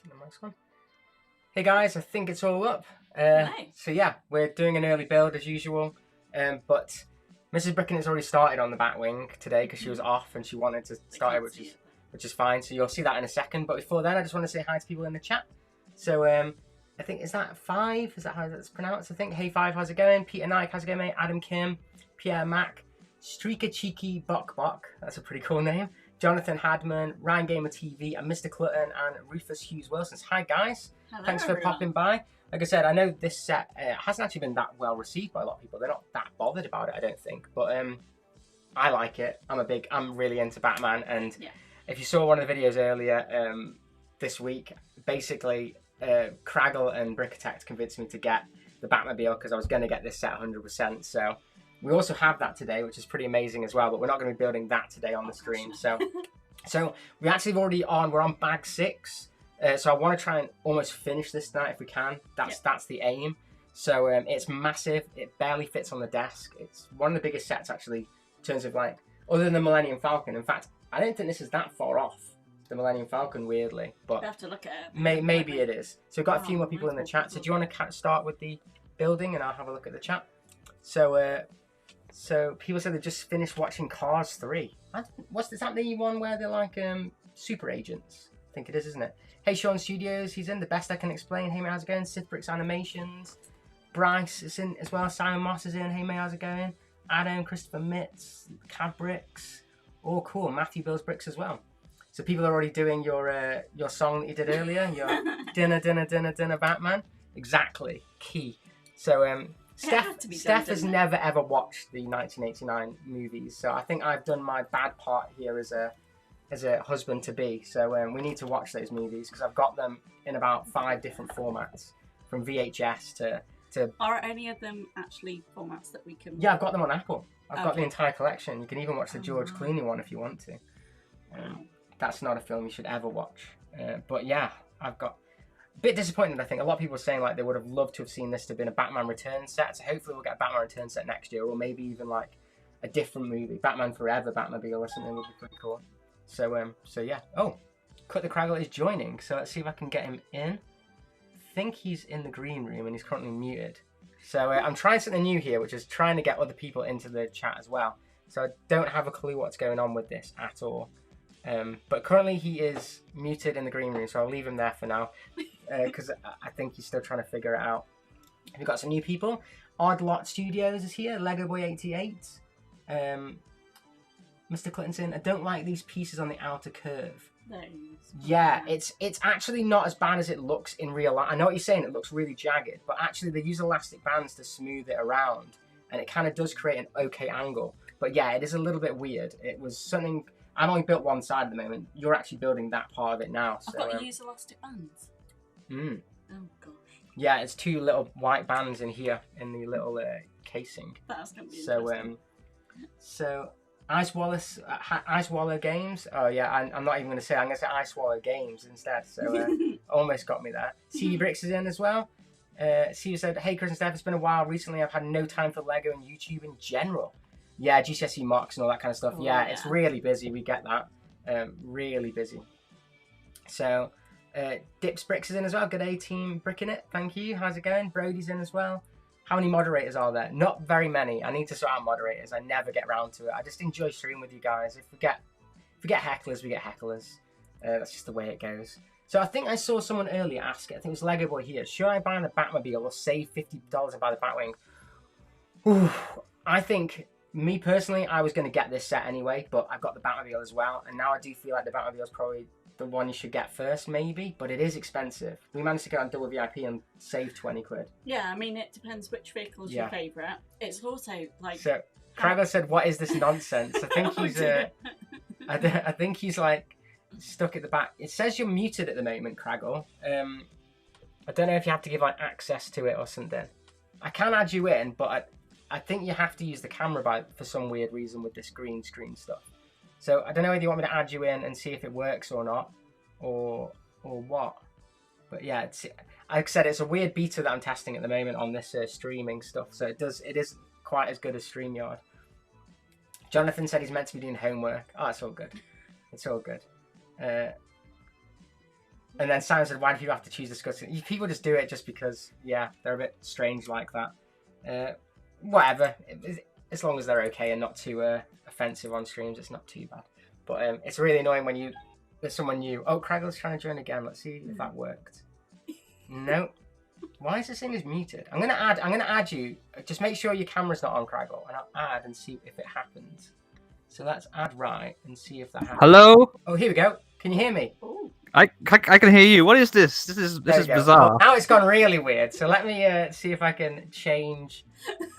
The mic's on. Hey guys, I think it's all up. Nice. So yeah, we're doing an early build as usual, but Mrs. Bricknit has already started on the Batwing today because she was off and she wanted to start it, which is fine. So you'll see that in a second. But before then, I just want to say hi to people in the chat. So I think, is that Five? Is that how that's pronounced? I think. Hey Five, how's it going? Peter Nike, how's it going, mate? Adam Kim, Pierre Mac, Streaker Cheeky Bok Bok. That's a pretty cool name. Jonathan Hadman, Ryan Gamer TV, and Mr. Clutton, and Rufus Hughes Wilson. Hi guys. Hello, Thanks for everyone. popping by. Like I said, I know this set hasn't actually been that well received by a lot of people. They're not that bothered about it, I don't think. But I like it. I'm really into Batman. And yeah. If you saw one of the videos earlier this week, basically Craggle and Brickitect convinced me to get the Batmobile because I was going to get this set 100%. So we also have that today, which is pretty amazing as well. But we're not going to be building that today on the stream. So we actually we're on bag 6. So I want to try and almost finish this tonight if we can. That's the aim. So it's massive. It barely fits on the desk. It's one of the biggest sets actually in terms of like, other than the Millennium Falcon. In fact, I don't think this is that far off the Millennium Falcon, weirdly. But we have to look at it. Maybe it is. So we've got a few more people in the chat. So do you want to start with the building and I'll have a look at the chat? So people said they just finished watching Cars 3. Is that the one where they're like super agents? I think it is, isn't it? Hey, Sean Studios, he's in. The best I can explain. Hey, mate, how's it going? Sith Brick Animations. Bryce is in as well. Simon Moss is in. Hey, mate, how's it going? Adam, Christopher Mitz, KAVBricks. All cool. Matthew builds bricks as well. So people are already doing your song that you did earlier. Your dinner, Batman. Exactly. Key. So Steph has never ever watched the 1989 movies. So I think I've done my bad part here as a husband to be. So we need to watch those movies because I've got them in about 5 different formats, from VHS to. Are any of them actually formats that we can? Yeah, I've got them on Apple. I've got the entire collection. You can even watch the George Clooney one if you want to. That's not a film you should ever watch. But yeah, I've got a bit disappointed. I think a lot of people are saying like they would have loved to have seen this to have been a Batman Returns set. So hopefully we'll get a Batman Returns set next year, or maybe even like a different movie, Batman Forever, Batmobile or something would be pretty cool. So yeah. Oh, Cut the Craggle is joining. So let's see if I can get him in. I think he's in the green room and he's currently muted. So I'm trying something new here, which is trying to get other people into the chat as well. So I don't have a clue what's going on with this at all. But currently he is muted in the green room, so I'll leave him there for now because I think he's still trying to figure it out. We've got some new people. Odd Lot Studios is here. Lego Boy 88. Mr. Clinton, I don't like these pieces on the outer curve. Yeah, it's actually not as bad as it looks in real life. I know what you're saying, it looks really jagged, but actually they use elastic bands to smooth it around, and it kind of does create an okay angle. But yeah, it is a little bit weird. It was something, I've only built one side at the moment. You're actually building that part of it now. So, I've got to use elastic bands. Oh gosh. Yeah, it's 2 little white bands in here, in the little casing. That's going to be interesting. So Ice Waller Games. Oh yeah, I'm not even going to say. I'm going to say Ice Waller Games instead. So almost got me there. KAVBricks is in as well. Steve said, "Hey Chris and Steph, it's been a while. Recently, I've had no time for Lego and YouTube in general. Yeah, GCSE mocks and all that kind of stuff. Yeah, it's really busy. We get that. Really busy. So Dips Bricks is in as well. Good day, team Bricknit. Thank you. How's it going? Brodie's in as well. How many moderators are there? Not very many. I need to sort out moderators. I never get around to it. I just enjoy streaming with you guys. If we get hecklers, we get hecklers. That's just the way it goes. So I think I saw someone earlier ask it. I think it was Lego Boy here. Should I buy the Batmobile or save $50 and buy the Batwing? Ooh, I think, me personally, I was going to get this set anyway, but I've got the Batmobile as well. And now I do feel like the Batmobile is probably the one you should get first, maybe, but it is expensive. We managed to get on double VIP and save 20 quid. Yeah, I mean, it depends which vehicle is your favourite. It's also like. So Craggle said, "What is this nonsense?" I think he's I think he's like stuck at the back. It says you're muted at the moment, Craggle. I don't know if you have to give like access to it or something. I can add you in, but I think you have to use the camera for some weird reason with this green screen stuff. So I don't know whether you want me to add you in and see if it works or not, or what. But yeah, like I said, it's a weird beta that I'm testing at the moment on this streaming stuff. So it is quite as good as StreamYard. Jonathan said he's meant to be doing homework. Oh, it's all good. It's all good. And then Simon said, why do people have to choose disgusting? People just do it just because, yeah, they're a bit strange like that. Whatever. As long as they're okay and not too offensive on streams, it's not too bad. But it's really annoying when there's someone new. Oh, Craggle's trying to join again. Let's see if that worked. No. Why is this thing is muted? I'm gonna add you. Just make sure your camera's not on, Craggle, and I'll add and see if it happens. So let's add right and see if that happens. Hello? Oh, here we go. Can you hear me? Ooh. I can hear you. What is this? This is bizarre. Well, now it's gone really weird. So let me see if I can change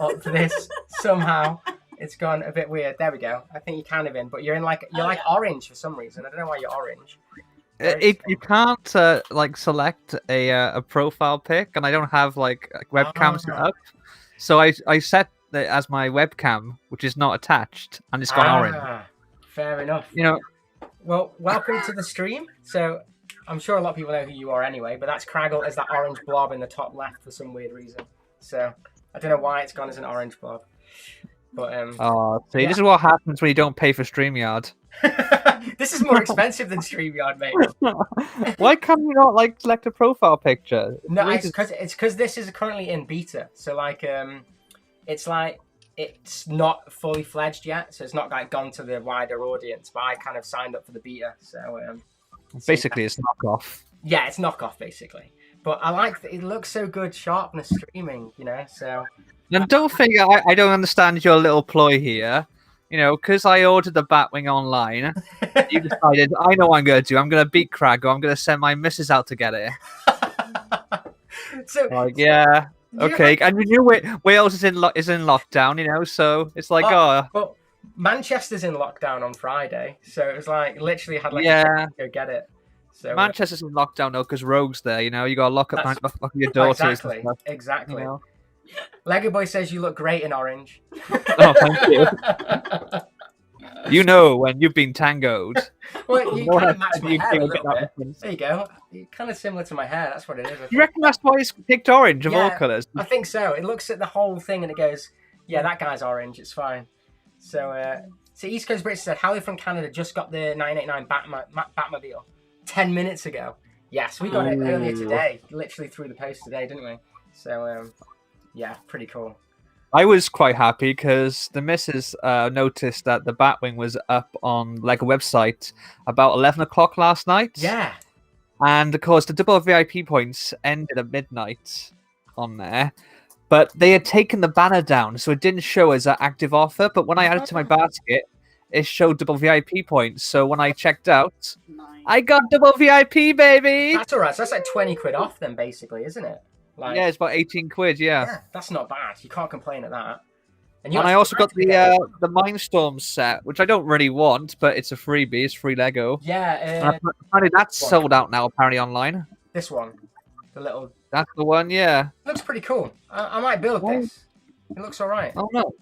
up this somehow. It's gone a bit weird. There we go. I think you're kind of in, but you're in like orange for some reason. I don't know why you're orange. You can't like select a profile pic, and I don't have like webcam set up, so I set it as my webcam, which is not attached, and it's gone orange. Fair enough. You know. Well, welcome to the stream. So I'm sure a lot of people know who you are anyway, but that's Craggle as that orange blob in the top left for some weird reason. So I don't know why it's gone as an orange blob. But see, yeah. This is what happens when you don't pay for StreamYard. This is more expensive than StreamYard, mate. Why can't you not like select a profile picture? No, it's because this is currently in beta. So like it's not fully fledged yet, so it's not like gone to the wider audience. But I kind of signed up for the beta, so basically it's knockoff. Yeah, it's knockoff basically. But I like that it looks so good, sharpness streaming, you know. So. And don't think I don't understand your little ploy here. You know, because I ordered the Batwing online, you decided, I know what I'm going to do. I'm going to beat Craggle. I'm going to send my missus out to get it. Yeah. Okay, and you knew Wales is in lockdown, you know, so it's like, Well, Manchester's in lockdown on Friday, so it was like, literally had like a to go get it. So Manchester's in lockdown, though, because Rogue's there, you know, you got to lock up your daughters. Exactly. You know? Lego Boy says you look great in orange. Oh, thank you. You know when you've been tangoed. Well, you kind of match my hair a little bit. There you go. You're kind of similar to my hair. That's what it is. You reckon that's why it's picked orange of all colours? I think so. It looks at the whole thing and it goes, yeah, that guy's orange. It's fine. So, East Coast Brits said, Hallie from Canada just got the 989 Batmobile 10 minutes ago. Yes, we got it earlier today. Literally through the post today, didn't we? So, yeah, pretty cool. I was quite happy because the missus noticed that the Batwing was up on LEGO website about 11 o'clock last night. Yeah. And of course, the double VIP points ended at midnight on there. But they had taken the banner down, so it didn't show as an active offer. But when I added it to my basket, it showed double VIP points. So when I checked out, I got double VIP, baby! That's all right. So that's like 20 quid off then, basically, isn't it? Like, yeah, it's about 18 quid, yeah. That's not bad. You can't complain at that. And I also got the Mindstorm set, which I don't really want, but it's a freebie. It's free Lego. Yeah. Apparently that's sold out now, apparently, online. This one. The little... That's the one, yeah. Looks pretty cool. I might build this. It looks all right. Oh, no.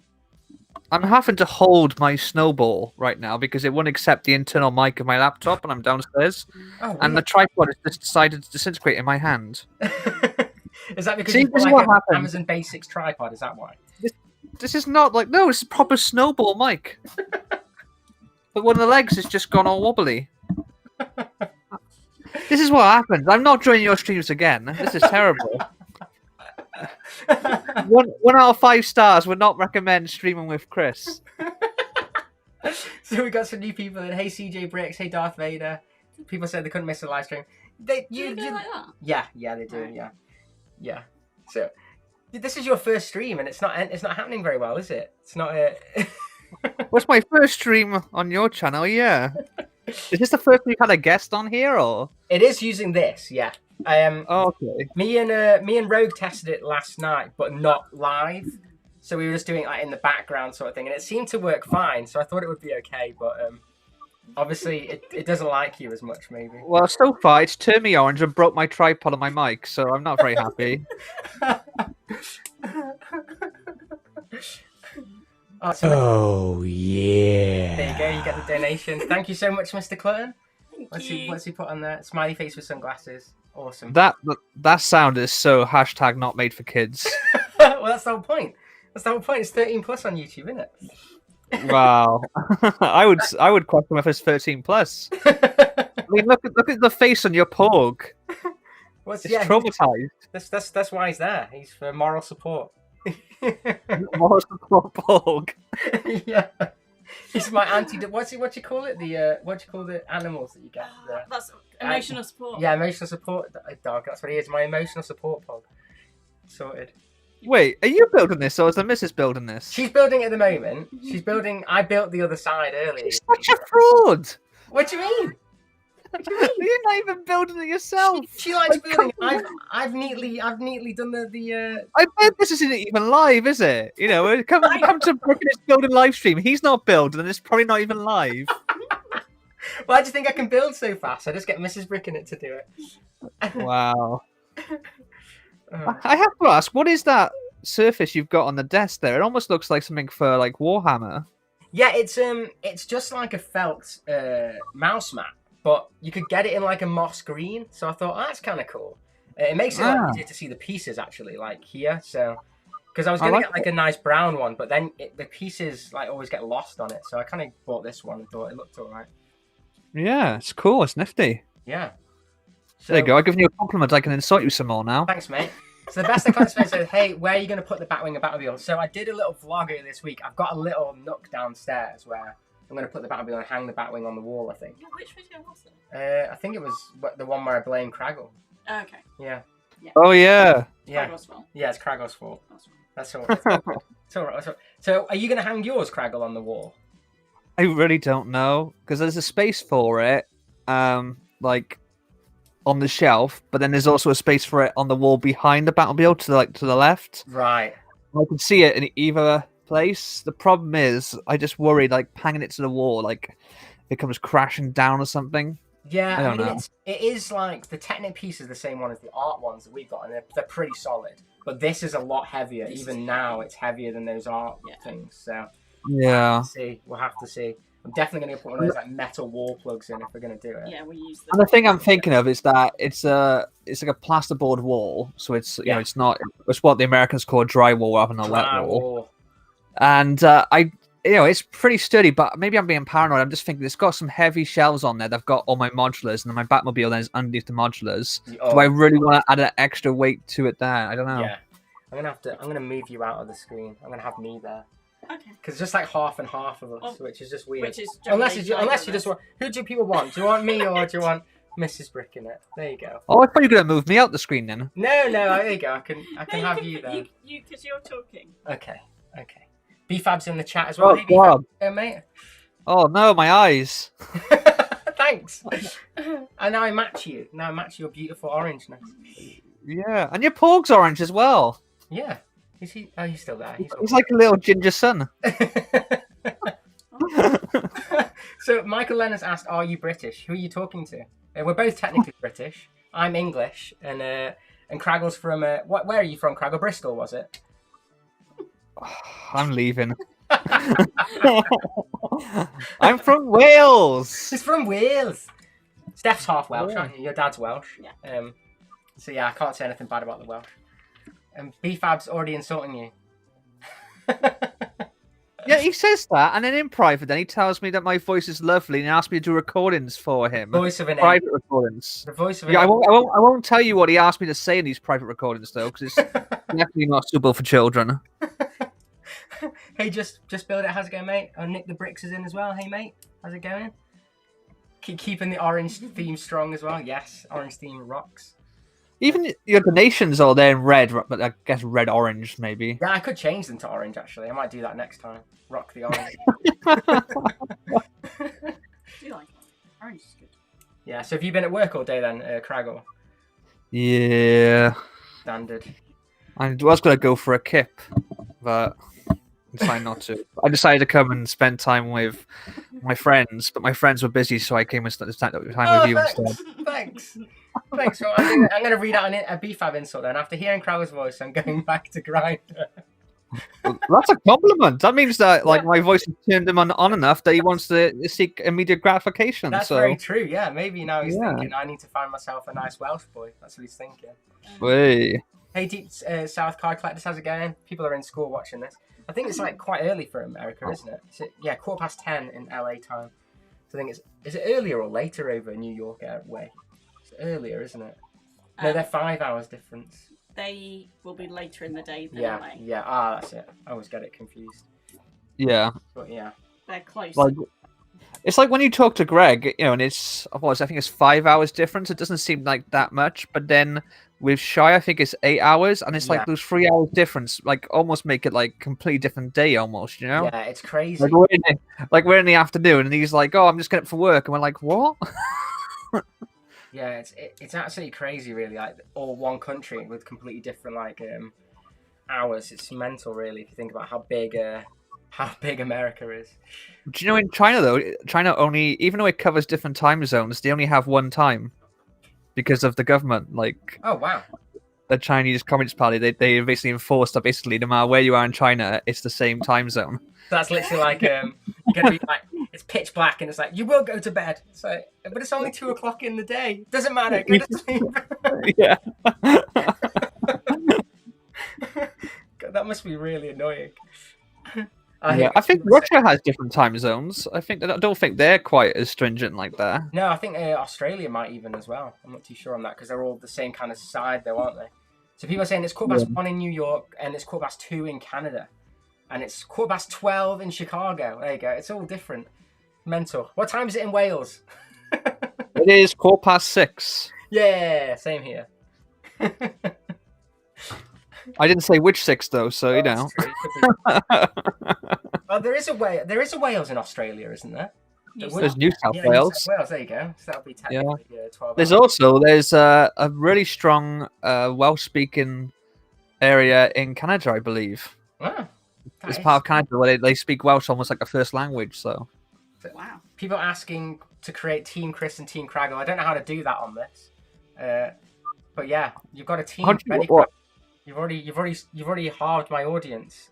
I'm having to hold my snowball right now because it won't accept the internal mic of my laptop, and I'm downstairs. Oh, and the tripod has just decided to disintegrate in my hand. Is that because you put like an Amazon Basics tripod? Is that why? This is not like... No, it's a proper snowball mic. But one of the legs has just gone all wobbly. This is what happens. I'm not joining your streams again. This is terrible. 1 out of 5 stars would not recommend streaming with Chris. So we got some new people in. Hey CJ Bricks, hey Darth Vader. People said they couldn't miss a live stream. Do you do like that? Yeah, they do. Yeah. So this is your first stream, and it's not happening very well, is it? It's not. What's my first stream on your channel? Yeah. Is this the first time you've had a guest on here, or? It is using this, yeah. Okay. Me and Rogue tested it last night, but not live. So we were just doing it like in the background sort of thing, and it seemed to work fine. So I thought it would be okay, but obviously it doesn't like you as much, maybe. Well, so far it's turned me orange and broke my tripod on my mic, so I'm not very happy. Oh yeah! There you go. You get the donation. Thank you so much, Mr. Clutton. What's he put on there? Smiley face with sunglasses. Awesome. That sound is so hashtag not made for kids. Well, that's the whole point. That's the whole point. It's 13 plus on YouTube, isn't it? Wow. I would question if it's 13 plus. mean, look at the face on your Porg. What's It's traumatized. That's why he's there. He's for moral support. Moral support Porg. Yeah. He's my what do you call it? What do you call the animals that you get? That's emotional support. Yeah, emotional support dog. That's what he is. My emotional support pug. Sorted. Wait, are you building this, or is the missus building this? She's building it at the moment. She's building. I built the other side earlier. She's such a fraud. What do you mean? What do you mean? You're not even building it yourself. She likes building. I've neatly done the. I bet this isn't even live, is it? You know, come to Bricknit's building live stream. He's not building, and it's probably not even live. Why do you think I can build so fast? I just get Mrs. Bricknit to do it. Wow. I have to ask, what is that surface you've got on the desk there? It almost looks like something for like Warhammer. Yeah, it's just like a felt mouse mat, but you could get it in like a moss green. So I thought, that's kind of cool. It makes it a lot easier to see the pieces actually, like here. So because I was gonna get like a nice brown one, but then the pieces like always get lost on it. So I kind of bought this one and thought it looked alright. Yeah, it's cool. It's nifty. Yeah. So, there you go. I've given you a compliment. I can insult you some more now. Thanks, mate. So the best I can say is, hey, where are you going to put the Batwing and Batmobile? So I did a little vlog earlier this week. I've got a little nook downstairs where I'm going to put the Batmobile and hang the Batwing on the wall, I think. Yeah, which video was it? I think it was the one where I blame Craggle. Oh, okay. Yeah. Oh, yeah. Yeah. Craggle's fault. Yeah, it's Craggle's fault. That's right. That's all right. It's all right. So are you going to hang yours, Craggle, on the wall? I really don't know, because there's a space for it, like on the shelf, but then there's also a space for it on the wall behind the Batmobile to the left. Right. I can see it in either place. The problem is, I just worried like hanging it to the wall, like it comes crashing down or something. Yeah, I don't know. It is like the Technic piece is the same one as the art ones that we've got, and they're pretty solid. But this is a lot heavier. Even now, it's heavier than those art things. So yeah, we'll have to see. I'm definitely going to put one of those like metal wall plugs in if we're going to do it. Yeah, we use them. And the thing I'm thinking of is that it's like a plasterboard wall, so it's you know it's what the Americans call a drywall rather than a wet wall. And it's pretty sturdy, but maybe I'm being paranoid. I'm just thinking it's got some heavy shelves on there. They've got all my modulars, and then my Batmobile then is underneath the modulars. Do I really want to add an extra weight to it there? I don't know. Yeah, I'm gonna move you out of the screen. I'm gonna have me there. Okay. Because it's just like half and half of us, which is just weird. Which is unless you just want, who do people want? Do you want me or do you want Mrs. Bricknit? There you go. Oh, I thought you were gonna move me out the screen then. No, there you go. I can have you there. You, because you're talking. Okay. BFab's in the chat as well. Oh, hey, God. Mate. Oh no, my eyes. Thanks. And now I match you. Now I match your beautiful orangeness. Yeah, and your Porg's orange as well. Yeah. Is he? Oh, he's still there. He's like a little ginger son. So Michael Lennox asked, "Are you British? Who are you talking to?" We're both technically British. I'm English, and Craggle's from where are you from? Craggle, Bristol, was it? I'm leaving. I'm from Wales. He's from Wales. Steph's half Welsh, aren't you? Your dad's Welsh. Yeah. So yeah, I can't say anything bad about the Welsh. BFab's already insulting you. Yeah, he says that, and then in private, then he tells me that my voice is lovely and asks me to do recordings for him. Voice of an private recordings. The voice of an I won't tell you what he asked me to say in these private recordings though, because it's definitely not suitable for children. Hey, just build it. How's it going, mate? Oh, Nick the Bricks is in as well. Hey, mate, how's it going? Keeping the orange theme strong as well. Yes, orange theme rocks. Even your donations are there in red, but I guess red-orange, maybe. Yeah, I could change them to orange, actually. I might do that next time. Rock the orange. Do you like it? Orange is good. Yeah, so have you been at work all day then, Craggle? Yeah. Standard. I was going to go for a kip, but I decided not to. I decided to come and spend time with my friends, but my friends were busy, so I came and spent time with you instead. Thanks. So I'm going to read out a BFab insult then. After hearing Crowell's voice, I'm going back to Grindr. That's a compliment. That means that my voice has turned him on enough that he wants to seek immediate gratification. That's very true, yeah. Maybe now he's thinking, I need to find myself a nice Welsh boy. That's what he's thinking. Way. Hey, Deep South Card Collectors, how's it going? People are in school watching this. I think it's like quite early for America, isn't it? 10:15 in LA time. So I think is it earlier or later over New York way? It's earlier, isn't it? No, they're 5 hours difference. They will be later in the day than Yeah, LA. yeah. Ah, that's it. I always get it confused. Yeah. But yeah. They're close. Like, it's like when you talk to Greg, and it's I think it's 5 hours difference. It doesn't seem like that much, but then with Shy, I think it's 8 hours, and it's like those 3 hours difference, like almost make it like completely different day, almost. Yeah, it's crazy. Like we're in the afternoon, and he's like, "Oh, I'm just getting up for work," and we're like, "What?" Yeah, it's absolutely crazy, really. Like all one country with completely different hours. It's mental, really, if you think about how big America is. Do you know in China though? China only, even though it covers different time zones, they only have one time because of the government. Like, oh wow, the Chinese Communist Party, they basically enforced that basically no matter where you are in China, it's the same time zone. That's literally like you're gonna be like it's pitch black and it's like you will go to bed. It's like, but it's only 2 o'clock in the day. Doesn't matter. Go to sleep. Yeah. God, that must be really annoying. I think Russia has different time zones. I don't think they're quite as stringent like that. No, I think Australia might even as well. I'm not too sure on that because they're all the same kind of side, though, aren't they? So people are saying it's 1:15 in New York and it's 2:15 in Canada, and it's 12:15 in Chicago. There you go. It's all different. Mental. What time is it in Wales? It is 6:15. Yeah, same here. I didn't say which 6 though, so you know. Oh, there is a Wales in Australia, isn't there? There's New South Wales. New South Wales. There you go. So that'll be technically 12 There's hours. there's a really strong Welsh-speaking area in Canada, I believe. Wow. It's part of Canada where they speak Welsh almost like a first language. So. Wow. People asking to create Team Chris and Team Craggle. I don't know how to do that on this, but yeah, you've got a team ready. You've already halved my audience.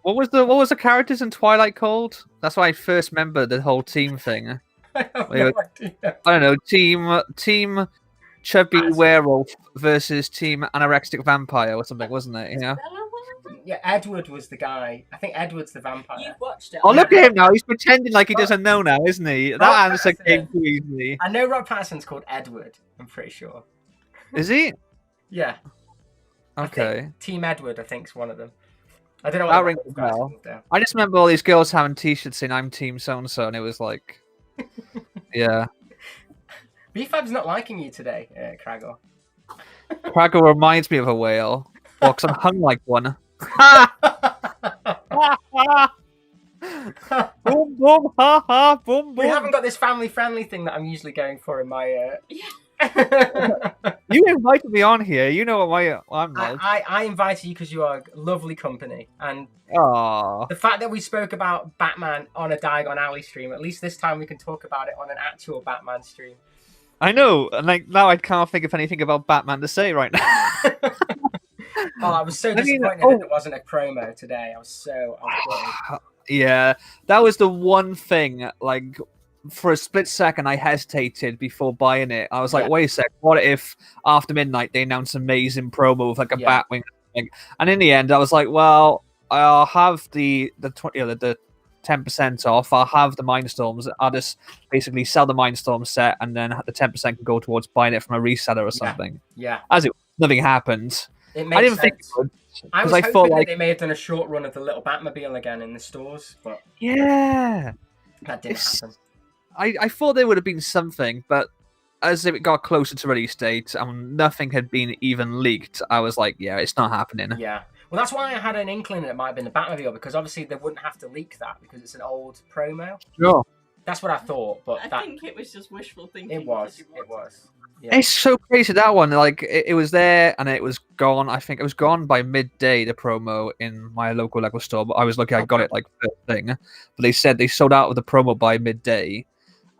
What was the characters in Twilight called? That's why I first remember the whole team thing. I have no idea. I don't know, team chubby werewolf versus team anorexic vampire or something, wasn't it? You know? Yeah, Edward was the guy. I think Edward's the vampire. You've watched it. Oh, look at him now. He's pretending like he doesn't know now, isn't he? Rob That answer Patterson. came too easily. I know Rob Patterson's called Edward. I'm pretty sure. Is he? Yeah. Okay. Team Edward, I think, is one of them. I don't know That what rings a bell. I just remember all these girls having T-shirts saying "I'm Team So and So," and it was like, yeah. BFab's not liking you today, Craggle. Craggle reminds me of a whale. Well, because I'm hung like one. Boom, boom, ha, ha, boom, boom. We haven't got this family-friendly thing that I'm usually going for in my... You invited me on here. You know what I'm like. I invited you because you are lovely company. And Aww. the fact that we spoke about Batman on a Diagon Alley stream, at least this time we can talk about it on an actual Batman stream. I know. And like now I can't think of anything about Batman to say right now. Oh, I was so disappointed that it wasn't a promo today. I was Yeah, that was the one thing, like, for a split second I hesitated before buying it. I was like, wait a sec, what if after midnight they announce an amazing promo with like a Batwing? And in the end I was like, well, I'll have the 10% off. I'll have the Mindstorms. I'll just basically sell the Mindstorm set and then the 10% can go towards buying it from a reseller or something. Yeah. As it nothing happened. I didn't think it would. I was hoping that they may have done a short run of the little Batmobile again in the stores, but yeah, that didn't happen. I thought there would have been something, but as it got closer to release date and nothing had been even leaked, I was like, yeah, it's not happening. Yeah. Well, that's why I had an inkling that it might have been the Batmobile, because obviously they wouldn't have to leak that because it's an old promo. Sure. That's what I thought, but I think it was just wishful thinking. It was. Yeah. It's so crazy, that one. Like, it was there and it was gone. I think it was gone by midday, the promo in my local LEGO store. But I was lucky I got it like first thing. But they said they sold out of the promo by midday.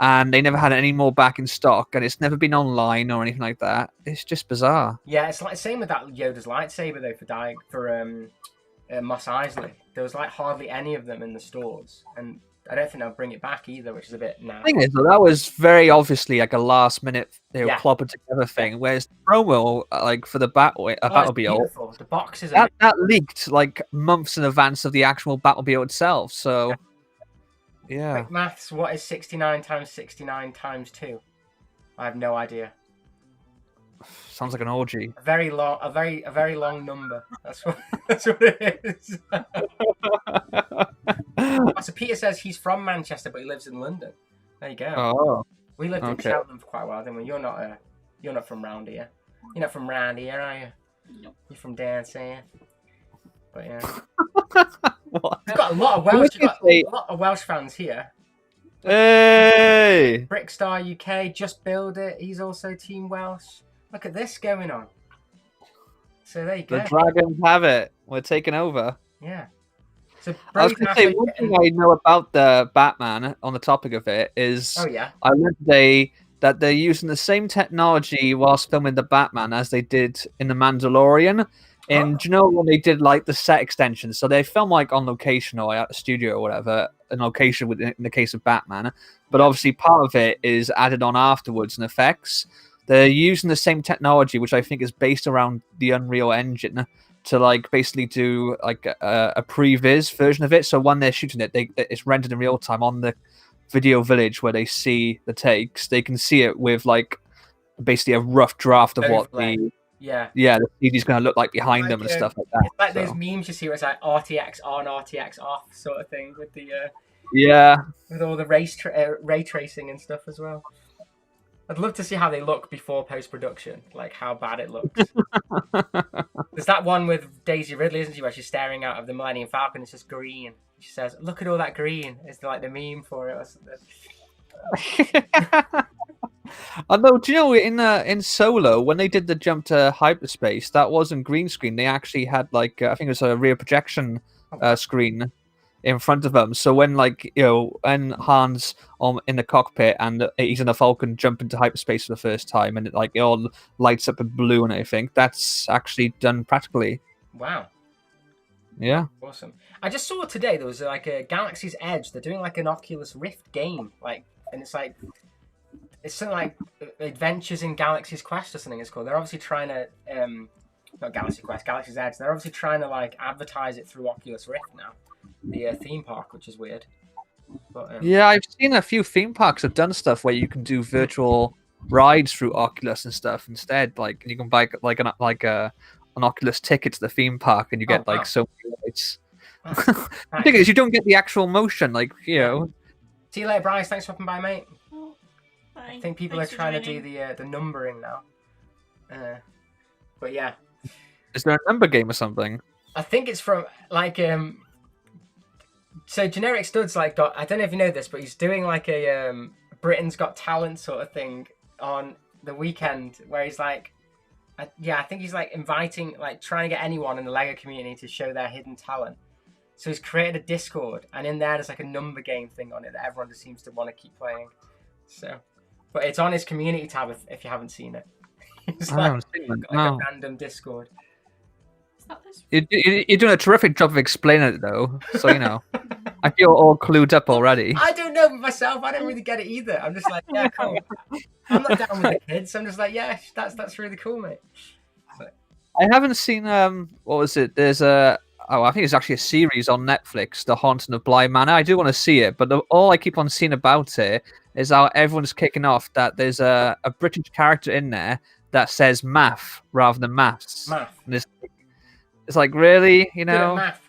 And they never had any more back in stock. And it's never been online or anything like that. It's just bizarre. Yeah, it's like the same with that Yoda's lightsaber, though, for Mos Eisley. There was like hardly any of them in the stores. And I don't think they'll bring it back either, which is a bit naff. Thing is, though, that was very obviously like a last minute Yeah. clobbered together thing. Whereas the promo, like for the Batmobile, Beautiful. The boxes are that leaked like months in advance of the actual Batmobile itself. So, yeah. Quick maths. What is 69 times 69 times 2? I have no idea. Sounds like an orgy. A very long number. That's what it is. So Peter says he's from Manchester, but he lives in London. There you go. Oh, we lived in Cheltenham for quite a while, didn't we? You're not from round here. You're not from round here, are you? Nope. You're from down here. But yeah, what? we've got a lot of Welsh. We've got a lot of Welsh fans here. Hey! Brickstar UK, Just Build It. He's also Team Welsh. Look at this going on. So there you go. The Dragons have it. We're taking over. Yeah. So I was going to say, one thing I know about the Batman, on the topic of it, is I learned today that they're using the same technology whilst filming the Batman as they did in The Mandalorian. And do you know when they did like the set extensions? So they film like on location or at the studio or whatever, in location in the case of Batman. But obviously part of it is added on afterwards and effects. They're using the same technology, which I think is based around the Unreal Engine, to like basically do like a previs version of it. So when they're shooting it, it's rendered in real time on the video village where they see the takes. They can see it with like basically a rough draft of what the the CG's going to look like behind them and stuff like that. It's like those memes you see where it's like RTX on, RTX off sort of thing with the with all the ray tracing and stuff as well. I'd love to see how they look before post-production, like how bad it looks. There's that one with Daisy Ridley, isn't she, where she's staring out of the Millennium Falcon, it's just green. She says, "Look at all that green." It's like the meme for it or something. I know, do you know, in Solo, when they did the jump to hyperspace, that wasn't green screen. They actually had, like, I think it was a rear projection screen in front of them. So when, like, you know, when Han's in the cockpit and he's in a Falcon jumping to hyperspace for the first time and it, like, it all lights up in blue and everything, that's actually done practically. Wow. Yeah. Awesome. I just saw today there was like a Galaxy's Edge. They're doing like an Oculus Rift game, like, and it's something like Adventures in Galaxy's Quest or something it's called. They're obviously trying to not Galaxy Quest, Galaxy's Edge. They're obviously trying to like advertise it through Oculus Rift now, the theme park, which is weird. But, yeah, I've seen a few theme parks have done stuff where you can do virtual rides through Oculus and stuff instead. Like you can buy like an Oculus ticket to the theme park and you get so many rides. The thing is, you don't get the actual motion, like, you know. See you later, Bryce. Thanks for popping by, mate. Bye. I think people are trying to do the numbering now. But yeah. Is there a number game or something? I think it's from like so Generic Studs like I don't know if you know this, but he's doing like a Britain's Got Talent sort of thing on the weekend where he's like I think he's like inviting, like trying to get anyone in the LEGO community to show their hidden talent. So he's created a Discord, and in there's like a number game thing on it that everyone just seems to want to keep playing. So, but it's on his community tab if you haven't seen it. It's like a random Discord. Is that this? You're doing a terrific job of explaining it, though. So, you know, I feel all clued up already. I don't know myself. I don't really get it either. I'm just like, yeah, cool. I'm not down with the kids. I'm just like, yeah, that's really cool, mate. So. I haven't seen what was it? There's I think it's actually a series on Netflix, The Haunting of Bly Manor. I do want to see it, but all I keep on seeing about it is how everyone's kicking off that there's a British character in there that says math rather than maths. Math. And it's like, really, you know? Math.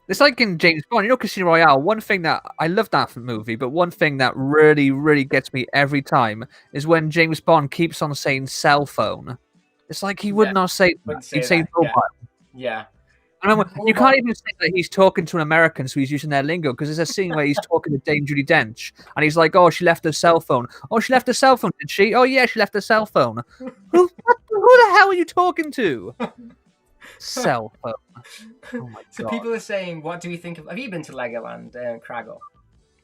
It's like in James Bond, you know, Casino Royale. One thing that I love that movie, but one thing that really, really gets me every time is when James Bond keeps on saying cell phone. It's like he would not say that. He'd say mobile. Yeah. And you can't even say that he's talking to an American, so he's using their lingo, because there's a scene where he's talking to Dame Judi Dench, and he's like, "Oh, she left her cell phone. Oh, she left her cell phone, did she? Oh, yeah, she left her cell phone. Who the hell are you talking to? Cell phone." Oh my So God. people are saying, what do we think of... Have you been to Legoland, Craggle?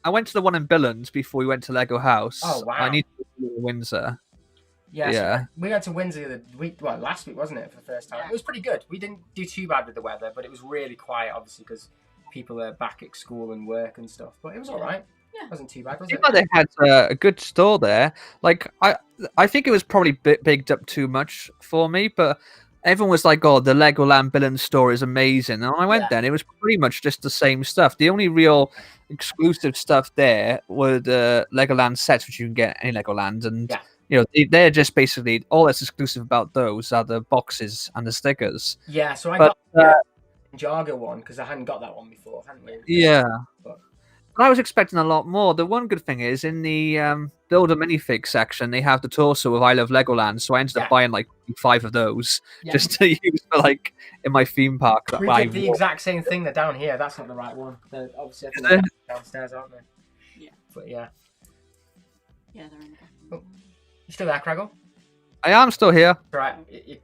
I went to the one in Billund before we went to Lego House. Oh, wow. I need to go to Windsor. Yeah. Yeah. So we went to Windsor last week, wasn't it, for the first time? It was pretty good. We didn't do too bad with the weather, but it was really quiet, obviously, because people are back at school and work and stuff. But it was all right. Yeah. It wasn't too bad, was Seemed it? like they had a good store there. Like I think it was probably bigged up too much for me, but everyone was like, "Oh, the Legoland Villain store is amazing," and I went there, and it was pretty much just the same stuff. The only real exclusive stuff there were the Legoland sets, which you can get at any Legoland, and you know they're just basically all that's exclusive about those are the boxes and the stickers. Yeah, so I got the Ninjago one because I hadn't got that one before, hadn't we? Yeah. But I was expecting a lot more. The one good thing is in the build a minifig section, they have the torso of I Love Legoland, so I ended up buying like 5 of those just to use for like in my theme park. We did the exact same thing. They're down here. That's not the right one. They're obviously they're downstairs, aren't they? Yeah. But yeah. Yeah, they're in the back. Oh. You still there, Craggle? I am still here. Right.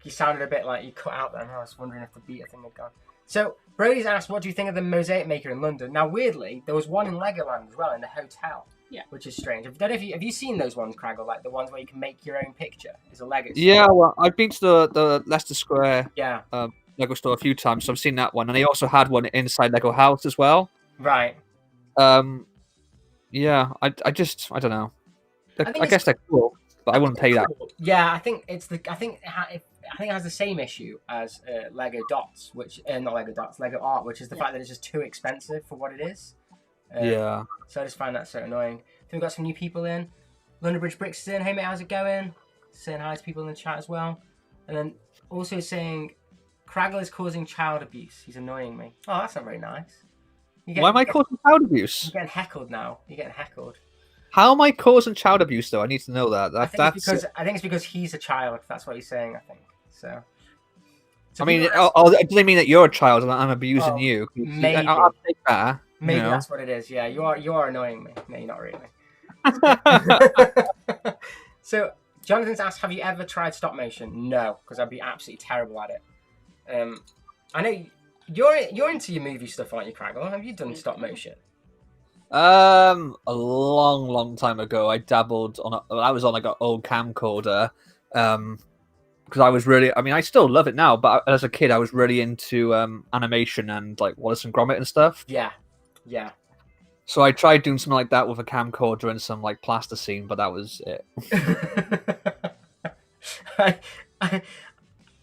You sounded a bit like you cut out then. I was wondering if the beta thing had gone. So, Brodie's asked, what do you think of the Mosaic Maker in London? Now, weirdly, there was one in Legoland as well, in the hotel. Yeah. Which is strange. I don't know if have you seen those ones, Craggle? Like the ones where you can make your own picture? It's a Lego store. Yeah, well, I've been to the Leicester Square Lego store a few times, so I've seen that one. And they also had one inside Lego House as well. Right. Yeah, I don't know. I guess they're cool, but I wouldn't pay that. Yeah, I think it's I think it has the same issue as Lego Dots, which not Lego Dots, Lego Art, which is the fact that it's just too expensive for what it is. Yeah. So I just find that so annoying. I think we've got some new people in. London Bridge Bricks is in. Hey mate, how's it going? Saying hi to people in the chat as well. And then also saying, Craggle is causing child abuse. He's annoying me. Oh, that's not very nice. Why am I causing child abuse? You're getting heckled now. You're getting heckled. How am I causing child abuse though? I need to know that. I think it's because he's a child. That's what he's saying, I think. So I mean, does it mean that you're a child and I'm abusing you? Maybe. I'll take that. Maybe that's what it is. Yeah, you are annoying me. No, you're not really. So Jonathan's asked, have you ever tried stop motion? No, because I'd be absolutely terrible at it. I know you're into your movie stuff, aren't you, Craggle? Have you done stop motion? A long time ago, I dabbled on. I was on like an old camcorder, because I was really. I mean, I still love it now, but as a kid, I was really into animation and like Wallace and Gromit and stuff. Yeah. So I tried doing something like that with a camcorder and some like plasticine, but that was it.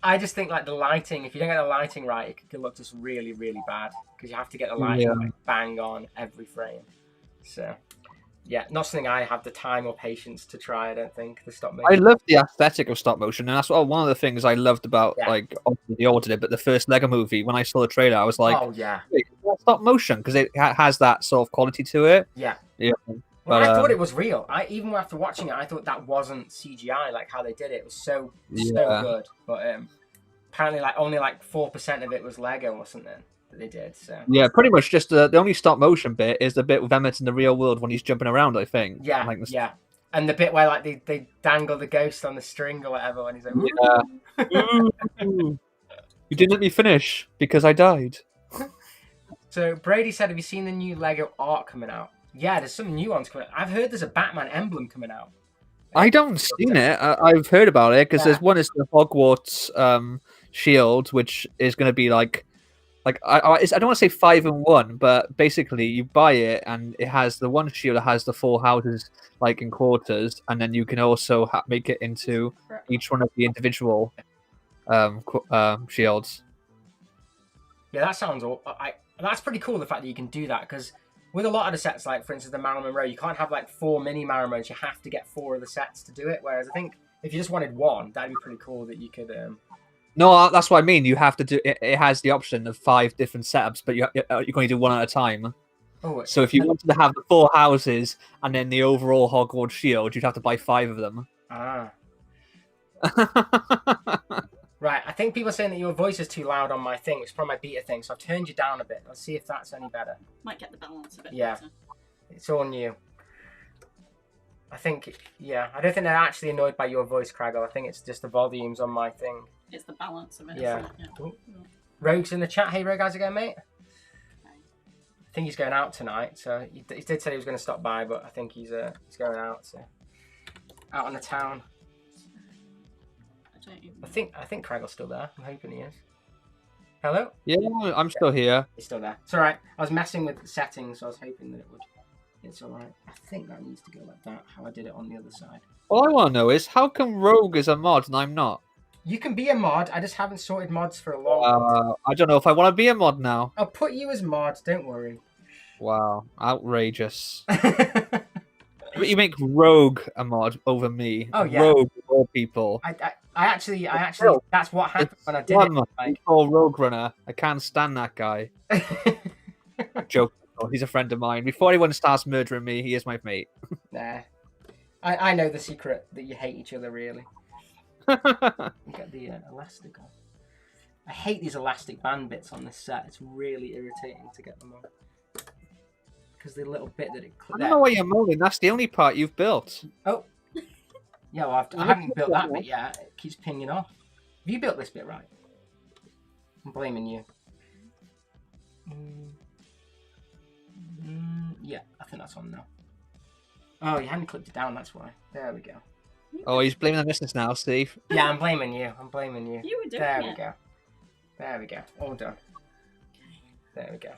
I just think like the lighting. If you don't get the lighting right, it could look just really, really bad because you have to get the lighting like bang on every frame. So, yeah, not something I have the time or patience to try. I don't think the stop motion. I love the aesthetic of stop motion, and that's one of the things I loved about like the order did. But the first Lego movie, when I saw the trailer, I was like, "Oh yeah, stop motion," because it has that sort of quality to it. Yeah. Well, I thought it was real. Even after watching it, I thought that wasn't CGI. Like how they did it, it was so good. But apparently, only 4% of it was Lego or something that they did. So yeah, pretty much just the only stop motion bit is the bit with Emmett in the real world when he's jumping around. I think. Yeah, and the bit where they dangle the ghost on the string or whatever when he's like, you didn't let me finish because I died. So Brodie said, "Have you seen the new Lego art coming out?" Yeah, there's some new ones coming out. I've heard there's a Batman emblem coming out. I don't seen it. I've heard about it because there's one is the Hogwarts shield, which is going to be like I don't want to say 5-in-1, but basically you buy it and it has the one shield that has the 4 houses like in quarters, and then you can also make it into each one of the individual shields. Yeah, that sounds that's pretty cool. The fact that you can do that, because with a lot of the sets, like for instance the Marilyn Monroe, you can't have like 4 mini Marilyn Monroes. You have to get 4 of the sets to do it. Whereas I think if you just wanted one, that'd be pretty cool that you could. No, that's what I mean. You have to do. It has the option of 5 different setups, but you're going to do one at a time. Oh, so if you wanted to have the 4 houses and then the overall Hogwarts shield, you'd have to buy 5 of them. Ah. Right, I think people are saying that your voice is too loud on my thing, which is probably my beta thing, so I've turned you down a bit. Let's see if that's any better. Might get the balance a bit better. Yeah, it's all new. I think, I don't think they're actually annoyed by your voice, Craggle. I think it's just the volumes on my thing. It's the balance of it. Yeah. Rogue's in the chat. Hey, Rogue, how's it going, mate? Okay. I think he's going out tonight, so he did say he was going to stop by, but I think he's going out, so out on the town. I think Craggle's still there. I'm hoping he is. Hello? Yeah, I'm still here. It's still there. It's alright. I was messing with the settings, so I was hoping that it would. It's alright. I think that needs to go like that, how I did it on the other side. All I want to know is how come Rogue is a mod and I'm not? You can be a mod, I just haven't sorted mods for a long time. I don't know if I want to be a mod now. I'll put you as mod, don't worry. Wow, outrageous. You make Rogue a mod over me. Oh, yeah. Rogue of all people. I actually, that's what happened when I did it. Like... Rogue Runner. I can't stand that guy. Joke. He's a friend of mine. Before anyone starts murdering me, he is my mate. Nah. I know the secret that you hate each other, really. You get the elastic on. I hate these elastic band bits on this set. It's really irritating to get them on. Because the little bit that it... I don't know why you're moaning. That's the only part you've built. Oh. Yeah, well, I haven't built that bit yet. It keeps pinging off. Have you built this bit right? I'm blaming you. Yeah, I think that's on now. Oh, you hadn't clipped it down, that's why. There we go. Oh, he's blaming the missus now, Steve. Yeah, I'm blaming you. I'm blaming you. You were doing There it. we go. There we go. All done. There we go.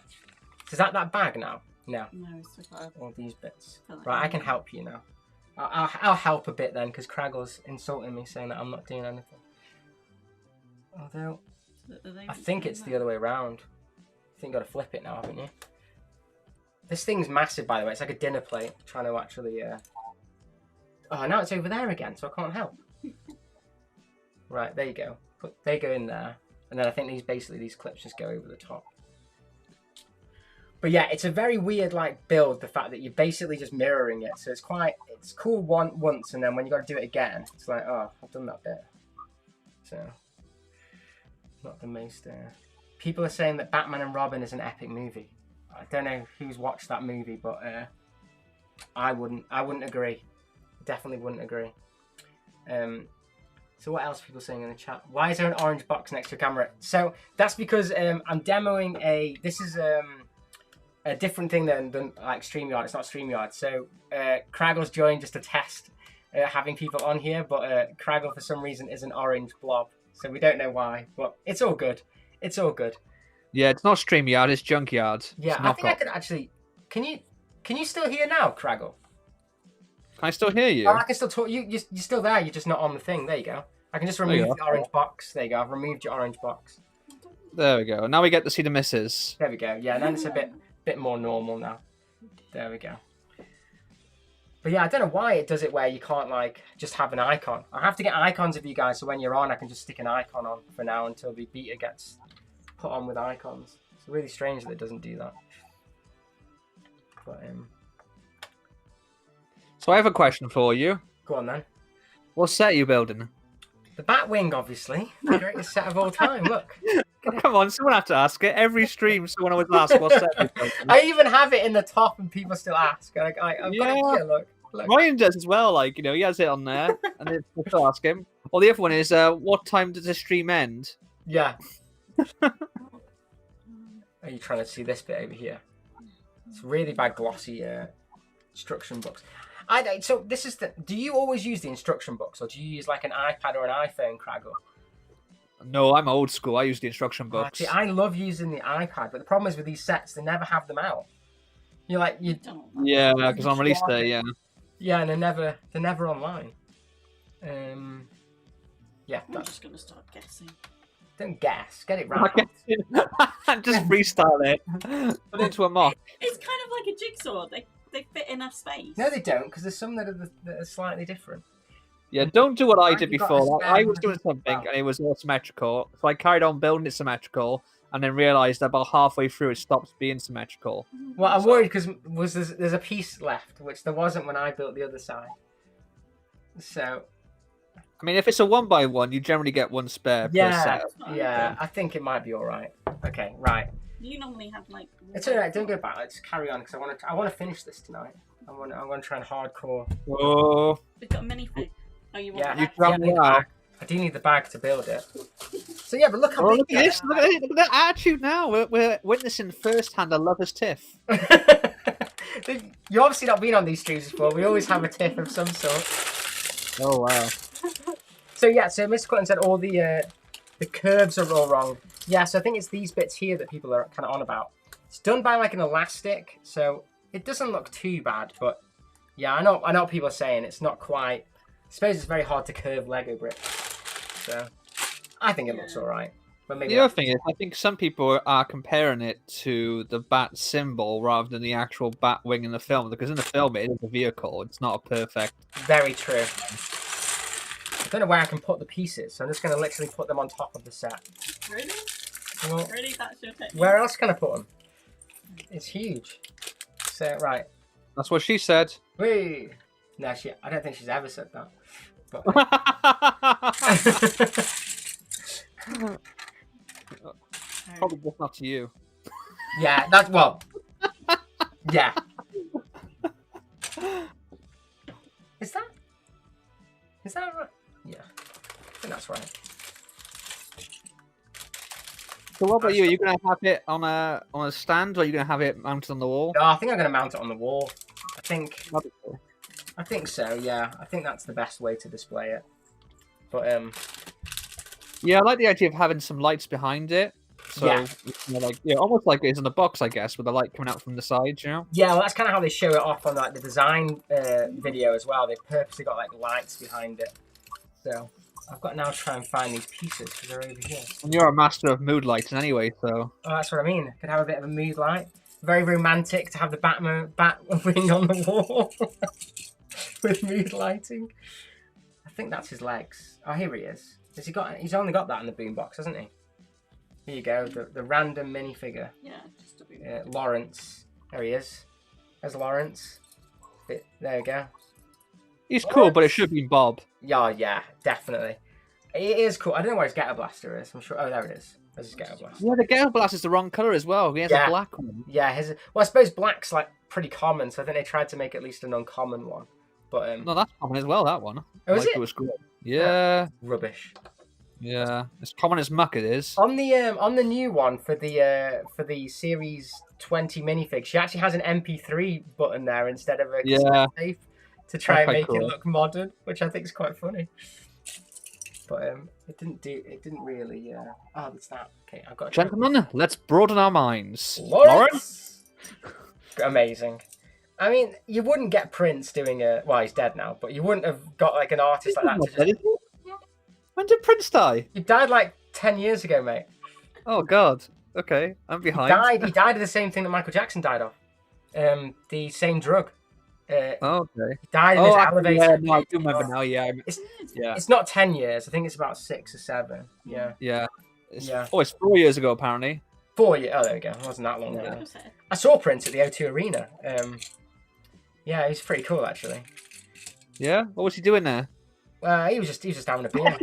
So is that bag now? No. No, it's still got All these bits. Like Right, I can help you now. I'll help a bit then, because Craggle's insulting me, saying that I'm not doing anything. Although, I think it's the other way around. I think you've got to flip it now, haven't you? This thing's massive, by the way. It's like a dinner plate. Trying to actually... Oh, now it's over there again, so I can't help. Right, there you go. They go in there. And then I think these clips just go over the top. But yeah, it's a very weird like build, the fact that you're basically just mirroring it. So it's cool once, and then when you got to do it again, it's like, oh, I've done that bit. So, not the most... People are saying that Batman and Robin is an epic movie. I don't know who's watched that movie, but I wouldn't agree. Definitely wouldn't agree. So what else are people saying in the chat? Why is there an orange box next to your camera? So that's because I'm demoing this is a different thing than like StreamYard. It's not StreamYard. So Craggle's joined just to test having people on here, but Craggle for some reason is an orange blob. So we don't know why, but it's all good. It's all good. Yeah, it's not StreamYard, it's Junkyard. Yeah, I think I could actually... Can you still hear now, Craggle? Can I still hear you? Oh, I can still talk. You're still there, you're just not on the thing. There you go. I can just remove the orange box. There you go, I've removed your orange box. There we go. Now we get to see the missus. There we go. Yeah, and then it's a bit more normal now. There we go. But yeah, I don't know why it does it where you can't like just have an icon. I have to get icons of you guys, so when you're on, I can just stick an icon on for now until the beta gets put on with icons. It's really strange that it doesn't do that. But So I have a question for you. go on then. What set are you building? The Batwing, obviously. The greatest set of all time. Look. Oh, come on, someone had to ask it. Every stream, someone always asks what set you're building. I even have it in the top, and people still ask. I've got it here. Look. Ryan does as well. Like, you know, he has it on there, and then people still ask him. Or the other one is, what time does the stream end? Yeah. Are you trying to see this bit over here? It's really bad glossy instruction books. So this is do you always use the instruction books, or do you use like an iPad or an iPhone, Craggle? No, I'm old school. I use the instruction books. See, I love using the iPad, but the problem is with these sets, they never have them out. You're like Yeah, because on release day, yeah. Yeah, and they're never online. Yeah. I'm just gonna start guessing. Don't guess. Get it right. Just freestyle it. Put it into a mock. It's kind of like a jigsaw. They fit in a space. No, they don't, because there's some that are slightly different. Yeah, don't do what I did You've got before. a I spare was doing one. something and it was all symmetrical. So I carried on building it symmetrical and then realised that about halfway through it stops being symmetrical. Well, I'm worried because there's a piece left, which there wasn't when I built the other side. So... I mean, if it's a 1x1, you generally get one spare per set. Yeah, I think it might be all right. Okay, right. You normally have like... It's all right, don't go back. Let's carry on, because I want to finish this tonight. I want to try and hardcore. Oh. We've got a minifig. Oh, you want Yeah, that? I do need the bag to build it. So yeah, but look how big Look at this! Look at that attitude now. We're witnessing firsthand a lover's tiff. You've obviously not been on these streams before. We always have a tiff of some sort. Oh wow! So yeah, so Mr. Clinton said all the curves are all wrong. Yeah, so I think it's these bits here that people are kind of on about. It's done by like an elastic, so it doesn't look too bad, but yeah, I know what people are saying. It's not quite. I suppose it's very hard to curve Lego bricks, so I think it looks alright. But maybe the other thing is, I think some people are comparing it to the bat symbol rather than the actual bat wing in the film, because in the film it is a vehicle. It's not a perfect. Very true. I don't know where I can put the pieces, so I'm just going to literally put them on top of the set. Really? Well, Really? That's your technique? where else can I put them? It's huge. So, right. That's what she said. Whee! No, I don't think she's ever said that. But... Probably just not to you. yeah, yeah. Is that right? Yeah. I think that's right. So what about you? Are you going to have it on a stand, or are you going to have it mounted on the wall? No, I think I'm going to mount it on the wall. I think so, yeah. I think that's the best way to display it. But, yeah, I like the idea of having some lights behind it. So, almost like it is in the box, I guess, with the light coming out from the sides, you know? Yeah, well, that's kind of how they show it off on like the design video as well. They've purposely got like lights behind it. So I've got to now try and find these pieces because they're over here. And you're a master of mood lighting anyway, so... Oh, that's what I mean. Could have a bit of a mood light. Very romantic to have the bat wing on the wall with mood lighting. I think that's his legs. Oh, here he is. He's only got that in the boombox, hasn't he? Here you go, the random minifigure. Yeah, just a bit. Lawrence. There he is. There's Lawrence. There you go. He's cool, but it should have been Bob. Yeah, definitely. It is cool. I don't know where his Getter Blaster is. I'm sure. Oh, there it is. There's his Getter Blaster. Yeah, the Getter Blaster's the wrong colour as well. He has a black one. Yeah, well, I suppose black's like pretty common, so I think they tried to make at least an uncommon one. But no, that's common as well. That one. Oh, is it? Was cool. Yeah. Rubbish. Yeah, as common as muck it is. On the new one for the Series 20 minifig, she actually has an MP3 button there instead of a cassette tape to try and make it look modern, which I think is quite funny. But it didn't really. Oh, that's that. Okay, I've got. Gentlemen, let's broaden our minds. Lawrence. Amazing. I mean, you wouldn't get Prince doing well, he's dead now, but you wouldn't have got like an artist like that to just... When did Prince die? He died like 10 years ago, mate. Oh, God. Okay, I'm behind. He died of the same thing that Michael Jackson died of. The same drug. Okay. He died in his elevator. Yeah, no, I do remember now, yeah. It's not 10 years. I think it's about 6 or 7. Yeah. Yeah. Oh, it's 4 years ago, apparently. 4 years. Oh, there we go. It wasn't that long ago. I saw Prince at the O2 Arena. Yeah, he's pretty cool, actually. Yeah? What was he doing there? He was just having a beer.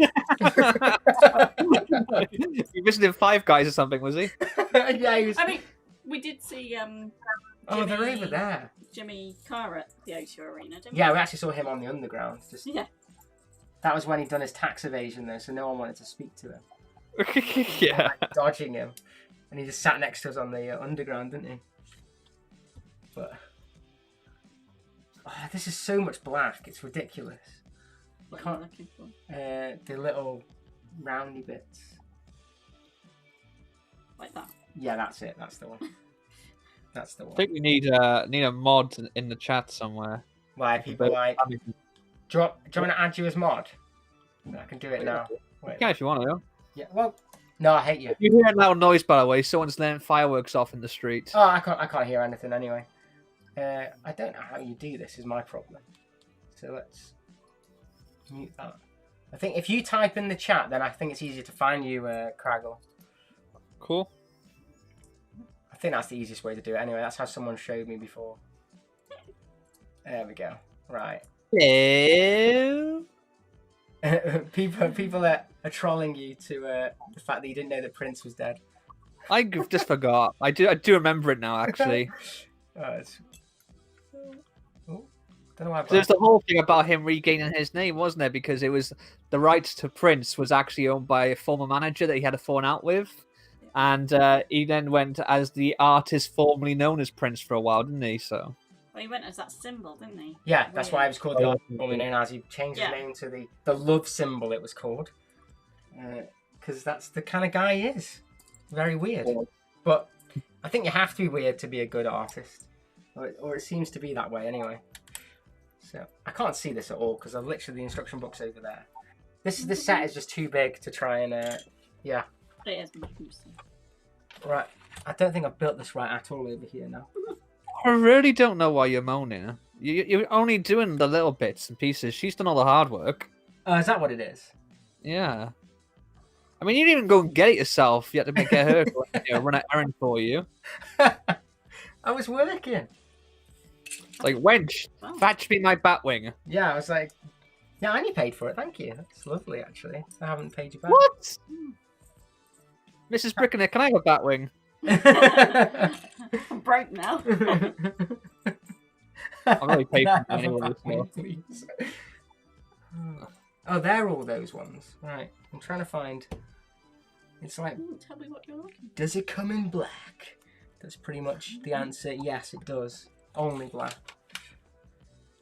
He visited Five Guys or something, was he? Yeah, he was. I mean, we did see. They're over there. Jimmy Carr at the O2 Arena, didn't we? Yeah, we actually saw him on the underground. Yeah. That was when he'd done his tax evasion, though, so no one wanted to speak to him. Yeah. Like, dodging him, and he just sat next to us on the underground, didn't he? But this is so much black; it's ridiculous. What are you looking for? The little roundy bits. Like that? Yeah, that's it. That's the one. That's the one. I think we need a mod in the chat somewhere. Why people like... Do you want me to add you as mod? I can do it now. Wait. Yeah, if you want to. Yeah, well... No, I hate you. You hear a loud noise, by the way. Someone's letting fireworks off in the street. Oh, I can't hear anything anyway. I don't know how you do this, is my problem. So let's... mute that. I think if you type in the chat, then I think it's easier to find you, Craggle. Cool. I think that's the easiest way to do it. Anyway, that's how someone showed me before. There we go. Right. Hello. people are trolling you to the fact that you didn't know that Prince was dead. I just forgot. I do remember it now, actually. Don't know why. There's the whole thing about him regaining his name, wasn't there? Because it was the rights to Prince was actually owned by a former manager that he had a falling out with, and he then went as the artist formerly known as Prince for a while, didn't he? So. Well, he went as that symbol, didn't he? Yeah, that's why it was called the artist formerly known as. He changed his name to the love symbol. It was called because that's the kind of guy he is. Very weird. But I think you have to be weird to be a good artist. Or it seems to be that way anyway. So I can't see this at all because I've literally the instruction book's over there. This set is just too big to try and yeah. It is. Right. I don't think I've built this right at all over here now. I really don't know why you're moaning. You're only doing the little bits and pieces. She's done all the hard work. Oh, is that what it is? Yeah. I mean, you didn't even go and get it yourself. You had to get her to run an errand for you. I was working. Like, wench, fetch me my Batwing. Yeah, I was like, yeah, and you paid for it. Thank you. That's lovely, actually. I haven't paid you back. What? Mrs. Bricknit, can I have a Batwing? I'm broke now. I've already paid for it anyway. Please. Oh, they're all those ones. Right. I'm trying to find... It's like... Tell me what you're looking. Does it come in black? That's pretty much the answer. Yes, it does. Only black.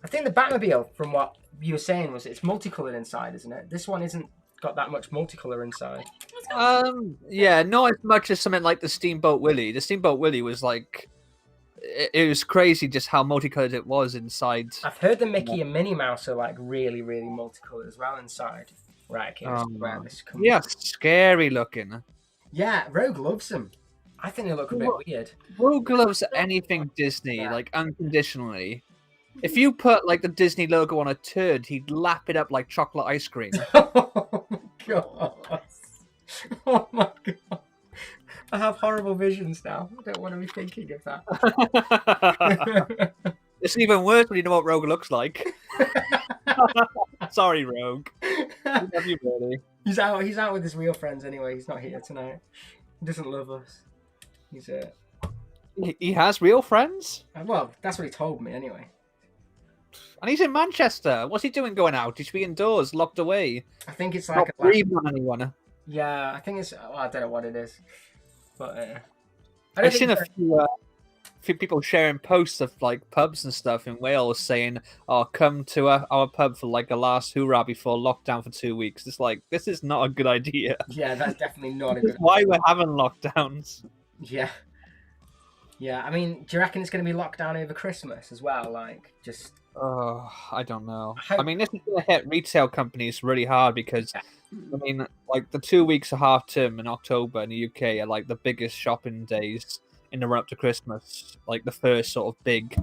I think the Batmobile, from what you were saying, was it's multicolored inside, isn't it? This one isn't got that much multicolor inside. Yeah, not as much as something like the Steamboat Willie. The Steamboat Willie was like... It was crazy just how multicolored it was inside. I've heard the Mickey and Minnie Mouse are like really, really multicolored as well inside. Right, okay, this comes. Yeah, scary looking. Yeah, Rogue loves them. I think they look a bit weird. Rogue loves anything Disney, like unconditionally. If you put like the Disney logo on a turd, he'd lap it up like chocolate ice cream. Oh my god! Oh my god! I have horrible visions now. I don't want to be thinking of that. It's even worse when you know what Rogue looks like. Sorry, Rogue. I love you, Brodie. He's out with his real friends anyway. He's not here tonight. He doesn't love us. He's He has real friends? Well, that's what he told me anyway. And he's in Manchester. What's he doing going out? He should be indoors, locked away. I think it's like not breathing on anyone. Yeah, I think it's... Well, I don't know what it is. But I've seen a few people sharing posts of like pubs and stuff in Wales saying, "Oh, come to our pub for like a last hoorah before lockdown for 2 weeks." It's like, this is not a good idea. Yeah, that's definitely not a good idea. Why we're having lockdowns? Yeah. I mean, do you reckon it's going to be locked down over Christmas as well? Like, just... Oh, I don't know. I mean, this is going to hit retail companies really hard because, I mean, like the 2 weeks of half term in October in the UK are like the biggest shopping days in the run up to Christmas. Like the first sort of big,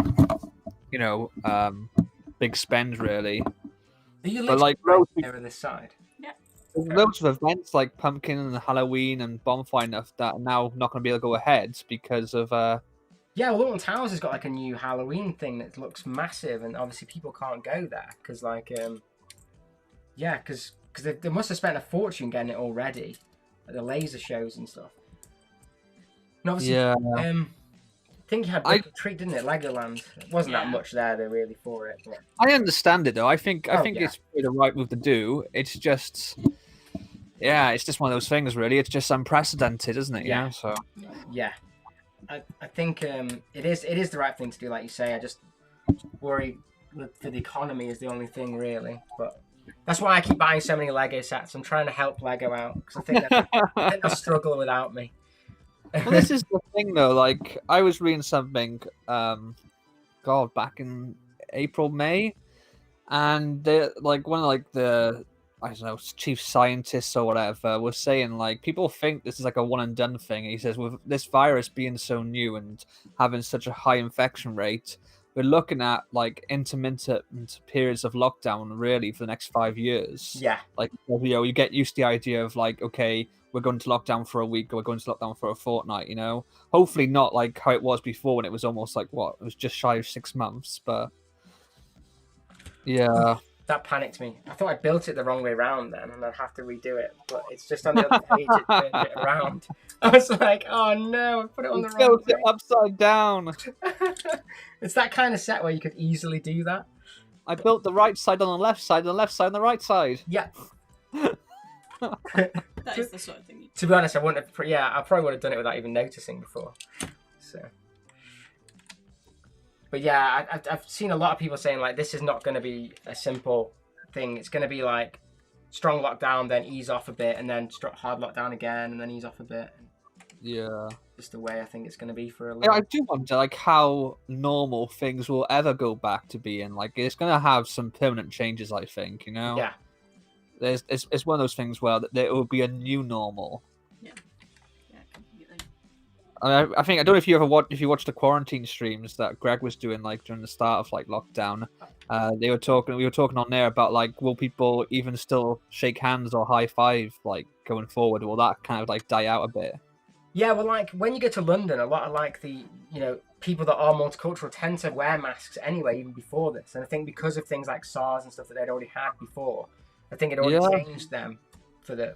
big spend really. Are you but like there on this side? Yeah. There's loads of events like Pumpkin and Halloween and Bonfire and stuff that are now not going to be able to go ahead because of Yeah, well, Alton Towers has got like a new Halloween thing that looks massive, and obviously people can't go there because, like, because they must have spent a fortune getting it already, like the laser shows and stuff. And obviously, I think you had Brick or Treat, didn't it? Legoland. It wasn't that much there, though, really, for it. But... I understand it though. I think it's the right move to do. It's just, it's just one of those things, really. It's just unprecedented, isn't it? Yeah. So. Yeah. I think it is the right thing to do, like you say. I just worry for the economy is the only thing, really. But that's why I keep buying so many Lego sets. I'm trying to help Lego out because I think they'll struggle without me. Well, this is the thing, though. Like, I was reading something, back in April, May, and one of the I don't know, chief scientists or whatever was saying, like, people think this is like a one and done thing. He says, with this virus being so new and having such a high infection rate, we're looking at like intermittent periods of lockdown really for the next 5 years. Yeah. Like, you get used to the idea of like, okay, we're going to lockdown for a week or we're going to lockdown for a fortnight, Hopefully not like how it was before when it was almost like, it was just shy of 6 months, but yeah. That panicked me. I thought I built it the wrong way around then, and I'd have to redo it. But it's just on the other page, it turned it around. I was like, oh no, I put it on the wrong way. Built it upside down. It's that kind of set where you could easily do that. I built the right side on the left side, and the left side on the right side. Yeah. That is the sort of thing. To be honest, I wouldn't have. Yeah, I probably would have done it without even noticing before. So. But yeah, I've seen a lot of people saying like this is not going to be a simple thing. It's going to be like strong lockdown, then ease off a bit, and then hard lockdown again, and then ease off a bit. Yeah. Just the way I think it's going to be for a Yeah, little. I do wonder, like, how normal things will ever go back to being. Like, it's going to have some permanent changes, I think, you know? Yeah. It's one of those things where there will be a new normal. Yeah, completely. I think, I don't know if you watched the quarantine streams that Greg was doing, like, during the start of, like, lockdown. We were talking on there about, like, will people even still shake hands or high five, like, going forward? Will that kind of, like, die out a bit? Yeah, well, like when you go to London, a lot of like the people that are multicultural tend to wear masks anyway, even before this. And I think because of things like SARS and stuff that they'd already had before, I think it already changed them for the.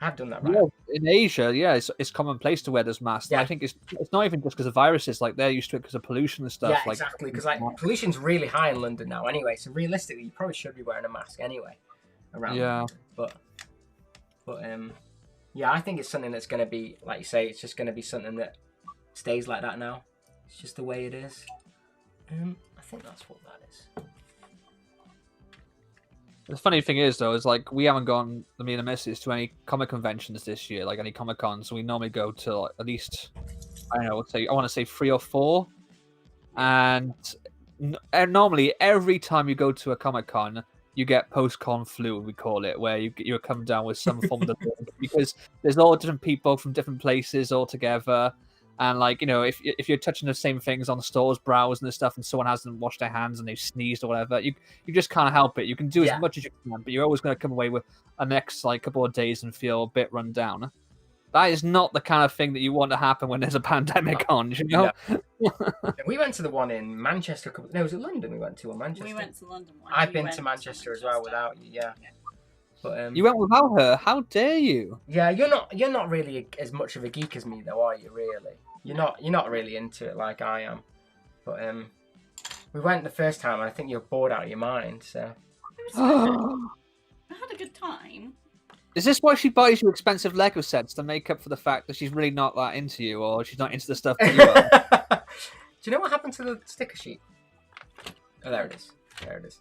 I've done that right. Yeah, in Asia, yeah, it's commonplace to wear those masks. Yeah. I think it's not even just because of viruses. Like they're used to it because of pollution and stuff. Yeah, like, exactly. Because like pollution's really high in London now, anyway. So realistically, you probably should be wearing a mask anyway around. Yeah. London. But yeah, I think it's something that's going to be, like you say, it's just going to be something that stays like that now. It's just the way it is. I think that's what that is. The funny thing is, though, is like we haven't gone, me and the missus, to any comic conventions this year, like any Comic Cons. We normally go to like, at least, I don't know, I want to say 3 or 4. And normally, every time you go to a Comic Con, you get post-con flu, we call it, where you come down with some form of because there's all different people from different places all together. And like, you know, if you're touching the same things on stores, browsing and stuff, and someone hasn't washed their hands and they've sneezed or whatever, you just can't help it. You can do as much as you can, but you're always going to come away with a next like couple of days and feel a bit run down. That is not the kind of thing that you want to happen when there's a pandemic on, you know? Yeah. We went to the one in Manchester. No, was it London we went to, or Manchester? We went to London once. I've been to Manchester as well without you, yeah. But you went without her? How dare you? Yeah, you're not really as much of a geek as me, though, are you? Really? You're not really into it like I am. But we went the first time, and I think you're bored out of your mind. So I had a good time. Is this why she buys you expensive Lego sets to make up for the fact that she's really not that into you, or she's not into the stuff that you are? Do you know what happened to the sticker sheet? Oh, there it is. There it is.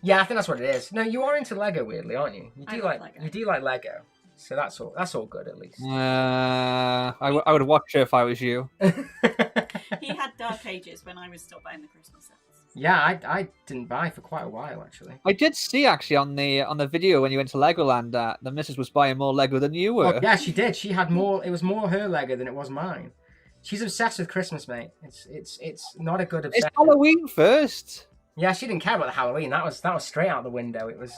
Yeah, I think that's what it is. No, you are into Lego, weirdly, aren't you? You do like Lego. So that's all good, at least. I would watch it if I was you. He had Dark Ages when I was still buying the Christmas sets. Yeah, I didn't buy for quite a while, actually. I did see, actually, on the video when you went to Legoland that the missus was buying more Lego than you were. Oh, yeah, she did. She had more. It was more her Lego than it was mine. She's obsessed with Christmas, mate. It's not a good obsession. It's Halloween first. Yeah, she didn't care about the Halloween. That was straight out the window. It was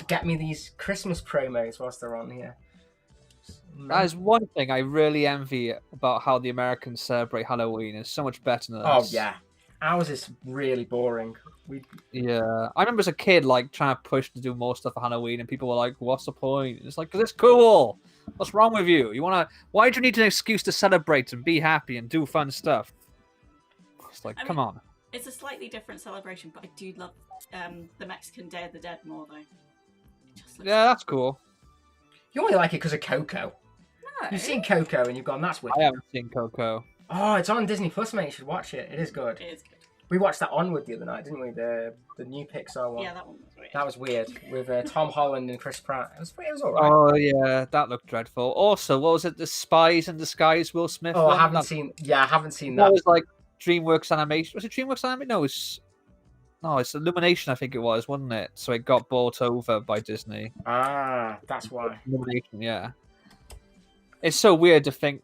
get me these Christmas promos whilst they're on here. That is one thing I really envy about how the Americans celebrate Halloween. It's so much better than us. Oh yeah, ours is really boring. Yeah, I remember as a kid like trying to push to do more stuff for Halloween, and people were like, "What's the point?" It's like, "'Cause it's cool. What's wrong with you? Why do you need an excuse to celebrate and be happy and do fun stuff?" It's like, come on. It's a slightly different celebration, but I do love the Mexican Day of the Dead more though. Yeah, that's cool. You only like it because of Coco. No. You've seen Coco and you've gone, that's wicked. I haven't seen Coco. Oh, it's on Disney Plus, mate. You should watch it. It is good. It is good. We watched that Onward the other night, didn't we? The new Pixar one. Yeah, that one was weird. That was weird with Tom Holland and Chris Pratt. It was all right. Oh yeah, that looked dreadful. Also, what was it? The Spies in Disguise, Will Smith. Oh, one? I haven't seen that. That was like DreamWorks animation. Was it DreamWorks animation? No, it's Illumination. I think it was, wasn't it? So it got bought over by Disney. Ah, that's why. Illumination, yeah. It's so weird to think.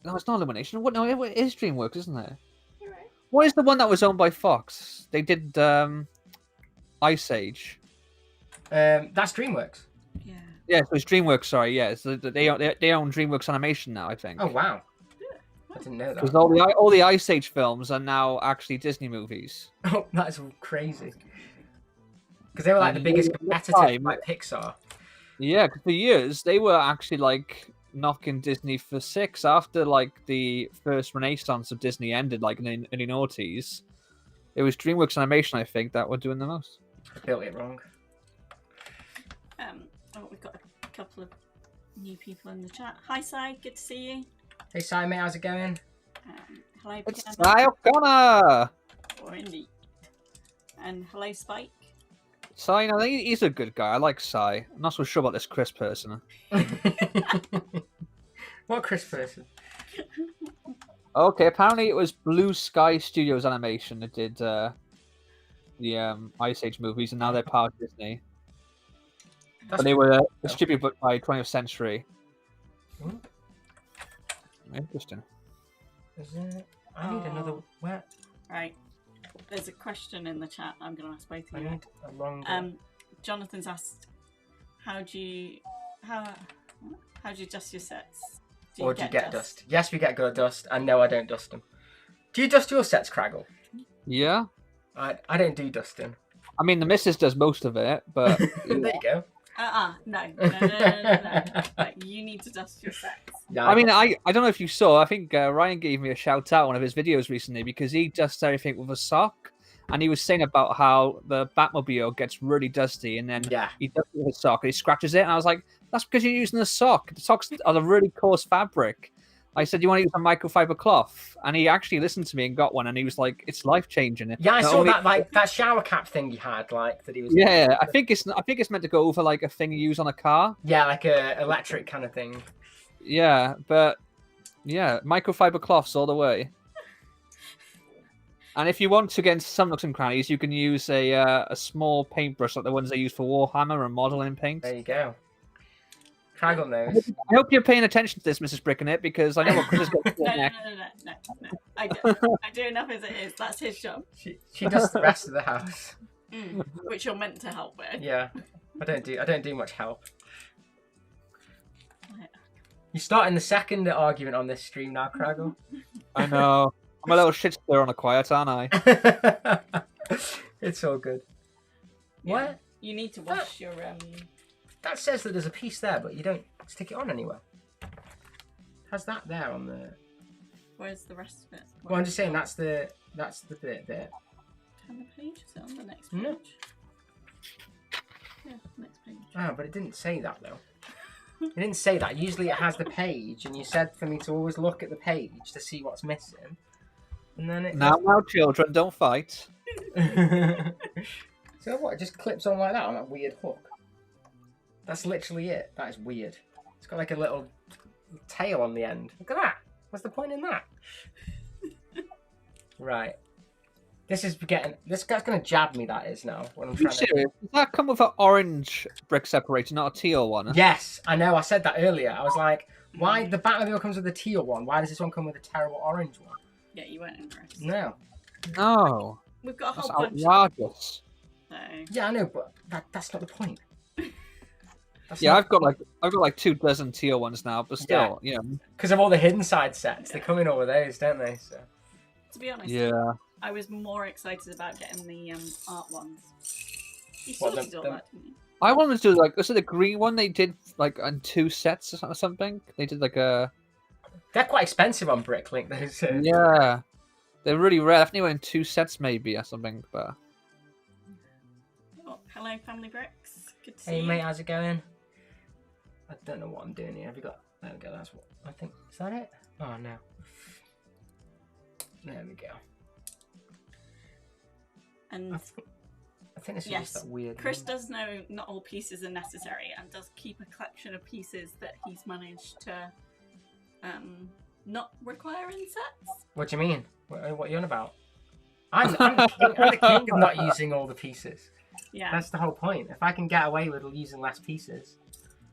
No, it's not Illumination. What? No, it is DreamWorks, isn't it? You're right. What is the one that was owned by Fox? They did Ice Age. That's DreamWorks. Yeah. Yeah, so it's DreamWorks. Sorry, yeah. So they own DreamWorks Animation now, I think. Oh wow. I didn't know that. Because all the Ice Age films are now actually Disney movies. Oh, that's crazy. Because they were like the biggest competitor like Pixar. Yeah, because for years they were actually like knocking Disney for six after like the first renaissance of Disney ended, like in the early noughties. It was DreamWorks Animation, I think, that were doing the most. I built it wrong. We've got a couple of new people in the chat. Hi, Sai. Good to see you. Hey, Si, mate, how's it going? Hello, It's Piano. Si O'Connor! Or indeed. And hello, Spike. Si, I think he's a good guy. I like Si. I'm not so sure about this Chris person. What Chris person? Okay, apparently it was Blue Sky Studios Animation that did the Ice Age movies, and now they're part of Disney. That's But they were distributed by 20th Century. Hmm? Interesting. Is it? I need another. Where? Right. There's a question in the chat I'm going to ask both I of you. need a longer. Jonathan's asked, how do you dust your sets? Do you get dust? Yes, we get good dust, and no, I don't dust them. Do you dust your sets, Craggle? Yeah. I don't do dusting. I mean, the missus does most of it, but There you go. No. Like, you need to dust your sets. Yeah, I mean, I don't know if you saw. I think Ryan gave me a shout out on one of his videos recently because he dusts everything with a sock, and he was saying about how the Batmobile gets really dusty, and then he dusts it with a sock, and he scratches it, and I was like, that's because you're using a sock. The socks are a really coarse fabric. I said, you want to use a microfiber cloth? And he actually listened to me and got one, and he was like, it's life changing. Yeah, I saw that shower cap thing you had, like that he was. Yeah, I think it's meant to go over like a thing you use on a car. Yeah, like a electric kind of thing. Yeah, but yeah, microfiber cloths all the way. And if you want to get into some nooks and crannies, you can use a small paintbrush like the ones they use for Warhammer and modeling paint. There you go. Craggle knows. I hope you're paying attention to this, Mrs. Bricknit, because I know what Chris has got to No. next. I do enough as it is. That's his job. She does the rest of the house. Which you're meant to help with. Yeah, I don't do much help. You're starting the second argument on this stream now, Craggle. I know. I'm a little shit stir on a quiet, aren't I? It's all good. Yeah. What? You need to wash your That says that there's a piece there, but you don't stick it on anywhere. Has that there on the? Where's the rest of it? Well, I'm just saying that's the bit there. On the page? Is it on the next page? No. Yeah, next page. Oh, but it didn't say that though. It didn't say that. Usually it has the page, and you said for me to always look at the page to see what's missing. And then it. Now, children, don't fight. So what? It just clips on like that on that weird hook. That's literally it. That is weird. It's got like a little tail on the end. Look at that. What's the point in that? Right. This guy's gonna jab me. That is now. When I'm trying to. Serious? Does that come with an orange brick separator, not a teal one? Yes, I know. I said that earlier. I was like, why the Batmobile comes with a teal one? Why does this one come with a terrible orange one? Yeah, you weren't impressed. No. No. We've got a That's whole bunch. outrageous. So. Yeah, I know, but that's not the point. I've got like 2 dozen teal ones now, but still, you know. Because of all the hidden side sets, they come in all of those, don't they? So. To be honest, I was more excited about getting the art ones. You sorted all that, didn't you? I wanted to do was it the green one they did like on 2 sets or something? They did like a. They're quite expensive on Bricklink, those. Yeah, they're really rare. I think they were in 2 sets maybe or something, but. Oh, hello, Family Bricks. Good to see Hey you. mate, how's it going? I don't know what I'm doing here. Have you got? There we go. That's what I think. Is that it? Oh no. There we go. And I think this is just that weird. Chris does know not all pieces are necessary and does keep a collection of pieces that he's managed to not require in sets. What do you mean? What are you on about? I'm the king of not using all the pieces. Yeah. That's the whole point. If I can get away with using less pieces.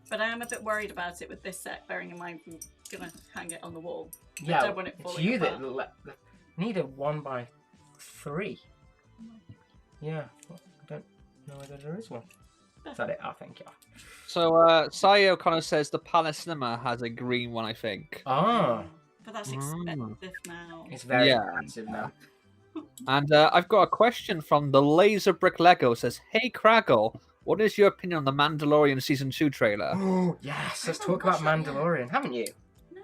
But I am a bit worried about it with this set, bearing in mind I'm going to hang it on the wall. Yeah, I don't want it it's falling you apart. that need a 1x3. Yeah, I don't know whether there is one. Is that it? Oh, thank you. So, Sayo kind of says the Palace Cinema has a green one, I think. Oh. But that's expensive now. It's very expensive now. And I've got a question from the Laser Brick Lego. It says, "Hey Craggle, what is your opinion on the Mandalorian Season 2 trailer?" Oh, yes, let's talk about Mandalorian. Haven't you? No.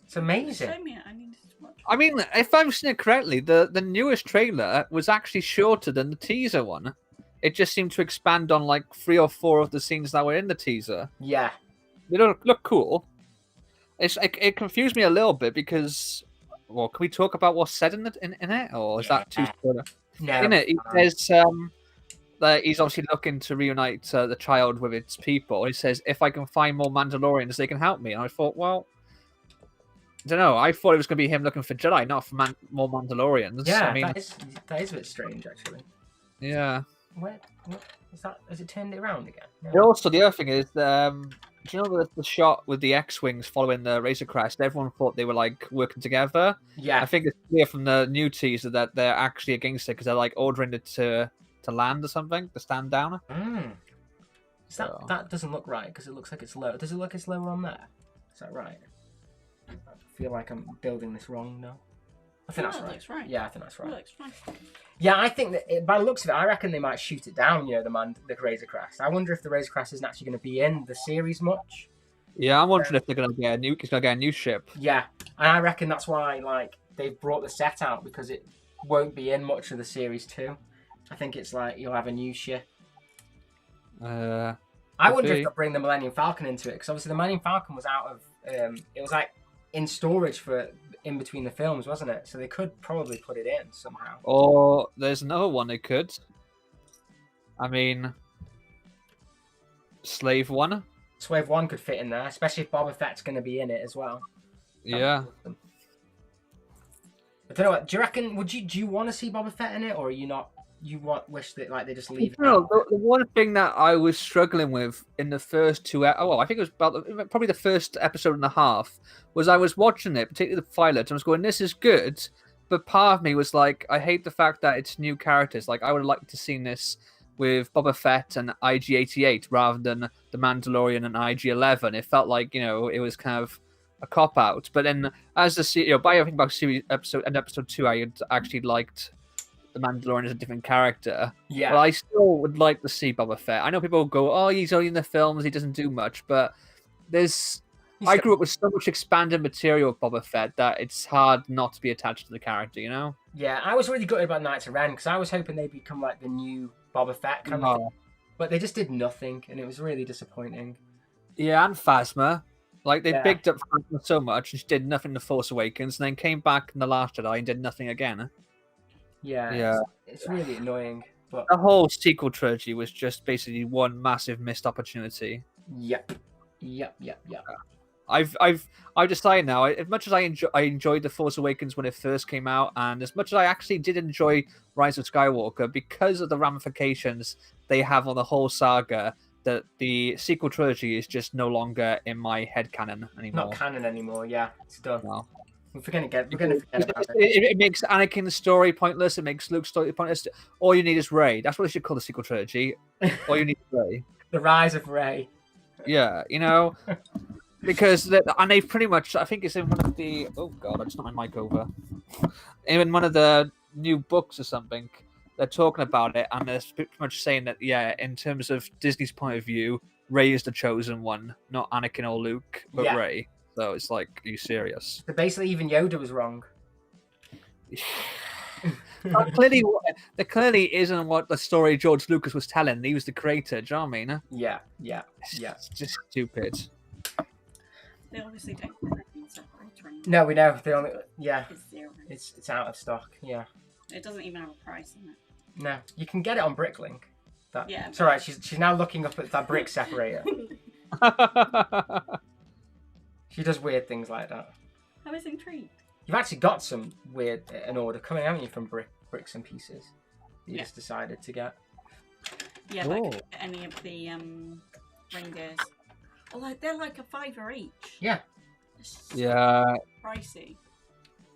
It's amazing. Show me it. I need to watch it. I mean, if I've seen it correctly, the newest trailer was actually shorter than the teaser one. It just seemed to expand on like 3 or 4 of the scenes that were in the teaser. Yeah. They don't look cool. It confused me a little bit because, well, can we talk about what's said in it, or is that too spoiler? No. In it, he says that he's obviously looking to reunite the child with its people. He says, "If I can find more Mandalorians, they can help me." And I thought, well, don't know. I thought it was going to be him looking for Jedi, not for more Mandalorians. Yeah, I mean, that is a bit strange, actually. yeah. What is that? Has it turned it around again? No. And also, the other thing is, do you know the shot with the X-wings following the Razor Crest? Everyone thought they were like working together. Yeah. I think it's clear from the new teaser that they're actually against it because they're like ordering it to land or something, to stand down. That doesn't look right because it looks like it's low. Does it look like it's lower on there? Is that right? I feel like I'm building this wrong now. I think that's right. Looks right. Yeah, I think that's right. Looks fine. Yeah, I think that by the looks of it, I reckon they might shoot it down. You know, the Razor Crest. I wonder if the Razor Crest isn't actually going to be in the series much. Yeah, I'm wondering if they're going to get a new ship. Yeah, and I reckon that's why like they've brought the set out because it won't be in much of the series too. I think it's like you'll have a new ship. I wonder if they'll bring the Millennium Falcon into it because obviously the Millennium Falcon was out of it was like in storage for in between the films, wasn't it? So they could probably put it in somehow. Or there's another one they could. I mean, Slave One. Slave One could fit in there, especially if Boba Fett's going to be in it as well. Yeah. I don't know. What, do you reckon? Do you want to see Boba Fett in it, or are you not? Wish that like they just leave it out? The one thing that I was struggling with in the first two, I think it was probably the first episode and a half, was I was watching it, particularly the pilot, and I was going, "This is good," but part of me was like, "I hate the fact that it's new characters. Like, I would have liked to see this with Boba Fett and IG-88 rather than the Mandalorian and IG-11. It felt like it was kind of a cop out. But then as by I think about episode 2, I had actually liked the Mandalorian as a different character. Yeah. But I still would like to see Boba Fett. I know people go, "Oh, he's only in the films, he doesn't do much," but I grew up with so much expanded material with Boba Fett that it's hard not to be attached to the character, Yeah, I was really gutted about Knights of Ren because I was hoping they'd become like the new Boba Fett kind of thing. But they just did nothing, and it was really disappointing. Yeah, and Phasma. Like, they bigged up Phasma so much, and she did nothing in The Force Awakens, and then came back in The Last Jedi and did nothing again. Yeah. It's really annoying. But the whole sequel trilogy was just basically one massive missed opportunity. Yep. I've decided now. As much as I enjoyed The Force Awakens when it first came out, and as much as I actually did enjoy Rise of Skywalker, because of the ramifications they have on the whole saga, that the sequel trilogy is just no longer in my headcanon anymore. Not canon anymore. Yeah, it's done. No. We're gonna forget about it. It makes Anakin's story pointless. It makes Luke's story pointless. All you need is Rey. That's what they should call the sequel trilogy. All you need is Rey. The Rise of Rey. Yeah, because they pretty much, I think it's in one of the, oh god, I just knocked my mic over. In one of the new books or something, they're talking about it, and they're pretty much saying that, yeah, in terms of Disney's point of view, Rey is the chosen one, not Anakin or Luke, but Rey. So it's like, are you serious? So basically, even Yoda was wrong. That clearly isn't what the story George Lucas was telling. He was the creator, do you know what I mean? Yeah. It's just stupid. They obviously don't have anything separate. No, we know. They only, It's zero. It's out of stock. Yeah. It doesn't even have a price in it. No, you can get it on Bricklink. Yeah. It's alright. She's now looking up at that brick separator. She does weird things like that. I was intrigued. You've actually got some an order coming, haven't you, from bricks and pieces? You just decided to get. Yeah, like any of the ring gears. Although they're like $5 each. Yeah. Yeah. Pricey.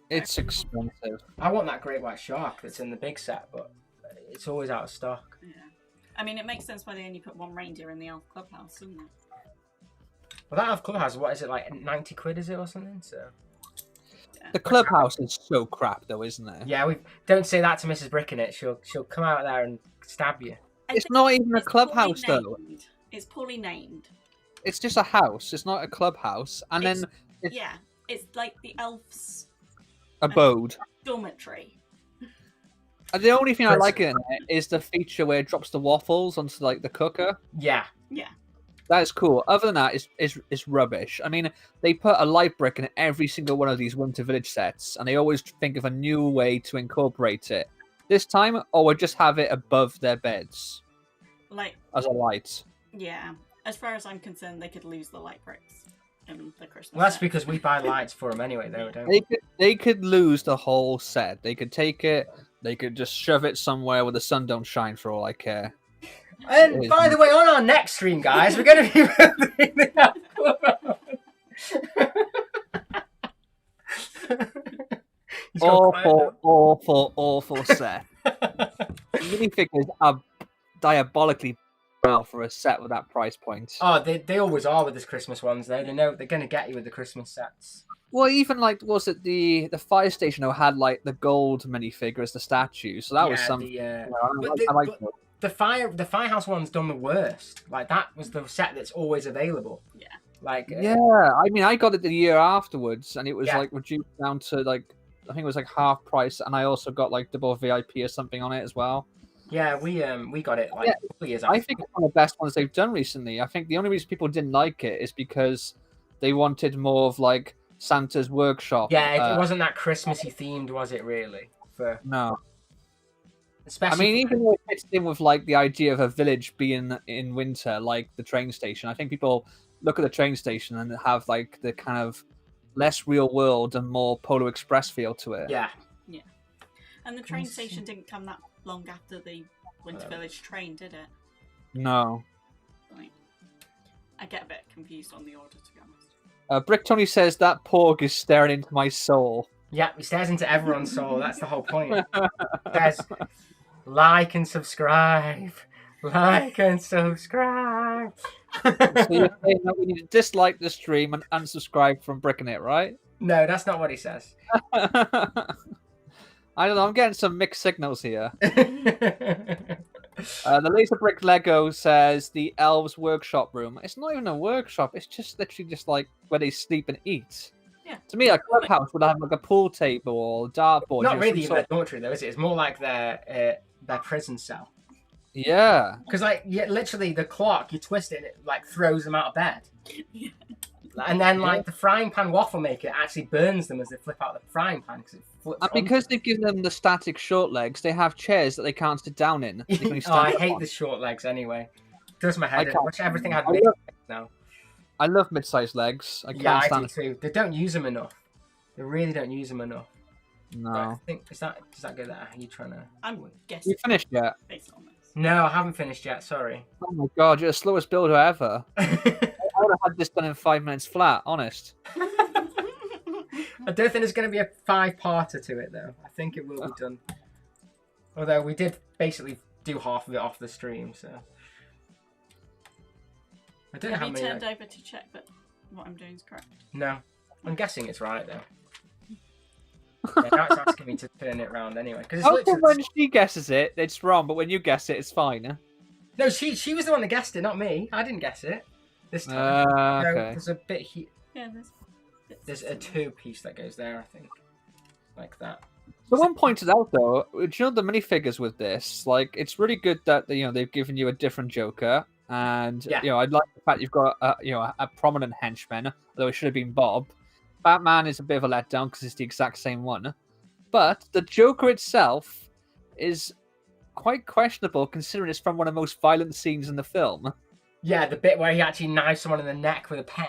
It's expensive. I want that great white shark that's in the big set, but it's always out of stock. Yeah. I mean, it makes sense why they only put one reindeer in the elf clubhouse, doesn't it? Well, that elf clubhouse, what is it, like 90 quid, is it, or something? So. The clubhouse is so crap, though, isn't it? Yeah, don't say that to Mrs. Bricknit. She'll come out there and stab you. It's not even a clubhouse, though. It's poorly named. It's just a house. It's not a clubhouse. And then it's like the elf's abode. Dormitory. And the only thing I like in it is the feature where it drops the waffles onto like the cooker. Yeah. That is cool. Other than that, it's rubbish. I mean, they put a light brick in every single one of these Winter Village sets, and they always think of a new way to incorporate it. This time, we'll just have it above their beds. Like as a light. Yeah. As far as I'm concerned, they could lose the light bricks in the Christmas. Well, that's set. because we buy lights for them anyway, though, don't we? They could lose the whole set. They could take it. They could just shove it somewhere where the sun don't shine for all I care. And by the way, on our next stream, guys, we're going to be building the He's gone quiet now. Awful set. Minifigures are diabolically well for a set with that price point. Oh, they always are with these Christmas ones, though. They know they're going to get you with the Christmas sets. Well, even like, was it the fire station who had like the gold minifigure as the statue? So that was something. The firehouse one's done the worst. Like, that was the set that's always available. Yeah. Like. Yeah, I mean, I got it the year afterwards, and it was like reduced down to like, I think it was like half price, and I also got like double VIP or something on it as well. Yeah, we got it like 2 years after. I think it's one of the best ones they've done recently. I think the only reason people didn't like it is because they wanted more of like Santa's workshop. Yeah, it wasn't that Christmassy themed, was it? Really? No. Especially. I mean, even though it fits in with like the idea of a village being in winter, like the train station. I think people look at the train station and have like the kind of less real world and more Polar Express feel to it. Yeah. Yeah. And the train station didn't come that long after the Winter Village train, did it? No. Like, I get a bit confused on the order, to be honest. Brick Tony says that porg is staring into my soul. Yeah, he stares into everyone's soul. That's the whole point. He says, like and subscribe. Like and subscribe. So you're saying that we need to dislike the stream and unsubscribe from Bricknit, right? No, that's not what he says. I don't know. I'm getting some mixed signals here. The Laser Brick Lego says the Elves Workshop Room. It's not even a workshop. It's just literally just like where they sleep and eat. Yeah. To me, a clubhouse would have like a pool table or a dartboard. Not really even a dormitory, though, is it? It's more like their prison cell. Yeah. Because, like, literally the clock, you twist it and it, like, throws them out of bed. Yeah. And then, like, the frying pan waffle maker actually burns them as they flip out the frying pan because it flips. And because they've given them the static short legs, they have chairs that they can't sit down in. I hate the short legs anyway. Does my head in. I wish everything had mid now. I love mid-sized legs. I do too. They don't use them enough. They really don't use them enough. No. But I think does that go there? Are you trying to? I'm guessing. You finished yet? Based on this. No, I haven't finished yet. Sorry. Oh my god, you're the slowest builder ever. I would have had this done in 5 minutes flat. Honest. I don't think there's going to be a 5-parter to it though. I think it will be done. Although we did basically do half of it off the stream, so. I don't know how many. Have you turned over to check that what I'm doing is correct? No. I'm guessing it's right, though. Yeah, now it's asking me to turn it around anyway. How come when she guesses it, it's wrong, but when you guess it, it's fine? No, she was the one that guessed it, not me. I didn't guess it this time. Okay. There's a bit here. Yeah, There's a 2-piece that goes there, I think. Like that. Someone pointed out, though, do you know the minifigures with this? Like, it's really good that they've given you a different Joker. And I like the fact you've got a prominent henchman, although it should have been Bob. Batman is a bit of a letdown because it's the exact same one, but the Joker itself is quite questionable considering it's from one of the most violent scenes in the film. Yeah, the bit where he actually knives someone in the neck with a pen.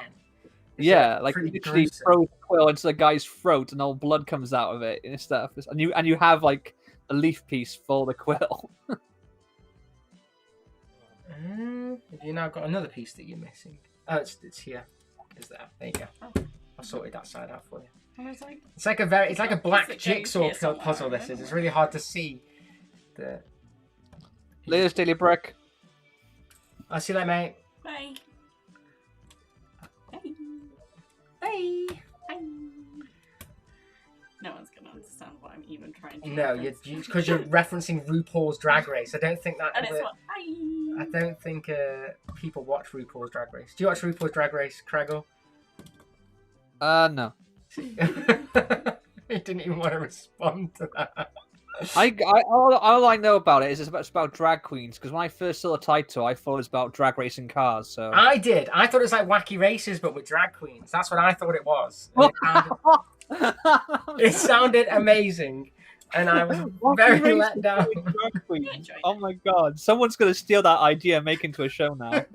Like he literally throws a quill into the guy's throat and all blood comes out of it and stuff. And you have like a leaf piece for the quill. Have you now got another piece that you're missing? Oh, it's here. Is there? There you go. I sorted that side out for you. It's like a black jigsaw puzzle. This is. It's really hard to see. Leah's Daily Brick. I'll see you later, mate. Bye. Bye. Bye. Bye. No one's gonna understand what I'm even trying to. No, because you're referencing RuPaul's Drag Race. I don't think that. And it's what? Bye. I don't think people watch RuPaul's Drag Race. Do you watch RuPaul's Drag Race, Craigle? No. He didn't even want to respond to that. All I know about it is it's about drag queens, because when I first saw the title, I thought it was about drag racing cars. So I did. I thought it was like Wacky Races, but with drag queens. That's what I thought it was. It sounded amazing, and I was very let down. Oh my god! Someone's gonna steal that idea and make it into a show now.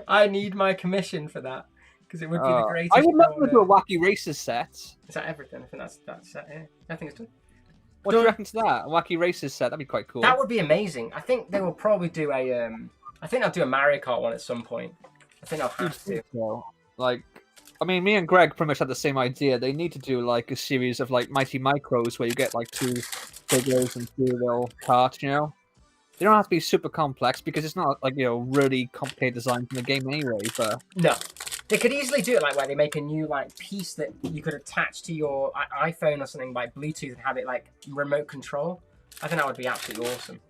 I need my commission for that. Because it would be the greatest. I would love to corner. do a Wacky Races set. Is that everything? I think that's it. Yeah. I think it's done. What do you reckon to that? A Wacky Races set? That'd be quite cool. That would be amazing. I think they will probably do a. I think they'll do a Mario Kart one at some point. I think they'll have to. So, like, I mean, me and Greg pretty much had the same idea. They need to do like a series of like Mighty Micros where you get like 2 figures and 2 little carts. You know, they don't have to be super complex because it's not like really complicated design from the game anyway. But no. They could easily do it like where they make a new like piece that you could attach to your iPhone or something by Bluetooth and have it like remote control. I think that would be absolutely awesome.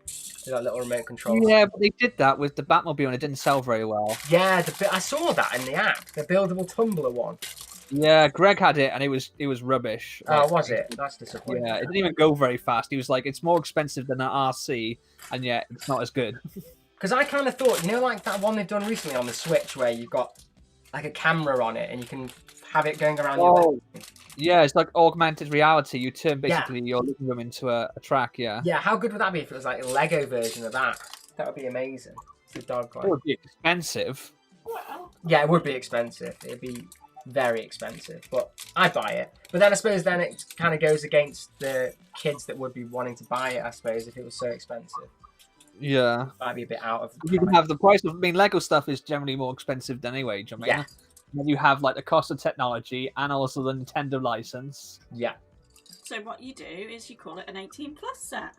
That little remote control. Yeah, but they did that with the Batmobile and it didn't sell very well. Yeah, I saw that in the app, the buildable tumbler one. Yeah, Greg had it and it was rubbish. Oh, was it? That's disappointing. Yeah, it didn't even go very fast. He was like, it's more expensive than an RC, and yet it's not as good. Because I kind of thought, like that one they've done recently on the Switch where you've got like a camera on it and you can have it going around your leg. Yeah, it's like augmented reality. You turn basically your living room into a track, yeah. Yeah, how good would that be if it was like a Lego version of that? That would be amazing. It's a dog like. It would be expensive. Well, yeah, it would be expensive. It'd be very expensive, but I'd buy it. But then I suppose then it kind of goes against the kids that would be wanting to buy it, I suppose, if it was so expensive. Yeah. Might be a bit out of... You can have the price of... I mean, Lego stuff is generally more expensive than anyway, do you know what I mean? Then you have like the cost of technology and also the Nintendo license. Yeah. So what you do is you call it an 18+ set.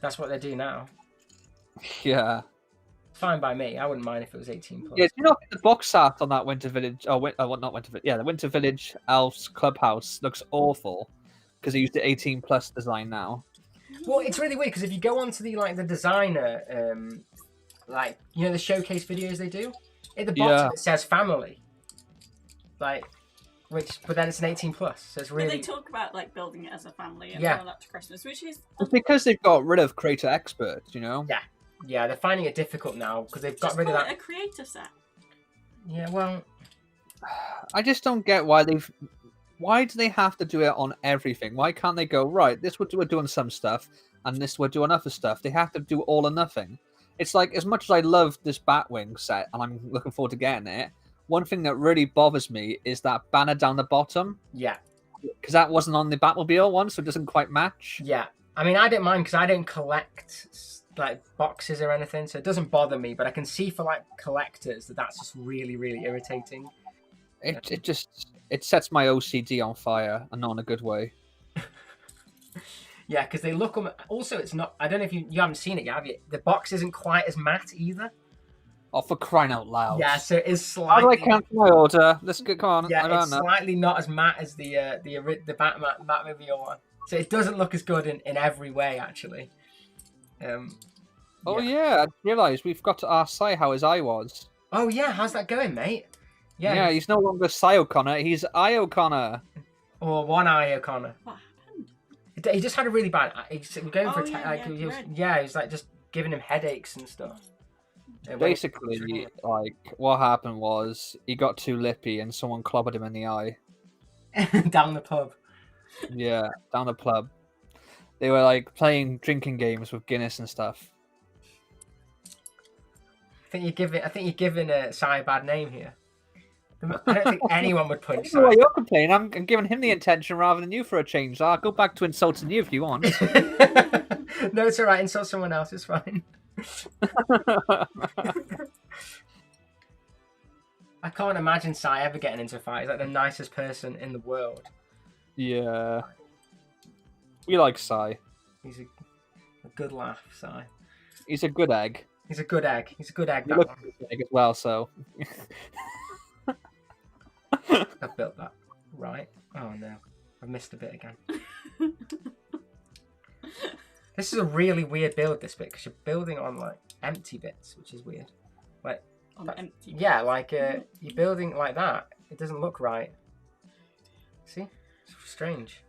That's what they do now. Yeah. Fine by me. I wouldn't mind if it was 18+. Yeah, you know the box art on that Winter Village... Oh, not Winter Village. Yeah, the Winter Village Elves Clubhouse looks awful because they used the 18+ design now. Well, it's really weird because if you go onto the the designer, the showcase videos they do, at the bottom it says family. But then it's an 18+, so it's really... But they talk about like building it as a family and all that to Christmas, which is... It's because they've got rid of creator experts, you know? Yeah. Yeah, they're finding it difficult now because they've got rid of that... a creator set. Yeah, well... I just don't get why they've... Why do they have to do it on everything? Why can't they go, right, this we're doing some stuff, and this we're doing other stuff? They have to do all or nothing. It's like, as much as I love this Batwing set, and I'm looking forward to getting it, one thing that really bothers me is that banner down the bottom. Yeah. Because that wasn't on the Batmobile one, so it doesn't quite match. Yeah. I mean, I don't mind because I don't collect boxes or anything, so it doesn't bother me, but I can see for collectors that's just really, really irritating. It sets my OCD on fire, and not in a good way. Yeah, because they look... Also, it's not... I don't know if you haven't seen it yet, have you? The box isn't quite as matte either. Oh, for crying out loud. Yeah, so it is slightly... How do I cancel my order? Let's go, come on. Yeah, it's slightly not as matte as the Batmobile one. So it doesn't look as good in every way, actually. Oh, yeah, I realised we've got to ask Sai how his eye was. Oh, yeah, how's that going, mate? Yeah, he's no longer Sai O'Connor, he's Eye O'Connor. Or One Eye O'Connor. What happened? He just had a really bad... He's going for he was just giving him headaches and stuff. Basically, what happened was he got too lippy and someone clobbered him in the eye. Down the pub. Yeah, down the pub. They were playing drinking games with Guinness and stuff. I think you're giving Sai a bad name here. I don't think anyone would punch Sai. Well, you're complaining. I'm giving him the attention rather than you for a change. I'll go back to insulting you if you want. No, it's all right. Insult someone else. It's fine. I can't imagine Sai ever getting into a fight. He's like the nicest person in the world. Yeah. We like Sai. He's a good laugh, Sai. He's a good egg. He's a good egg. He's a good egg, that one. Egg as well, so... I've built that. Right. Oh, no. I've missed a bit again. This is a really weird build, this bit, because you're building on, empty bits, which is weird. Empty yeah, you're building like that. It doesn't look right. See? It's strange.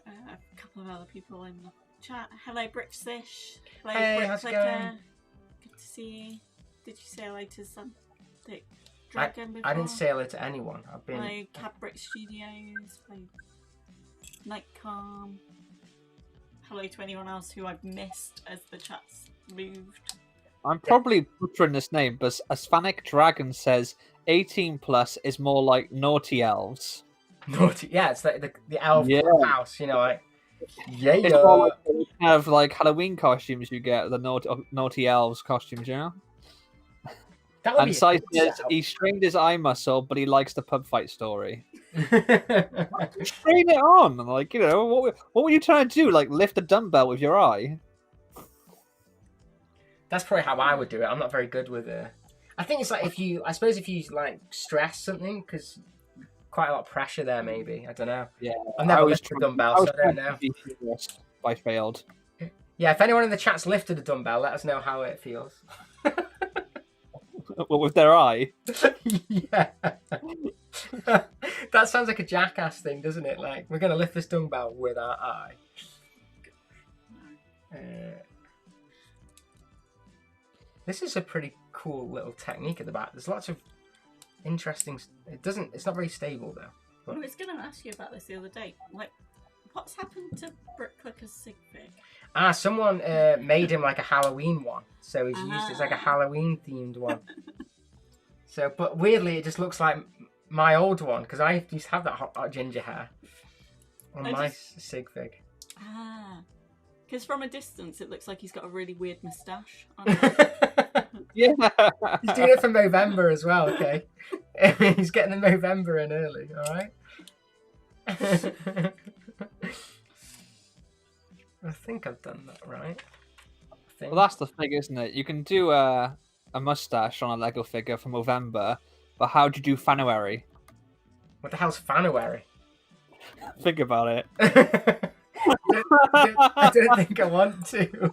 A couple of other people in the chat. Hello, Brickfish. Hello, Hey, how's it going? Good to see you. Did you say hello to some dragon before? I didn't say hello to anyone. I've been... Hello, KAVBricks Studios. Hello, Nightcalm. Hello to anyone else who I've missed as the chat's moved. I'm probably butchering this name, but Asphanic Dragon says 18 plus is more like naughty elves. Naughty, yeah, it's like the elf Yeah. house, you know, like yeah. It's more like the kind of like Halloween costumes you get, the naughty elves costumes, you know. That would And be Sai says he strained his eye muscle, but he likes the pub fight story. Strain it on, like, you know, what were you trying to do? Like lift a dumbbell with your eye? That's probably how I would do it. I'm not very good with it. I think it's like if you like stress something, because quite a lot of pressure there. Maybe I don't know. Yeah, I've never lifted a dumbbell, so I don't know. I failed. Yeah, if anyone in the chat's lifted a dumbbell, let us know how it feels. Well, with their eye. Yeah. That sounds like a jackass thing, doesn't it? Like, we're going to lift this dumbbell with our eye. This is a pretty cool little technique at the back. There's lots of interesting... It's not very stable, though. I was going to ask you about this the other day. Like, what's happened to Brickclicker's Sith Brick? Someone made him like a Halloween one. So he's used as like a Halloween themed one. So, but weirdly, it just looks like my old one, because I used to have that hot ginger hair on my sig fig. Because from a distance, it looks like he's got a really weird moustache. Yeah. He's doing it for Movember as well, okay? He's getting the Movember in early, alright? I think I've done that right. Well, that's the thing, isn't it? You can do a mustache on a Lego figure for Movember, but how do you do January? What the hell's January? Think about it. I don't think I want to.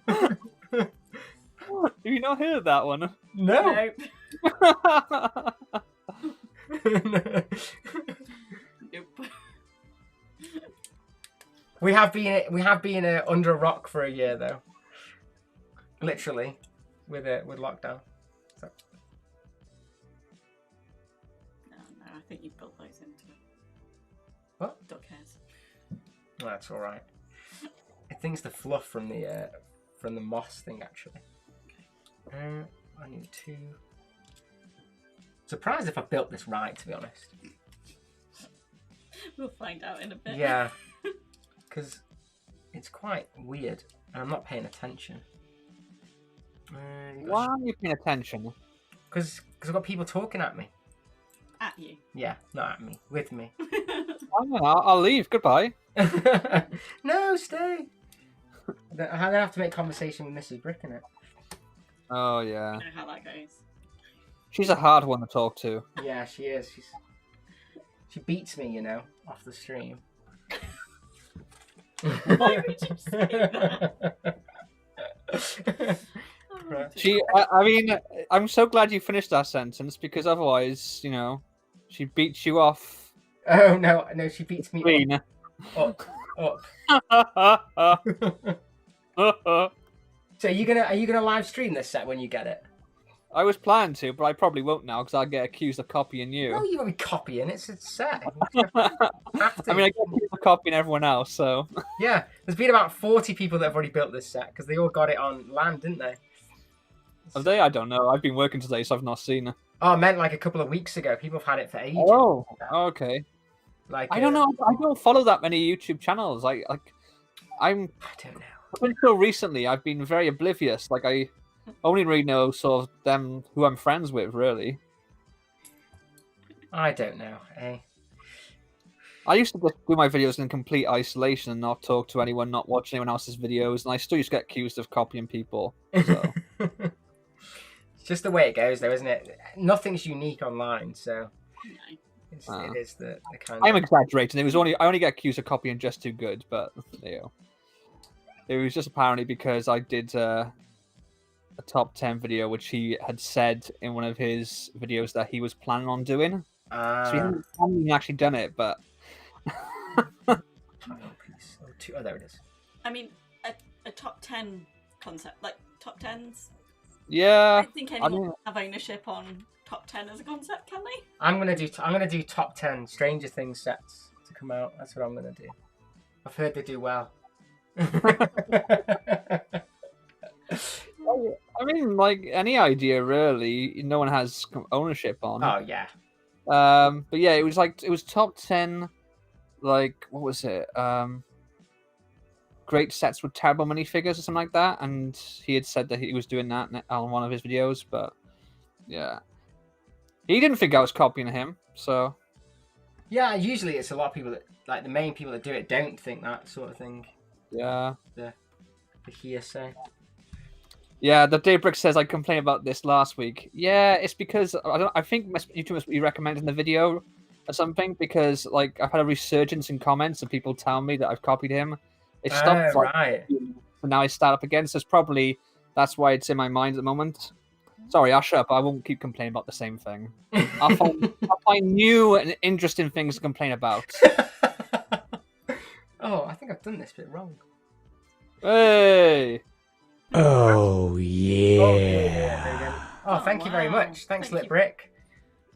Have you not heard that one? No. Nope. We have been under a rock for a year though. Literally, with lockdown. So. No, I think you built those into it. What? Duck hairs. That's all right. I think it's the fluff from the moss thing actually. I need to. Surprised if I built this right, to be honest. We'll find out in a bit. Yeah, because it's quite weird, and I'm not paying attention. Why aren't you paying attention? Because I've got people talking at me. At you. Yeah, not at me, with me. I'll leave. Goodbye. No, stay. I'm gonna have to make conversation with Mrs. Brick in it. Oh yeah. You know how that goes. She's a hard one to talk to. Yeah, she is. She beats me, you know, off the stream. Why would you say that? I mean, I'm so glad you finished that sentence, because otherwise, you know, she beats you off. Oh no, she beats me Clean. up. So are you gonna live stream this set when you get it? I was planning to, but I probably won't now because I'll get accused of copying you. No, you won't be copying. It's a set. I mean, I get accused of copying everyone else, so. Yeah, there's been about 40 people that have already built this set because they all got it on land, didn't they? Have they? I don't know. I've been working today, so I've not seen it. Oh, I meant like a couple of weeks ago. People have had it for ages. Oh, okay. Like I don't know. I don't follow that many YouTube channels. I don't know. Up until recently, I've been very oblivious. Like I only really know sort of them who I'm friends with, really. I don't know, eh? I used to just do my videos in complete isolation and not talk to anyone, not watch anyone else's videos, and I still used to get accused of copying people. So. It's just the way it goes, though, isn't it? Nothing's unique online, so it is the kind. I'm exaggerating. I only get accused of copying just too good, but you know, it was just apparently because I did a top 10 video, which he had said in one of his videos that he was planning on doing. So he hadn't actually done it, but. Oh, there it is. I mean, a top 10 concept, like top 10s. Yeah. I don't think anyone can have ownership on top 10 as a concept, can they? I'm gonna do top 10 Stranger Things sets to come out. That's what I'm gonna do. I've heard they do well. I mean, like any idea, really, no one has ownership on. Oh yeah. But yeah, it was top 10. Like, what was it? Great sets with terrible minifigures or something like that. And he had said that he was doing that on one of his videos. But yeah, he didn't think I was copying him. So Yeah, usually it's a lot of people that, like, the main people that do it don't think that sort of thing. yeah. The hearsay. Yeah, the KAVBricks says I complained about this last week. Yeah, it's because I think YouTube must be recommending the video or something, because like I've had a resurgence in comments and people tell me that I've copied him. It stopped Right. and now I start up again, so that's why it's in my mind at the moment. Sorry, I'll shut up. I won't keep complaining about the same thing. I'll find new and interesting things to complain about. Oh, I think I've done this bit wrong. Hey! Oh yeah. Oh, thank you very wow. much. Thanks, Thank Lit you. Brick.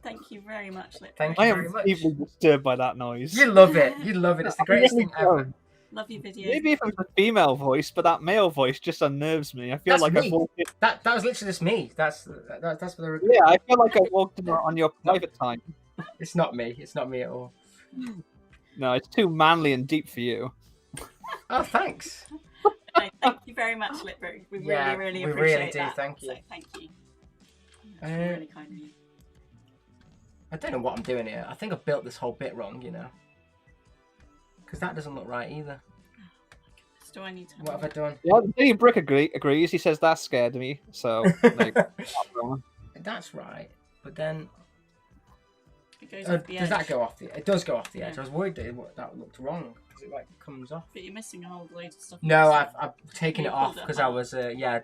Thank you very much, Lip. Thank I you am very much. deeply disturbed by that noise. You love it. You love it. It's the greatest really thing ever. don't. Love your videos. Maybe if it was a female voice, but that male voice just unnerves me. I feel That's like me. I've walked in. That was literally just me. That's for the. Yeah, I feel like I walked in on your private time. It's not me. It's not me at all. No, it's too manly and deep for you. Oh, thanks. No, thank you very much, Litbrook. We Yeah, really we appreciate really do, that. thank you. So thank you. That's really kind of you. I don't know what I'm doing here. I think I've built this whole bit wrong, you know. Because that doesn't look right either. Do I need to? What have I done? Yeah, Billy Brick agrees. He says that scared me. So, like, That's right. But then, It goes off the does edge. that go off the? It does go off the edge. Yeah. I was worried that looked wrong because it like comes off. But you're missing a whole load of stuff. No, I've taken You it off pulled it because I apart. was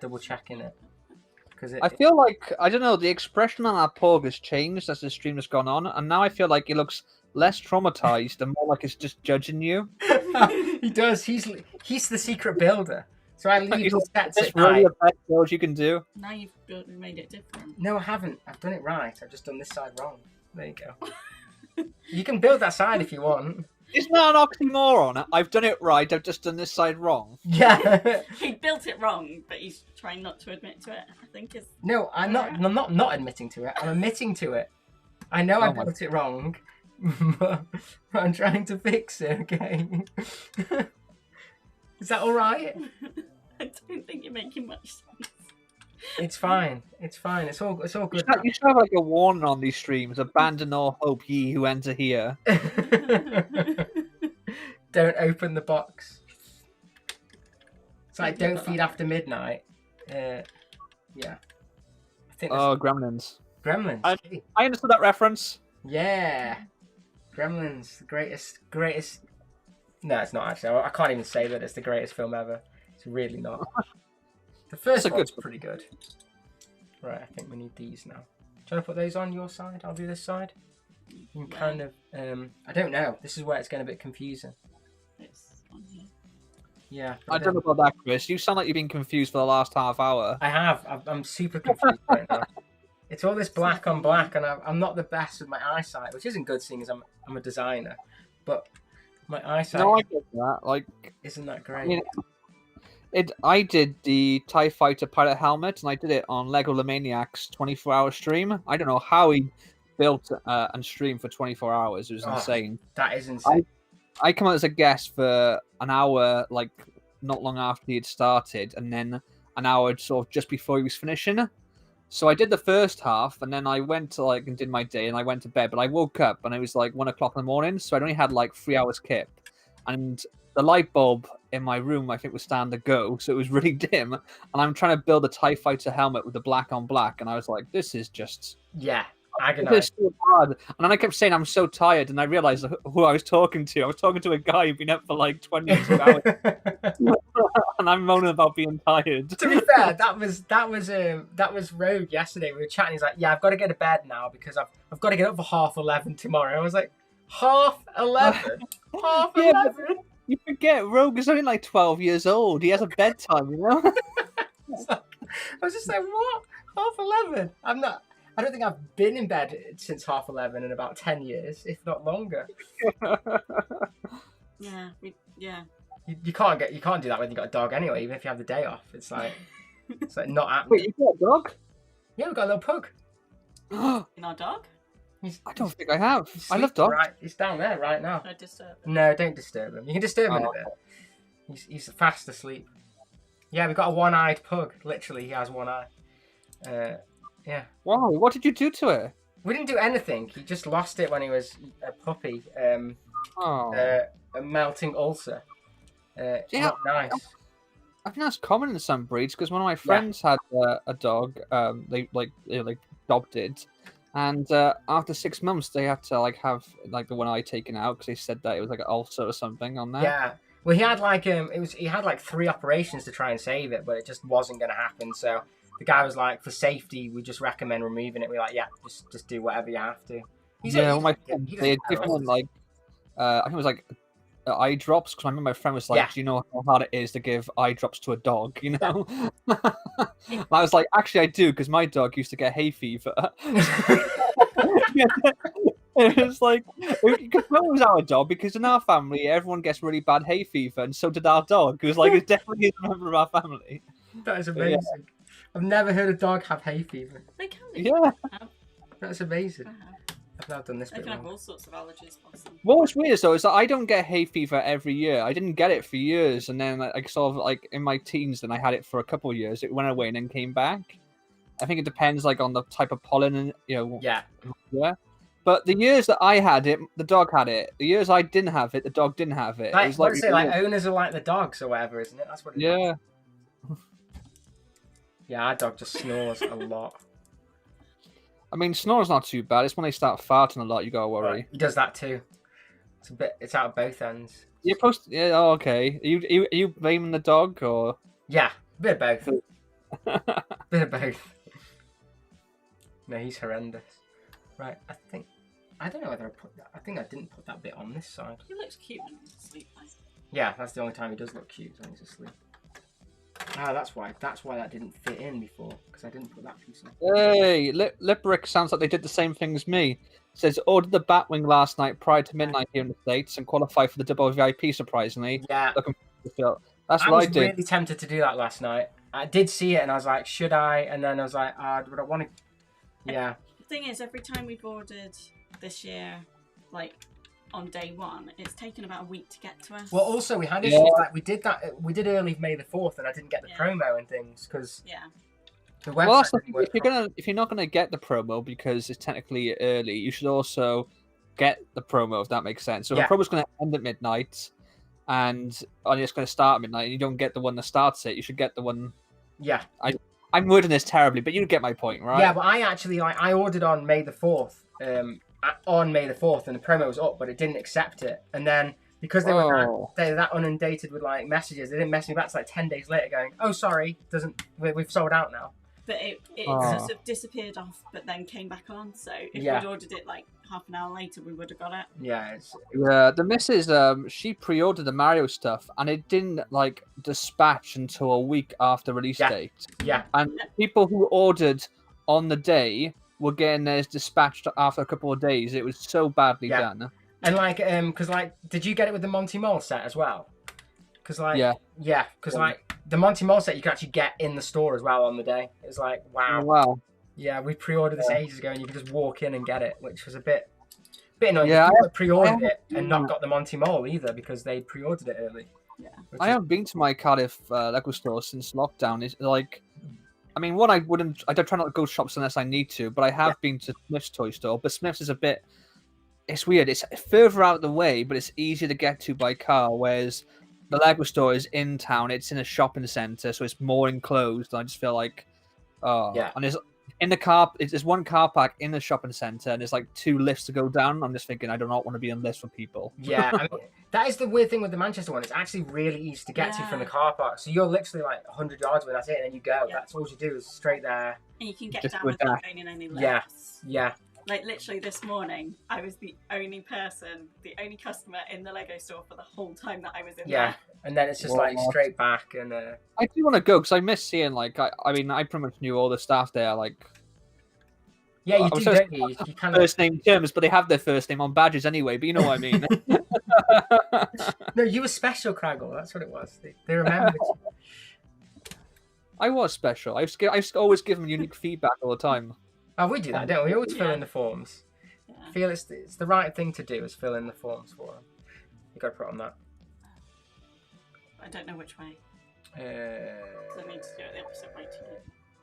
double checking it. Because I feel like, I don't know, the expression on our Pog has changed as the stream has gone on, and now I feel like he looks less traumatized and more like it's just judging you. he does. He's the secret builder. So I leave his sets That's at really night. the best build you can do. Now you've made it different. No, I haven't. I've done it right. I've just done this side wrong. There you go. You can build that side if you want. Isn't that an oxymoron? I've done it right, I've just done this side wrong. Yeah. He built it wrong, but he's trying not to admit to it. I think is. No, I'm not admitting to it. I'm admitting to it. I know I my- built it wrong, but I'm trying to fix it. Okay. Is that all right? I don't think you're making much sense. It's fine. It's fine. It's all good. You should have like a warning on these streams: abandon all hope, ye who enter here. Don't open the box. It's like Don't don't feed after midnight. Yeah. I think that's Oh, Gremlins. Gremlins. I understood that reference. Yeah. Gremlins, the greatest. No, it's not actually. I can't even say that it's the greatest film ever. It's really not. The first It's a one's good- pretty good. Right, I think we need these now. Do you want to put those on your side? I'll do this side. You can kind of. I don't know. This is where it's getting a bit confusing. It's on here. Yeah. I don't know about that, Chris. You sound like you've been confused for the last half hour. I have. I'm super confused right now. It's all this black on black, and I'm not the best with my eyesight, which isn't good, seeing as I'm a designer. But my eyesight No, I get that. Like, isn't that great. I mean, I did the TIE Fighter pilot helmet, and I did it on LEGO Maniac's 24-hour stream. I don't know how he built and streamed for 24 hours. It was insane. That is insane. I come out as a guest for an hour, like, not long after he had started, and then an hour sort of just before he was finishing. So I did the first half, and then I went to, like, and did my day, and I went to bed, but I woke up, and it was, like, 1 o'clock in the morning, so I'd only had, like, 3 hours kip. And the light bulb in my room, I think, was starting to go, so it was really dim. And I'm trying to build a TIE Fighter helmet with the black on black, and I was like, this is just... Yeah, This agonizing. is so hard. And then I kept saying I'm so tired, and I realized who I was talking to. I was talking to a guy who'd been up for like 22 hours, and I'm moaning about being tired. To be fair, that was Rogue yesterday. We were chatting. He's like, "Yeah, I've got to go to bed now because I've got to get up for 11:30 tomorrow." I was like, 11:30? Yeah, 11:30? You forget, Rogue is only like 12 years old. He has a bedtime, you know? I was just like, "What? 11:30? I'm not." I don't think I've been in bed since 11:30 in about 10 years, if not longer. Yeah. You can't do that when you got a dog anyway, even if you have the day off. It's like It's like not happening. Wait, you got a dog? Yeah, we've got a little pug. In our dog? I don't think I have. He's I love sleeping dogs. Right, he's down there right now. Should I disturb him? No, don't disturb him. You can disturb him in a Oh. bit. He's fast asleep. Yeah, we've got a one-eyed pug. Literally, he has one eye. Yeah. Wow, what did you do to it? We didn't do anything. He just lost it when he was a puppy. Oh. A melting ulcer. Yeah. Not nice. I think that's common in some breeds because one of my friends had a dog. They adopted, and after 6 months they had to have the one eye taken out because they said that it was like an ulcer or something on there. Yeah. Well, he had he had 3 operations to try and save it, but it just wasn't going to happen. So the guy was like, for safety, we just recommend removing it. We're like, yeah, just do whatever you have to. My friend, they had given him I think it was eye drops because I remember my friend was like, do you know how hard it is to give eye drops to a dog? You know, and I was like, actually, I do because my dog used to get hay fever. It was like, you could tell it was our dog because in our family, everyone gets really bad hay fever, and so did our dog. It was like, it's definitely a member of our family. That is amazing. Yeah. I've never heard a dog have hay fever. They can. Yeah. That's amazing. I've not done this bit. They can have all sorts of allergies. What was weird though is that I don't get hay fever every year. I didn't get it for years, and then in my teens, then I had it for a couple of years. It went away and then came back. I think it depends on the type of pollen and Yeah. But the years that I had it, the dog had it. The years I didn't have it, the dog didn't have it. It was owners are like the dogs or whatever, isn't it? That's what it is. Yeah, our dog just snores a lot. I mean, snoring's not too bad. It's when they start farting a lot you gotta worry. He does that too. It's out of both ends. You're supposed to, yeah, oh, okay. Are you blaming the dog or? Yeah, a bit of both. Bit of both. No, he's horrendous. Right, I don't know whether I think I didn't put that bit on this side. He looks cute when he's asleep. Yeah, that's the only time he does look cute, when he's asleep. Ah, that's why that didn't fit in before, because I didn't put that piece on. Hey, Liprick sounds like they did the same thing as me. It says, ordered the Batwing last night prior to midnight here in the States and qualified for the double VIP, surprisingly. Yeah. Looking forward to it. That's what I did. I was really tempted to do that last night. I did see it and I was like, should I? And then I was like, would I want to? Yeah. The thing is, every time we've ordered this year, on day 1, it's taken about a week to get to us. Well, also we had issues we did early May the 4th, and I didn't get the promo and things because the website didn't work. If you're not gonna get the promo because it's technically early, you should also get the promo if that makes sense. So if the promo's gonna end at midnight, and it's gonna start at midnight, and you don't get the one that starts it, you should get the one. Yeah. I'm wording this terribly, but you get my point, right? Yeah, but I actually I ordered on May the 4th. On May the 4th, and the promo was up, but it didn't accept it. And then because they were that inundated with messages, they didn't mess me back to 10 days later, going, "Oh, sorry, we've sold out now." But it sort of disappeared off, but then came back on. So if we'd ordered it half an hour later, we would have got it. Yeah. The missus, she pre-ordered the Mario stuff, and it didn't dispatch until a week after release date. Yeah. And people who ordered on the day were getting theirs dispatched after a couple of days. It was so badly done. And because did you get it with the Monty Mole set as well? Because the Monty Mole set you can actually get in the store as well on the day. It was wow. Oh, wow. Yeah, we pre-ordered this ages ago, and you could just walk in and get it, which was a bit annoying. Yeah, people pre-ordered it and not got the Monty Mole either because they pre-ordered it early. Yeah. I haven't been to my Cardiff Lego store since lockdown. It's I mean, I don't try not to go to shops unless I need to, but I have been to Smith's toy store. But Smith's is it's weird. It's further out of the way, but it's easier to get to by car, whereas the Lego store is in town. It's in a shopping centre, so it's more enclosed. I just feel and there's in the car. There's one car park in the shopping centre, and there's 2 lifts to go down. I'm just thinking I do not want to be on lifts for people. Yeah, I mean, that is the weird thing with the Manchester one. It's actually really easy to get to from the car park. So you're literally 100 yards away. That's it, and then you go. Yeah. That's all you do is straight there. And you can get down without going in any lifts. Yeah. Literally this morning, I was the only customer in the Lego store for the whole time that I was in there. Yeah, and then it's just straight back. And I do want to go because I miss seeing I pretty much knew all the staff there. Yeah, you do, don't you? You kind of first name terms, but they have their first name on badges anyway. But you know what I mean. No, you were special, Craggle. That's what it was. They remembered you. I was special. I always give them unique feedback all the time. Oh, we do that, don't we? We always fill Yeah. in the forms. Yeah. I feel it's the right thing to do is fill in the forms for them. You got to put on that. I don't know which way. Uh, 'Cause I need to do it the opposite way to you.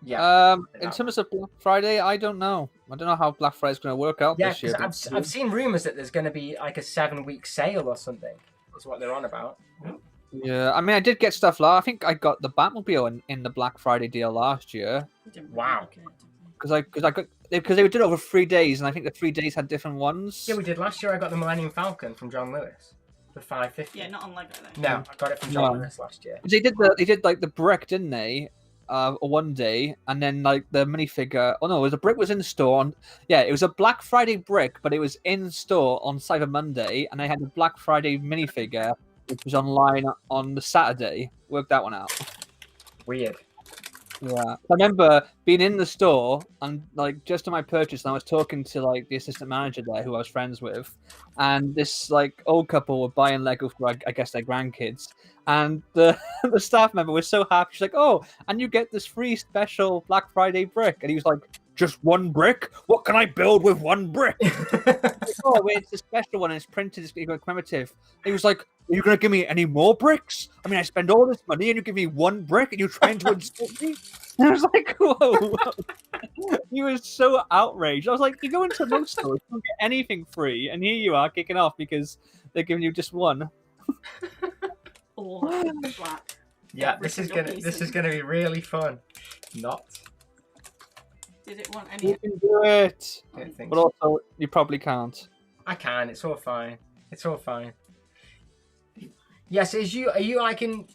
yeah. In terms of Black Friday, I don't know. I don't know how Black Friday's going to work out Yeah, this year. because I've seen rumours that there's going to be like a 7-week sale or something. Is what they're on about. Yeah, I mean, I did get stuff last. I think I got the Batmobile in the Black Friday deal last year We didn't really Wow. look at it, did we? because they did it over 3 days, and I think the 3 days had different ones. Yeah, we did last year. I got the Millennium Falcon from John Lewis for $5.50. Yeah, not on Lego though. No, I got it from John No. Lewis last year. They did like the brick, didn't they? One day, and then like the minifigure. Oh no, the brick was in store. It was a Black Friday brick, but it was in store on Cyber Monday, and they had the Black Friday minifigure, which was online on the Saturday. Worked that one out. Weird. Yeah, I remember being in the store and like just on my purchase, and I was talking to like the assistant manager there, who I was friends with, and this like old couple were buying Lego for I guess their grandkids, and the the staff member was so happy. She's like, "Oh, and you get this free special Black Friday brick," and he was like, "Just one brick? What can I build with one brick?" Oh, wait, it's a special one, and it's printed, it's commemorative. He was like, "Are you going to give me any more bricks? I mean, I spend all this money, and you give me one brick, and you're trying to insult me?" And I was like, "Whoa." He was so outraged. I was like, "You go into most stores, you don't get anything free, and here you are kicking off because they're giving you just one." All black. Yeah, Every this is single gonna be really fun. Not. Did it want You any? can do it, I don't think but so. also you probably can't. I can. It's all fine. It's all fine. Yes, are you like in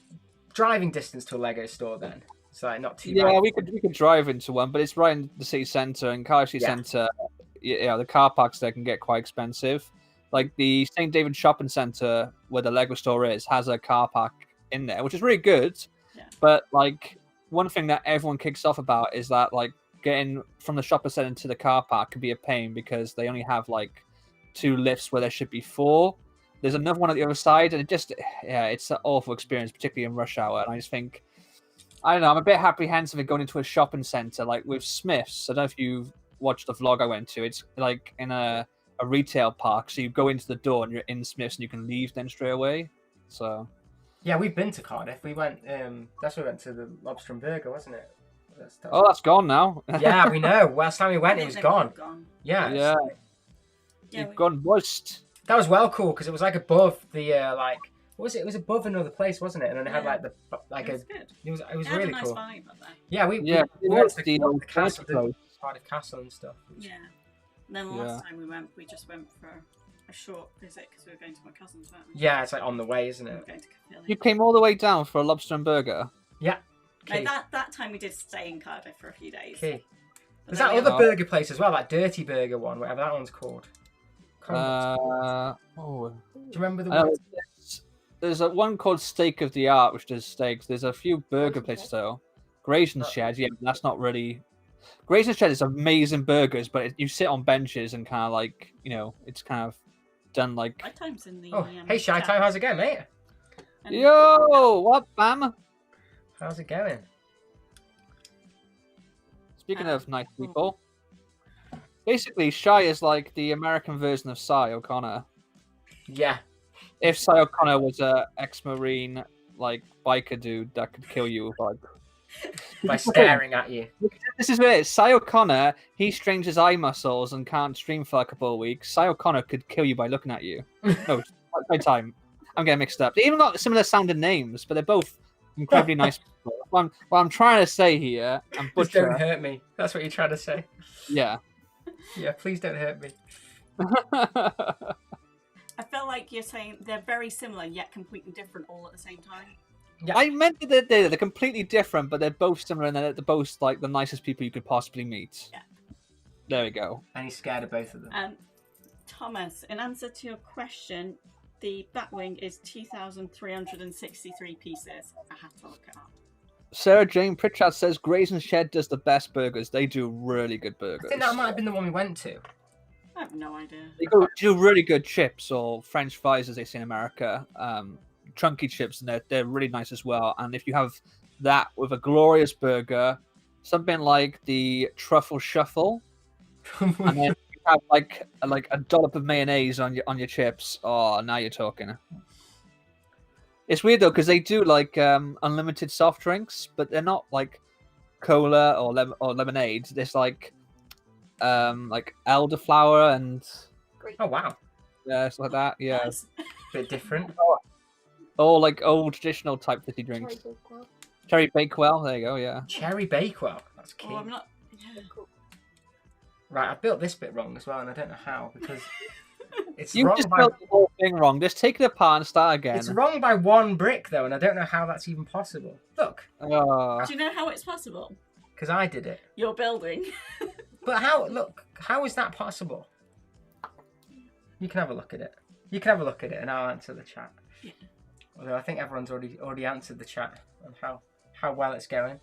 driving distance to a Lego store then? It's like not too Yeah, bad. we could drive into one, but it's right in the city centre, and Cardiff City Yeah. Centre. Yeah, the car parks there can get quite expensive. Like the St David Shopping Centre, where the Lego store is, has a car park in there, which is really good. Yeah. But like one thing that everyone kicks off about is that like getting from the shopping centre to the car park can be a pain because they only have like 2 lifts where there should be 4. There's another one at the other side, and it's an awful experience, particularly in rush hour. And I just think, I don't know, I'm a bit apprehensive of going into a shopping centre like with Smiths. I don't know if you've watched the vlog I went to. It's like in a retail park, so you go into the door and you're in Smiths and you can leave then straight away. So Yeah, we've been to Cardiff. We went. That's where we went to the Lobster and Burger, wasn't it? that's gone now. Yeah, we know. Last time we went, it was They've gone. gone. Yeah. Yeah. Yeah, You've gone bust. That was well cool because it was like above the like. What was it? It was above another place, wasn't it? And then it had Yeah. like the like It was good. It was It had really a nice cool. vibe up there. Yeah, we Yeah, we it went was to the the castle, place. Cardiff Castle and stuff. Yeah. And then the last time we went, we just went for a short visit because we were going to my cousin's, weren't we? Yeah, it's like on the way, isn't We were it? going to Caerphilly. You came all the way down for a lobster and burger. Yeah. No, Key. that time we did stay in Cardiff for a few days. Key. But There's then that we other were- burger place as well, that Dirty Burger one, whatever that one's called. Can't remember what it's called. Do you remember the one? There's one called Steak of the Art, which does steaks. There's a few burger places though. Grayson Shed, yeah, that's not really. Grayson Shed is amazing burgers, but you sit on benches and kind of like, it's kind of done like. My time's in the. Oh, hey Shy chat. Time, how's it going, mate? And- Yo, what, bam? How's it going? Speaking of nice people, basically Shy is like the American version of Cy O'Connor. Yeah. If Cy O'Connor was a ex-marine like biker dude that could kill you, like. By staring at you. This is it. Cy O'Connor, he strains his eye muscles and can't stream for a couple of weeks. Cy O'Connor could kill you by looking at you. No, my time. I'm getting mixed up. They even got similar sounding names, but they're both incredibly nice people. What I'm trying to say here, and Just don't butcher. hurt me. That's what you're trying to say. Yeah. Yeah, please don't hurt me. I feel like you're saying they're very similar yet completely different all at the same time. Yeah. I meant that they're completely different, but they're both similar, and they're both like the nicest people you could possibly meet. Yeah. There we go. And he's scared of both of them. Thomas, in answer to your question, the Batwing is 2,363 pieces. I have to look it up. Sarah Jane Pritchard says Grayson Shed does the best burgers. They do really good I burgers. think that might have been the one we went to. I have no idea. They do really good chips, or French fries, as they say in America. Chunky chips, and they're really nice as well. And if you have that with a glorious burger, something like the truffle shuffle, and then you have like a dollop of mayonnaise on your chips. Oh, now you're talking. It's weird though because they do like unlimited soft drinks, but they're not like cola or lemonade. There's like elderflower and Oh wow, stuff like that. Yeah, Nice. bit different. all like old traditional type fizzy drinks. Cherry Bakewell. There you go. Yeah. Cherry Bakewell. That's key. Oh, I'm not. Yeah. Right, I built this bit wrong as well, and I don't know how because it's You wrong just by built the whole thing wrong. Just take it apart and start again. it's wrong by 1 brick though, and I don't know how that's even possible. Look, Oh. Do you know how it's possible? because I did it. You're building. But how? Look, how is that possible? You can have a look at it. You can have a look at it, and I'll answer the chat. Yeah. Although I think everyone's already answered the chat on how well it's going.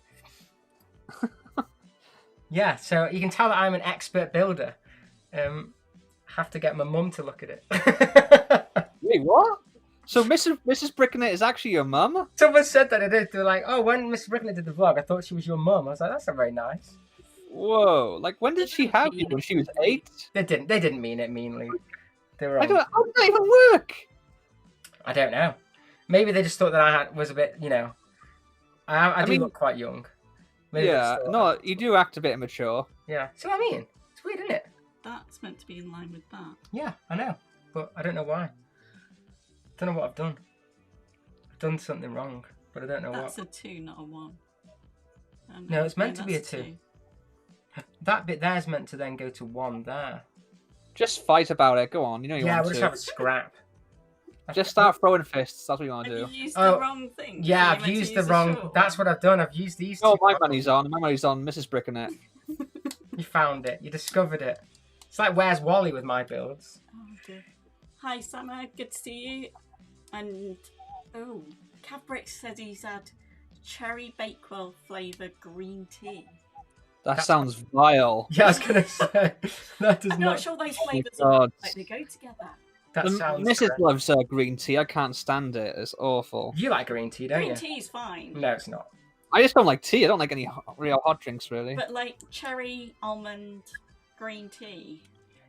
Yeah, so you can tell that I'm an expert builder. Have to get my mum to look at it. Wait, what? So Mrs. Bricknit is actually your mum? Someone said that it is. They're like, oh, when Mrs. Bricknett did the vlog, I thought she was your mum. I was like, that's not very nice. Whoa! Like when did she have you? When she was 8? They didn't mean it meanly. They were. How did that even work? I don't know. Maybe they just thought that I was a bit, you know. I do mean, look quite young. Maybe they Yeah, just thought- no, you do act a bit immature. Yeah. See what I mean? It's weird, isn't it? That's meant to be in line with that. Yeah, I know, but I don't know why. Don't know what I've done. I've done something wrong, but I don't know That's what. a 2, not a 1. No, it's meant to be a that's 2. That bit there's meant to then go to 1 there. Just fight about it. Go on, you know you Yeah, want we'll to. just have a scrap. Just start throwing fists. That's what you want to And do. you used Oh, the wrong thing. Yeah, You I've meant to used the use the wrong. short That's one. what I've done. I've used these. Oh, two my wrong. money's on. My money's on Mrs. Bricknit. You found it. You discovered it. It's like Where's Wally with my builds. Oh, dear. Hi, Summer. Good to see you. And oh, KAVBricks says he's had cherry Bakewell flavoured green tea. That sounds vile. Yeah, I was gonna say that does I'm not. not sure those flavours God. are like they go together. That sounds. Mrs. correct. loves green tea. I can't stand it. It's awful. You like green tea, don't Green you? tea's fine, No, it's not. I just don't like tea. I don't like any real hot drinks, really. but like cherry almond green tea.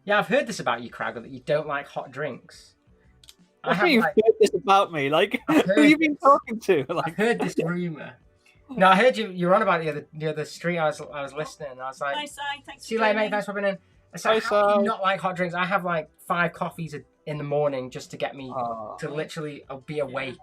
Yeah, I've heard this about you, Craggle, that you don't like hot drinks. I What have, do you like, heard this about me? Like, I've who heard you been this. talking to? I've Like, heard this rumor. No, I heard you were on about it the other street. I was listening, and I was like, Hi, Si. Thanks "See you for later, mate. joining. Thanks for being in." It's like, Hi, how do you Si. not like hot drinks? I have like 5 coffees in the morning just to get me to literally be awake.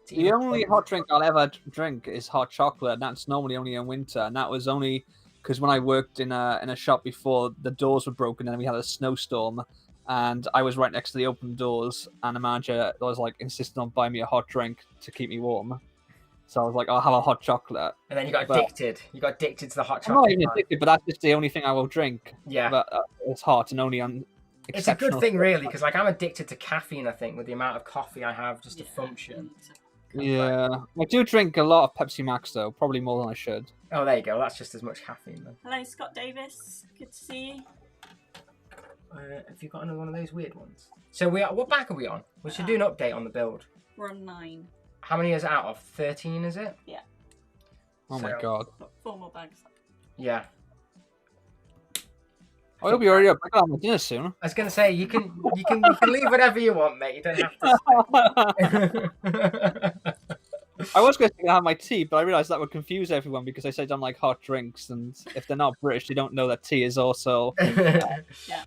To the even only think. hot drink I'll ever drink is hot chocolate, and that's normally only in winter. And that was only because when I worked in a shop before, the doors were broken and we had a snowstorm, and I was right next to the open doors, and the manager was like insisting on buying me a hot drink to keep me warm. So I was like, I'll have a hot chocolate. And then you got But- addicted. You got addicted to the hot I'm not chocolate. even man. addicted, but that's just the only thing I will drink. Yeah. But it's hot and only on It's a good exceptional. thing, really, because like I'm addicted to caffeine. I think with the amount of coffee I have just to Yeah, function. and- Yeah, I do drink a lot of Pepsi Max though, probably more than I should. Oh, there you go. That's just as much caffeine then. Hello, Scott Davis. Good to see you. Have you got another one of those weird ones? So what back are we on? We should do an update on the build. We're on 9. How many is it out of 13? Is it? Yeah. Oh my So- god. Got 4 more bags. Yeah. I hope you're already up. I gotta have my dinner soon. I was gonna say you can leave whatever you want, mate. You don't have to. I was going to have my tea, but I realised that would confuse everyone because I said I don't like hot drinks, and if they're not British, they don't know that tea is also. Yeah.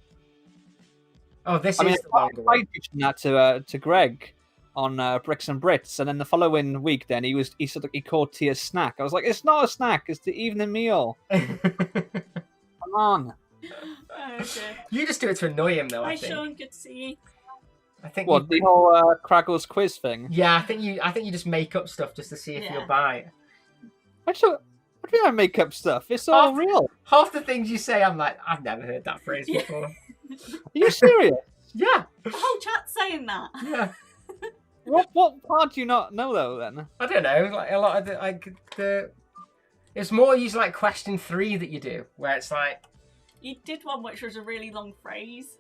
Oh, this I mean, is the longer I one. pitched that to Greg on Bricks and Brits, and then the following week, then he said he called tea a snack. I was like, it's not a snack; it's the evening meal. Come on. Oh, okay. You just do it to annoy him, though. Hi, I think. Sean. Good to see you. I think. What the whole Craggles quiz thing? Yeah, I think you just make up stuff just to see if Yeah. you'll buy it. What do you mean I make up stuff? It's all Oh. real. Half the things you say, I'm like, I've never heard that phrase Yeah. before. Are you serious? Yeah, The whole chat's saying that. yeah. What part do you not know though? Then I don't know. Like a lot of the. It's more usually like question 3 that you do, where it's like, You did one which was a really long phrase.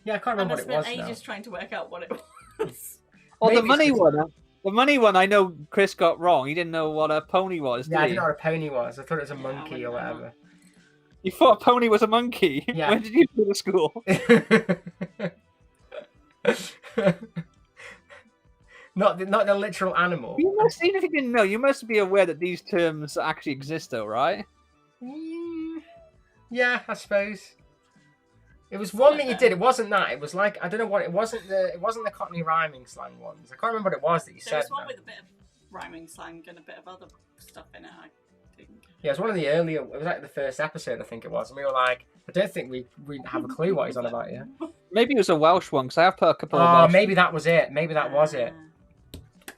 yeah, I can't And remember I what it spent was now. ages trying to work out what it was. oh, the Maybe money it's one. The money one, I know Chris got wrong. He didn't know what a pony was, Yeah, I did didn't he? know what a pony was. I thought it was a Yeah, I monkey wouldn't or know whatever. You thought a pony was a monkey? Yeah. When did you go to school? Not the literal animal. You must, even if you didn't know, you must be aware that these terms actually exist, though, right? Yeah, I suppose. It was one that you did. It wasn't that. It was like, I don't know what. It wasn't the Cockney rhyming slang ones. I can't remember what it was that you There said. was one though. with a bit of rhyming slang and a bit of other stuff in it, I think. Yeah, it was one of the earlier. It was like the first episode, I think it was, and we were like, I don't think we have a clue what he's on about yet. Maybe it was a Welsh one, because I have put a couple of Oh, Welsh. maybe that was it. Maybe that was it. Ah.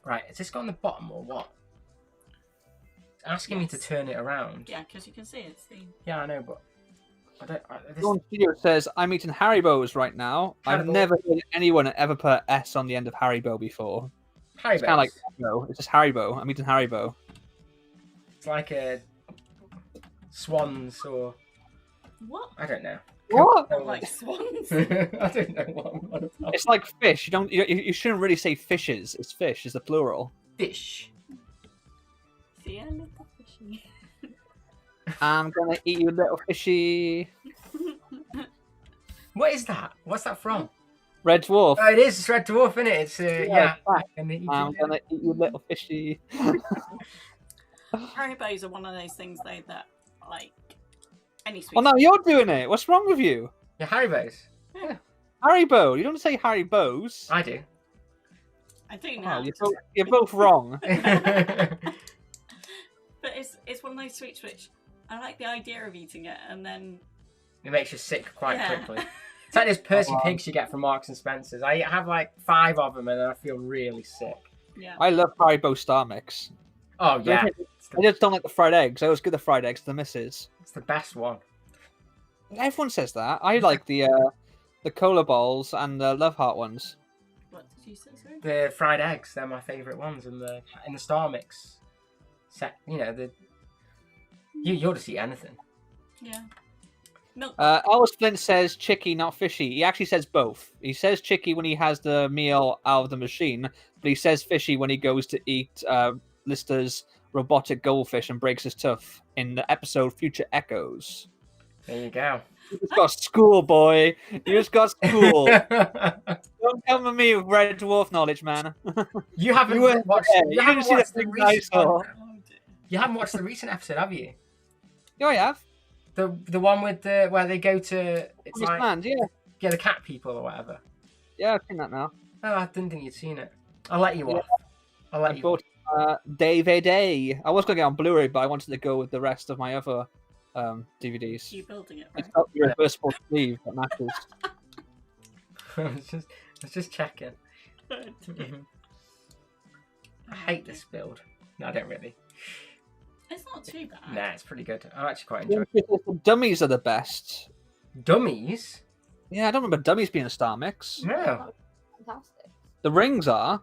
Right, is this got on the bottom or what? It's asking me to turn it around. Yeah, because you can see it's the... Yeah, I know, but I don't. This, One video says, I'm eating Haribo's right now. I've Haribo. never heard anyone ever put S on the end of Haribo before. Haribo. It's kind of like, no, it's just Haribo. I'm eating Haribo. It's like a swans or What? I don't know. What? Coca-Cola. Like swans? I don't know what I'm on about. It's like fish. You shouldn't really say fishes. It's fish. It's the plural. Fish. See a little fishy. I'm gonna eat you, little fishy. What is that? What's that from? Red Dwarf. Oh, it is. It's Red Dwarf, isn't it? It's yeah. And then you I'm do gonna eat you, little fishy. Haribos are one of those things, though, that, like, any sweet... Well, now you're doing it. What's wrong with you? Yeah, Haribo's. Haribo. You don't say Haribos. I do. I do Oh, now. you're both wrong. But it's one of those sweets which I like the idea of eating it, and then... It makes you sick quite Yeah. quickly. It's like those Percy Pigs you get from Marks and Spencer's. I have like 5 of them and then I feel really sick. Yeah. I love Haribo Star Mix. Oh yeah, I just don't like the fried eggs. I always give the fried eggs to the missus. it's the best one. Everyone says that. I like the cola balls and the Love Heart ones. What did you say, sorry? The fried eggs, they're my favourite ones in the Star Mix set. You know, you'll just eat anything. Yeah. Milk. Ellis Flint says chicky, not fishy. He actually says both. He says chicky when he has the meal out of the machine, but he says fishy when he goes to eat Lister's robotic goldfish and breaks his tooth in the episode Future Echoes. There you go. You just got school, boy. You just got school. Don't come with me with Red Dwarf knowledge, man. You haven't You weren't watched. there. You You haven't didn't see watched the the thing I recent saw. one. You haven't watched the recent episode, have you? Yeah, I have. The one with the where they go to it's His like land, yeah. the cat people or whatever. Yeah, I've seen that now. Oh, I didn't think you'd seen it. I'll let you Yeah. off. I'll let I you. bought David A. I was going to get on Blu-ray, but I wanted to go with the rest of my other DVDs. You building it, It's right? got the reversible sleeve that matches. I was just checking. I hate this build. No, I don't really. It's not too bad. Nah, it's pretty good. I actually quite enjoy it. The dummies are the best. Dummies? Yeah, I don't remember dummies being a star mix. No. Fantastic. The rings are,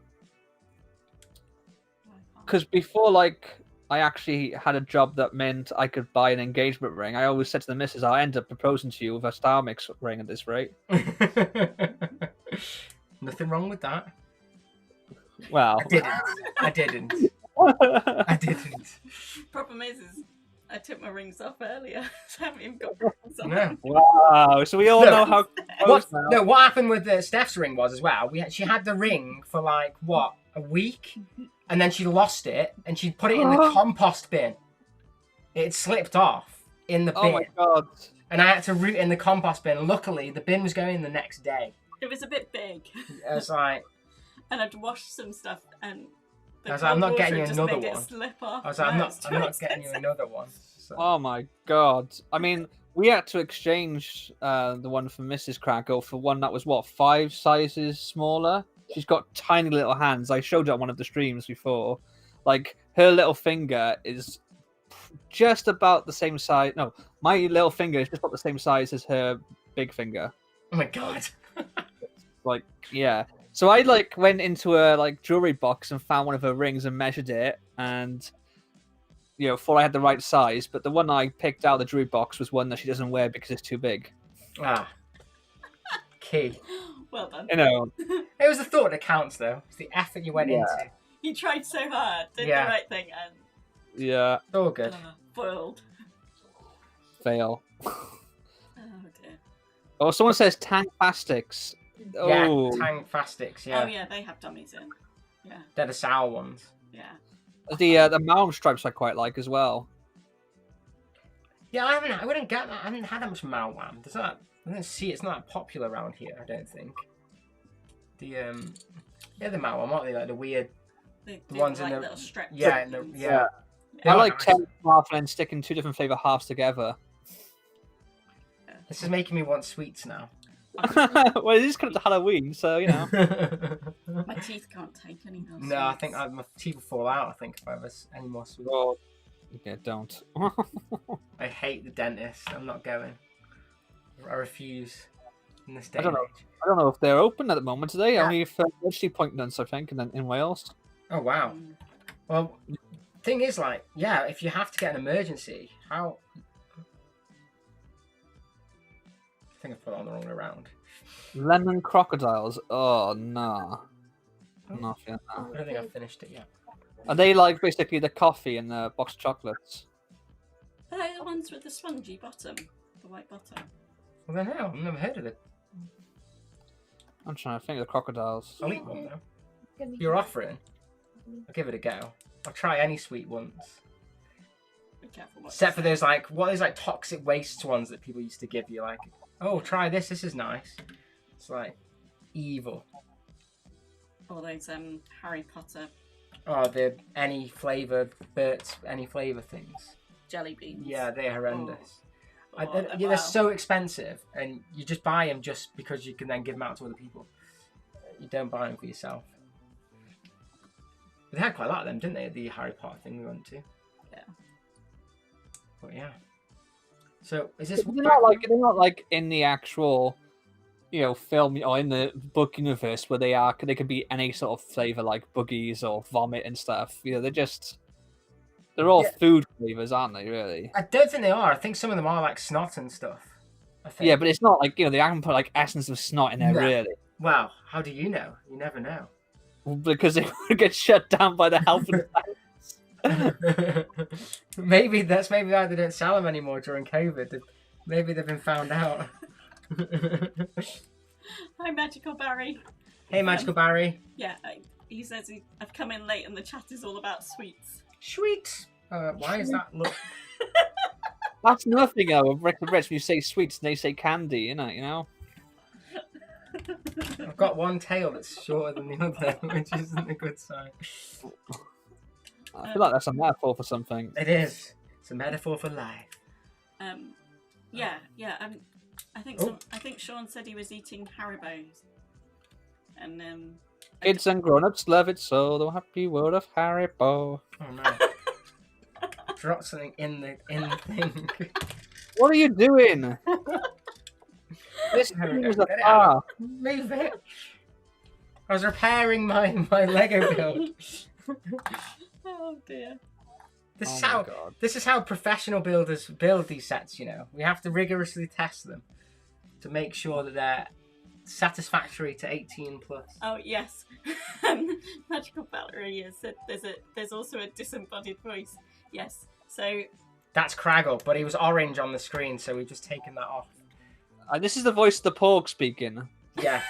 because before, like, I actually had a job that meant I could buy an engagement ring. I always said to the missus, I'll end up proposing to you with a star mix ring at this rate. Nothing wrong with that. Well, I didn't. I didn't. Problem is I took my rings off earlier, so I haven't even got rings on. No. wow. So we all No. know how close now. No, what happened with Steph's ring was as well. She had the ring for like what, a week, and then she lost it, and she put it in the compost bin. It slipped off in the bin, Oh my god. and I had to root in the compost bin. Luckily, the bin was going the next day. It was a bit big, I was like, and I'd washed some stuff, and I was like, I'm not cold getting water you just another made it one. slip off. I was like, I'm No, not it's getting you expensive. another one. So. Oh my god. I mean, we had to exchange the one from Mrs. Crackle for one that was, what, 5 sizes smaller? She's got tiny little hands. I showed it on one of the streams before. Like, her little finger is just about the same size. No, my little finger is just about the same size as her big finger. Oh my god. Like, yeah. So I, like, went into a, like, jewelry box and found one of her rings and measured it. And, you know, thought I had the right size. But the one I picked out of the jewelry box was one that she doesn't wear because it's too big. Ah. Key. Well done. You know, It was the thought that counts, though. It's the effort you went into. He tried so hard, did the right thing, and Yeah. All good. foiled. Fail. Oh dear. Oh, someone says Tankfastics. Yeah, Oh. Tang Fastics, yeah. Oh yeah, they have dummies in. Yeah. They're the sour ones. Yeah. The Malm stripes I quite like as well. Yeah, I wouldn't get that. I haven't had that much Malwam. Does that? I don't see. It's not that popular around here. I don't think. The the Malwam, aren't they? Like the weird The ones like in the little strips. yeah, yeah. I like nice. 10 half and then sticking 2 different flavour halves together. This is making me want sweets now. Well, it is kind of Halloween, so you know. My teeth can't take any more. No, I think my teeth will fall out. I think if I have any more sweets. Oh, yeah, don't. I hate the dentist. I'm not going. I refuse. In this day I don't and know. age. I don't know if they're open at the moment today. Yeah. Only for emergency appointments, I think, and then in Wales. Oh wow. Well, thing is, like, yeah, if you have to get an emergency, how? I think I put it on the wrong way around. Lemon crocodiles. Oh no. Not feeling that. I don't think I've finished it yet. Are they like basically the coffee and the box of chocolates? Are they the ones with the spongy bottom? The white bottom? Well, then no, I've never heard of it. I'm trying to think of the crocodiles. I'll eat one though. If you're offering, I'll give it a go. I'll try any sweet ones. Be careful what Except you for say. those like toxic waste ones that people used to give you, like, oh, try this. This is nice. It's like evil. Or those Harry Potter Oh, the any flavour Bert's any flavour things. jelly beans. Yeah, they're horrendous. Oh, They're wow. so expensive, and you just buy them just because you can then give them out to other people. You don't buy them for yourself. But they had quite a lot of them, didn't they? The Harry Potter thing we went to. Yeah. But yeah. So is this? They're not like in the actual, film or in the book universe where they could be any sort of flavor like boogies or vomit and stuff. They're all food flavors, aren't they? Really? I don't think they are. I think some of them are like snot and stuff. I think. Yeah, but it's not like they haven't put like essence of snot in there, No. really. Well, how do you know? You never know. Because it would get shut down by the health and maybe why they don't sell them anymore during COVID. Maybe they've been found out. Hi, Magical Barry. Hey, Magical Barry. Yeah, he says I've come in late and the chat is all about sweets. Sweet. Why is that look? That's nothing with Brick and Bricks when you say sweets and they say candy, you know? I've got one tail that's shorter than the other, which isn't a good sign. I feel like that's a metaphor for something. It is. It's a metaphor for life. Yeah. I think Sean said he was eating Haribos. And Kids and grown-ups love it so, the happy world of Haribo. Oh no. Drop something in the thing. What are you doing? This There we thing go. is a Get it bar. out. Move it. I was repairing my Lego build. oh dear. This is how professional builders build these sets, We have to rigorously test them to make sure that they're satisfactory to 18 plus. Oh yes. Magical Valerie has said there's also a disembodied voice. Yes. So That's Craggle, but he was orange on the screen, so we've just taken that off. This is the voice of the porg speaking. Yeah.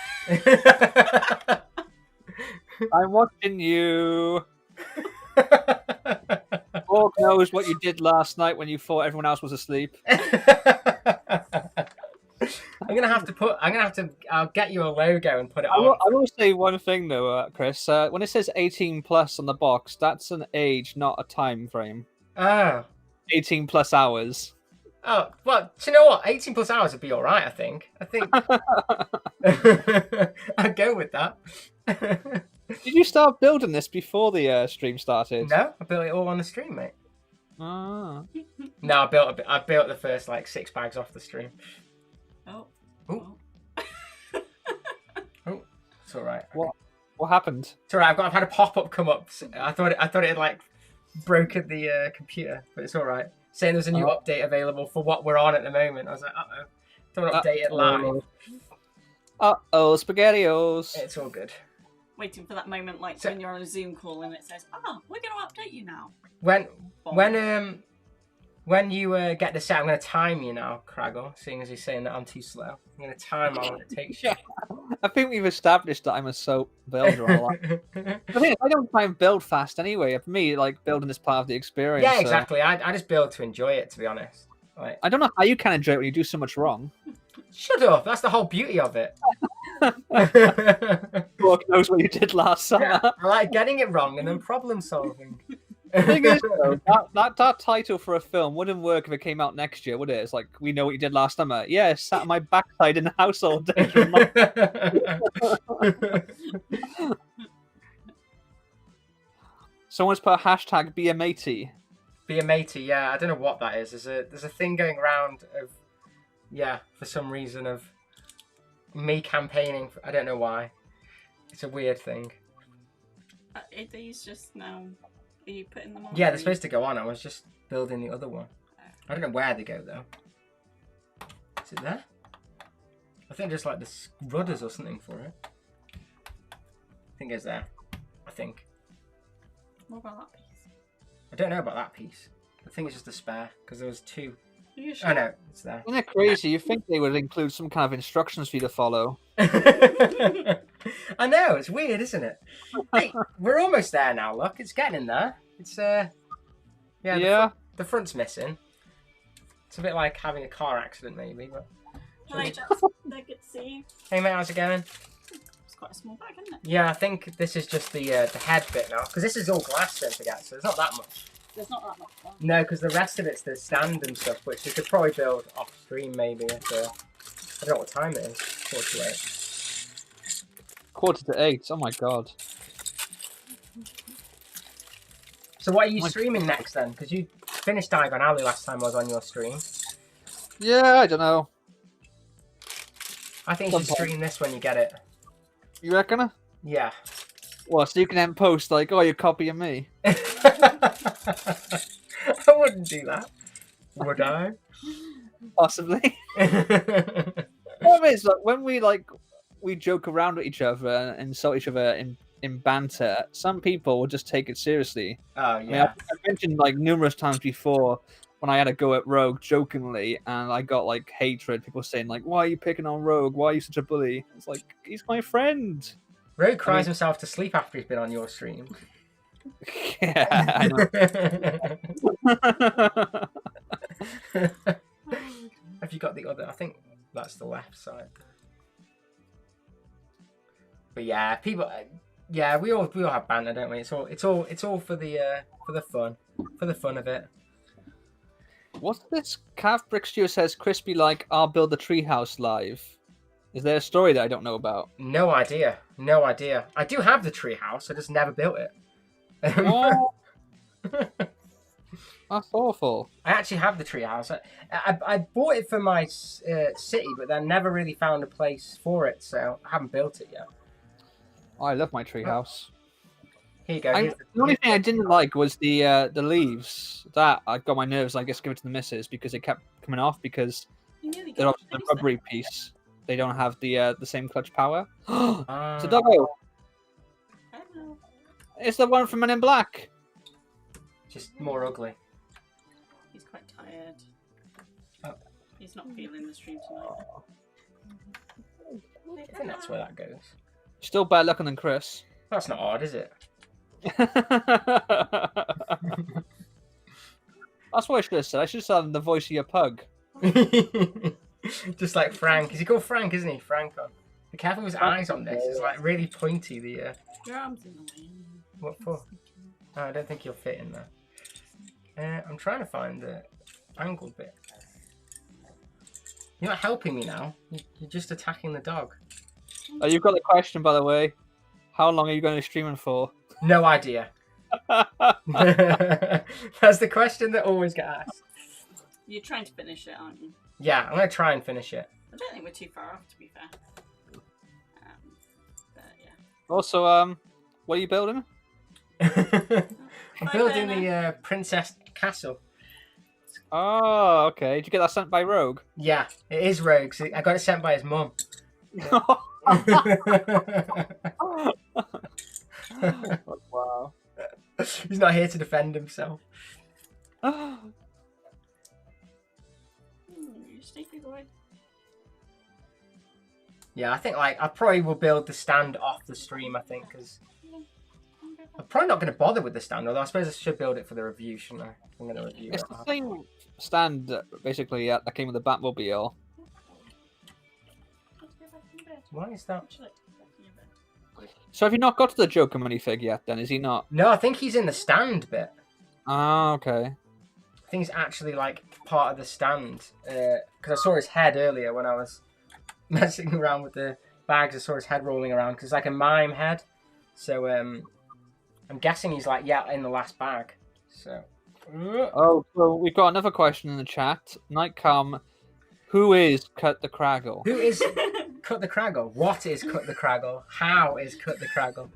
I'm watching you. Porg knows what you did last night when you thought everyone else was asleep. I'll get you a logo and put it I on. will say one thing though, Chris. When it says 18 plus on the box, that's an age, not a time frame. Oh. 18 plus hours. Oh, well, do you know what? 18 plus hours would be alright, I think. I'd go with that. Did you start building this before the stream started? No, I built it all on the stream, mate. Ah. No, I built the first 6 bags off the stream. Oh. Ooh. Oh, it's alright. What happened? It's alright, I've had a pop-up come up. I thought it had broken the computer, but it's alright. Saying there's a new update available for what we're on at the moment. I was like, uh-oh. Don't update it live. Uh-oh, SpaghettiOs. It's all good. waiting for that moment, like So- when you're on a Zoom call and it says, we're going to update you now. When Bomb. when you get the set, I'm going to time you now, Craggle, seeing as you're saying that I'm too slow. I'm going to time how long it takes you. I think we've established that I'm a soap builder. A lot. The thing is, I don't try and build fast anyway. For me, like building is part of the experience. Yeah, so exactly. I just build to enjoy it, to be honest. Like, I don't know how you can enjoy it when you do so much wrong. shut up. That's the whole beauty of it. Lord knows what you did last summer. Yeah, I like getting it wrong and then problem solving. The thing is, though, that title for a film wouldn't work if it came out next year, would it? It's like, we know what you did last summer. Yeah, sat on my backside in the house all day. Someone's put a hashtag be a matey. Be a matey, yeah. I don't know what that is. There's a thing going around of, yeah, for some reason of me campaigning. I don't know why. It's a weird thing. Are these just now? Are you putting them on? Yeah, they're supposed to go on. I was just building the other one. I don't know where they go though. Is it there? I think just like the rudders or something for it. I think it's there. I think. What about that piece? I don't know about that piece. I think it's just a spare because there was two. Are you sure? Oh no, it's there. Isn't it crazy? You think they would include some kind of instructions for you to follow? I know, it's weird, isn't it? Hey, we're almost there now. Look, it's getting there. It's Yeah. The front's missing. It's a bit like having a car accident, maybe. But Hi, Jackson. They're good to see you. hey, mate, how's it going? It's quite a small bag, isn't it? Yeah, I think this is just the head bit now because this is all glass, don't forget. So there's not that much. There's not that much fun. No, because the rest of it's the stand and stuff, which you could probably build off stream, maybe. If, I don't know what time it is. 4:08. 7:45. Oh my god. So what are you streaming next then? Because you finished Diagon Alley last time I was on your stream. Yeah, I don't know. I think you should stream this when you get it. You reckon? Yeah. Well, so you can then post like, oh, you're copying me. I wouldn't do that. Would I? Possibly. The problem is, like, when we joke around with each other and insult each other in banter, some people will just take it seriously. Oh, I mean, yeah. I've mentioned like numerous times before when I had a go at Rogue jokingly, and I got like hatred. People saying like, "Why are you picking on Rogue? Why are you such a bully?" It's like, he's my friend. Rogue cries himself to sleep after he's been on your stream. Yeah, I know. Have you got the other? I think that's the left side. But yeah, people. Yeah, we all have banter, don't we? It's all for the fun of it. What's this? KAVBricks says crispy like I'll build the treehouse live. Is there a story that I don't know about? No idea. I do have the tree house. I just never built it. Oh, that's awful. I actually have the tree house. I bought it for my city, but then never really found a place for it, so I haven't built it yet. Oh, I love my treehouse. Here you go. The only thing I didn't like was the leaves. That I got my nerves. I guess give it to the missus because they kept coming off because You nearly they're got obviously the rubbery piece. They don't have the same clutch power. Ah. It's a doggo. Hello. It's the one from Men in Black. Just more ugly. He's quite tired. Oh. He's not feeling the stream tonight. I think that's where that goes. Still better looking than Chris. That's not odd, is it? That's what I should have said. I should have said the voice of your pug. Just like Frank. Is he called Frank, isn't he? Franco. Be careful with his eyes on this. It's like really pointy. The Your arm's in the way. what for? Oh, I don't think you'll fit in there. I'm trying to find the angled bit. You're not helping me now. You're just attacking the dog. Oh, you've got the question, by the way. How long are you going to be streaming for? No idea. That's the question that always gets asked. You're trying to finish it, aren't you? Yeah, I'm gonna try and finish it. I don't think we're too far off, to be fair. But yeah. Also, what are you building? I'm building the Princess Castle. Oh, okay. Did you get that sent by Rogue? Yeah, it is Rogue. So I got it sent by his mum. Wow. He's not here to defend himself. Sneaky boy. Yeah, I think like I probably will build the stand off the stream. I think because I'm probably not going to bother with the stand. Although I suppose I should build it for the review, shouldn't I? I'm going to review It's it. the same stand, basically, that came with the Batmobile. Why is that? So have you not got to the Joker minifig yet, then? Is he not? No, I think he's in the stand bit. Ah, okay. I think he's actually like part of the stand. Because I saw his head earlier when I was messing around with the bags. I saw his head rolling around because it's like a mime head. So I'm guessing he's like in the last bag. So. Oh, so we've got another question in the chat. Nightcom, who is Cut the Craggle? Who is Cut the Craggle? What is Cut the Craggle? How is Cut the Craggle?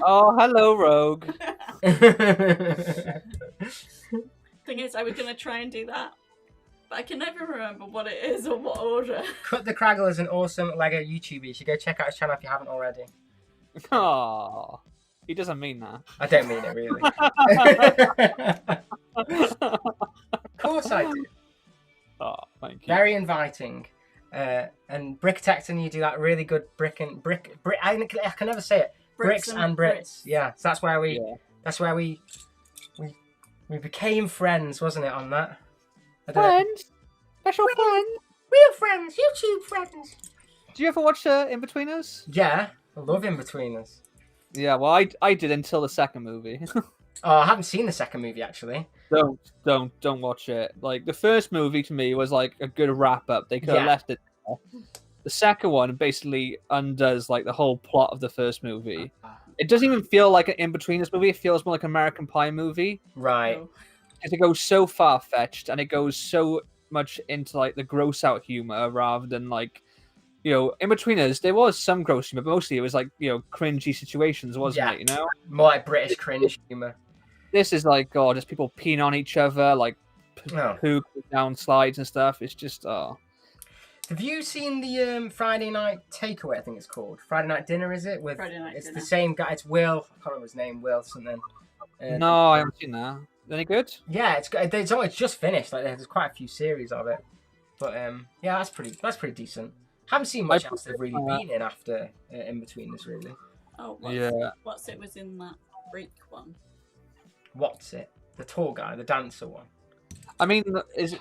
Oh, hello, Rogue. Thing is, I was going to try and do that, but I can never remember what it is or what order. Cut the Craggle is an awesome LEGO YouTuber. You should go check out his channel if you haven't already. Oh, he doesn't mean that. I don't mean it really. Of course I do. Oh, thank you. Very inviting. And Bricktecton, you do that really good brick. I can never say it. Bricks and Brits. Yeah, so that's where we became friends, wasn't it? On that. Friends, special friends, real friends, YouTube friends. Do you ever watch In-Betweeners? Yeah, I love In-Betweeners. Yeah, well, I did until the second movie. Oh, I haven't seen the second movie actually. Don't watch it. Like the first movie to me was like a good wrap up. They could have left it there. The second one basically undoes like the whole plot of the first movie. It doesn't even feel like an In-Betweeners movie. It feels more like an American Pie movie. Right. Because it goes so far fetched and it goes so much into like the gross out humor rather than like, you know, In-Betweeners. There was some gross humor, but mostly it was like, you know, cringy situations, wasn't it? You know, more like British cringe humor. This is like, oh, just people peeing on each other, like poo down slides and stuff. It's just, oh. Have you seen the Friday Night Takeaway? I think it's called Friday Night Dinner. Is it? It's Dinner. The same guy. It's Will. I can't remember his name. Will something. No, I haven't seen that. Any good? Yeah, it's just finished. Like there's quite a few series of it, but yeah, that's pretty decent. Haven't seen much else they've really been in after In-Betweeners really. Oh, what's it was in that break one? What's it? The tall guy, the dancer one. I mean,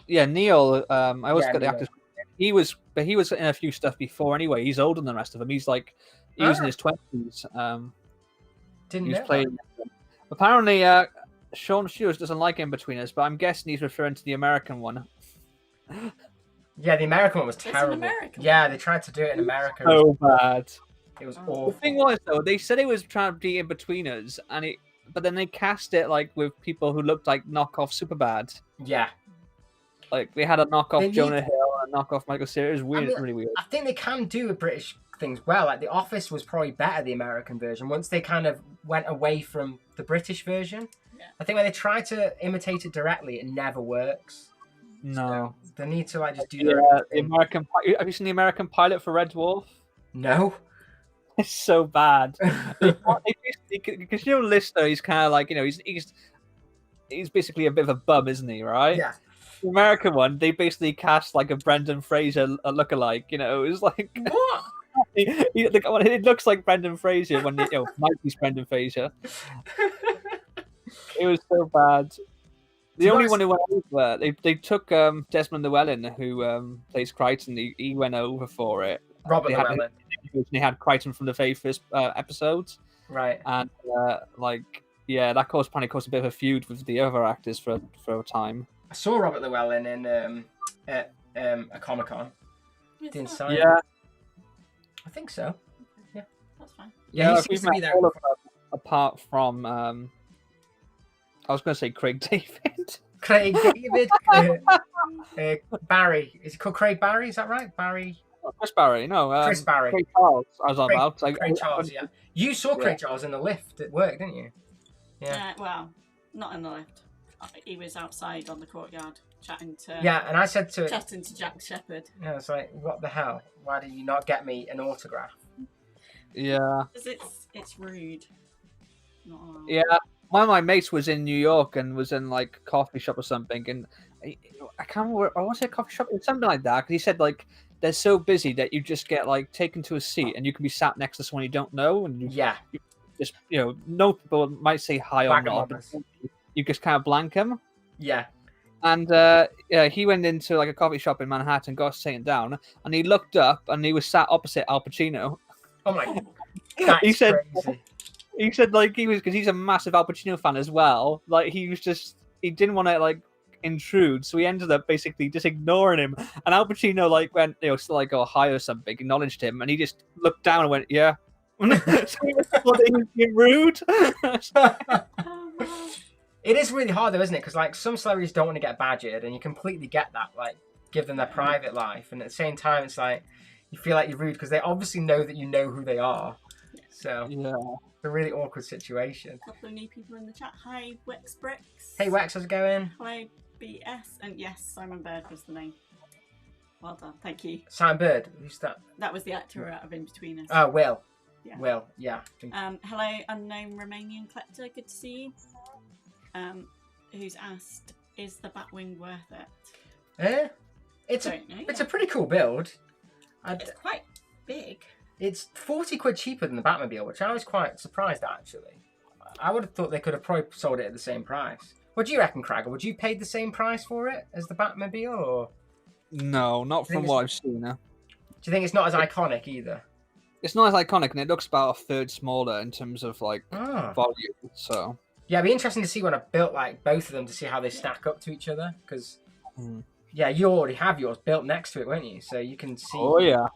Neil. I always get the Neil. actors. He was in a few stuff before anyway. He's older than the rest of them. He's like he was in his 20s. Didn't he was know playing. that. Apparently, Sean Stewart doesn't like In-Betweeners, but I'm guessing he's referring to the American one. Yeah, the American one was terrible. American Yeah, they tried to do it in America. So bad. It was awful. The thing was though, they said it was trying to be In-Betweeners, but then they cast it like with people who looked like knockoff Superbad. Yeah. Like they had a knockoff Jonah Hill and a knockoff Michael Cera. It was weird, really weird. I think they can do British things well. Like The Office was probably better, the American version, once they kind of went away from the British version. Yeah. I think when they try to imitate it directly, it never works. No. So they need to just do the American. Have you seen the American pilot for Red Dwarf? No. It's so bad. Because you know Lister, he's kind of like, you know, he's basically a bit of a bum, isn't he? Right? Yeah. The American one, they basically cast like a Brendan Fraser lookalike. You know, it was like what? It looks like Brendan Fraser when Mikey's Brendan Fraser. It was so bad. The only one who went over, they took Desmond Llewellyn, who plays Crichton. He went over for it. Robert Llewellyn. They had Crichton from the very first episodes. Right. And that caused a bit of a feud with the other actors for a time. I saw Robert Llewellyn in at a Comic-Con. Didn't sign. Yeah. I think so. Yeah, that's fine. Yeah, he seems to be there. All of them, apart from I was going to say Craig David. Craig David. Barry. Is it called Craig Barry? Is that right? Barry. Chris Barry. No. Chris Barry. Craig Charles. I was on about. Craig Charles. Yeah. You saw Craig Charles in the lift at work, didn't you? Yeah. Well, not in the lift. He was outside on the courtyard chatting to. Yeah, and I said to Jack Shepherd. Yeah, it's like, what the hell? Why did you not get me an autograph? Yeah. Because it's rude. Not allowed. Yeah. One of my mates was in New York and was in like a coffee shop or something, and I can't remember. I want to say a coffee shop, something like that. Because he said like they're so busy that you just get like taken to a seat and you can be sat next to someone you don't know, and you just no people might say hi or not, but you just kind of blank them. Yeah. And he went into like a coffee shop in Manhattan, got sitting down, and he looked up and he was sat opposite Al Pacino. Oh my! That's he said. Crazy. He said like he was, because he's a massive Al Pacino fan as well. Like he didn't want to like intrude, so he ended up basically just ignoring him. And Al Pacino like went, still like go hi or something, acknowledged him, and he just looked down and went, yeah. So he thought he was being rude. It is really hard though, isn't it? Because like some celebrities don't want to get badgered, and you completely get that. Like give them their private life, and at the same time, it's like you feel like you're rude because they obviously know that you know who they are. So yeah. A really awkward situation. A couple of new people in the chat. Hi, Bricks. Hey, Wex, how's it going? Hi, BS. And yes, Simon Bird was the name. Well done, thank you. Simon Bird, who's that? That was the actor out of In Between Us. Oh, Will. Yeah. Will, yeah. Hello, unknown Romanian collector. Good to see you. Who's asked, is the Batwing worth it? It's a pretty cool build. It's quite big. It's 40 quid cheaper than the Batmobile, which I was quite surprised at, actually. I would have thought they could have probably sold it at the same price. What do you reckon, Cragger? Would you pay the same price for it as the Batmobile, or...? No, not from what I've seen. Do you think it's not as iconic either? It's not as iconic, and it looks about a third smaller in terms of like volume. So yeah, it'd be interesting to see when I've built like both of them to see how they stack up to each other. Because yeah, you already have yours built next to it, won't you? So you can see. Oh yeah,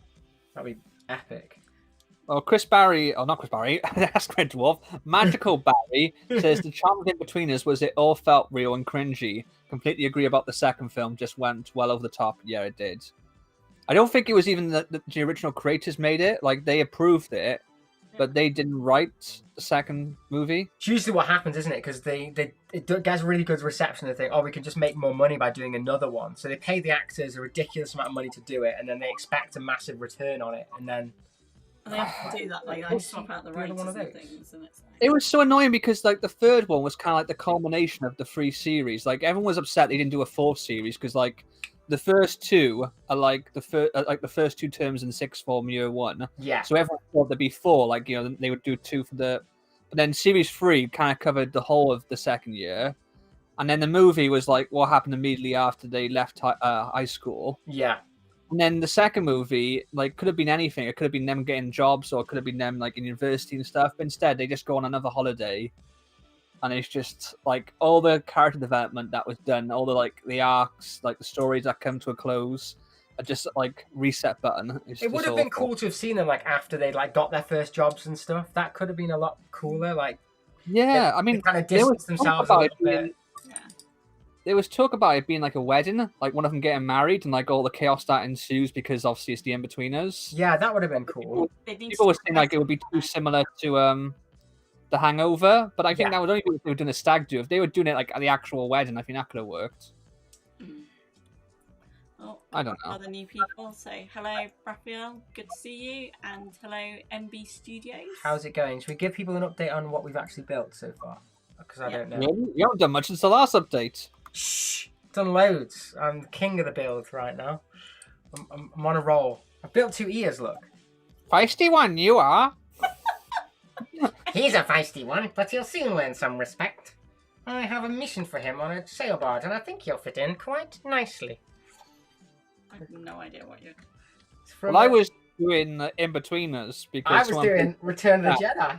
that'd be epic. Well, Chris Barry, not Chris Barry, that's Red Dwarf. Magical Barry says the charm of In Between Us was it all felt real and cringy. Completely agree about the second film, just went well over the top. Yeah, it did. I don't think it was even the original creators made it. Like, they approved it, but they didn't write the second movie. It's usually what happens, isn't it? Because it gets really good reception. They think, oh, we can just make more money by doing another one. So they pay the actors a ridiculous amount of money to do it, and then they expect a massive return on it, and then... And they have to do that, like, they swap out the rights and things. And it's like... It was so annoying because, like, the third one was kind of like the culmination of the three series. Like, everyone was upset they didn't do a fourth series because, like, the first two are like the first two terms in sixth form year one. Yeah. So everyone thought there'd be four. Like, they would do two for the... But then series 3 kind of covered the whole of the second year. And then the movie was, like, what happened immediately after they left high school. Yeah. And then the second movie, like, could have been anything. It could have been them getting jobs, or it could have been them, like, in university and stuff. But instead, they just go on another holiday. And it's just, like, all the character development that was done, all the, like, the arcs, like, the stories that come to a close, are just, like, reset button. It would have been cool to have seen them, like, after they, like, got their first jobs and stuff. That could have been a lot cooler, like... Yeah, I mean... They kind of distanced themselves a little bit. There was talk about it being like a wedding, like one of them getting married, and like all the chaos that ensues because obviously it's the In-Betweeners. Yeah, that would have been cool. People were saying like it would be too similar to The Hangover, but I think that would only be if they were doing a stag do. If they were doing it like at the actual wedding, I think that could have worked. Oh, I don't know. Other new people say hello, Raphael, good to see you, and hello, MB Studios. How's it going? Should we give people an update on what we've actually built so far? Because I don't know. You haven't done much since the last update. Shh! Done loads. I'm the king of the build right now. I'm on a roll. I've built 2 ears, look. Feisty one, you are. He's a feisty one, but he'll soon learn some respect. I have a mission for him on a sailboat, and I think he'll fit in quite nicely. I have no idea what you're... Well, I was doing In-Betweeners because... I was doing Return of the Jedi.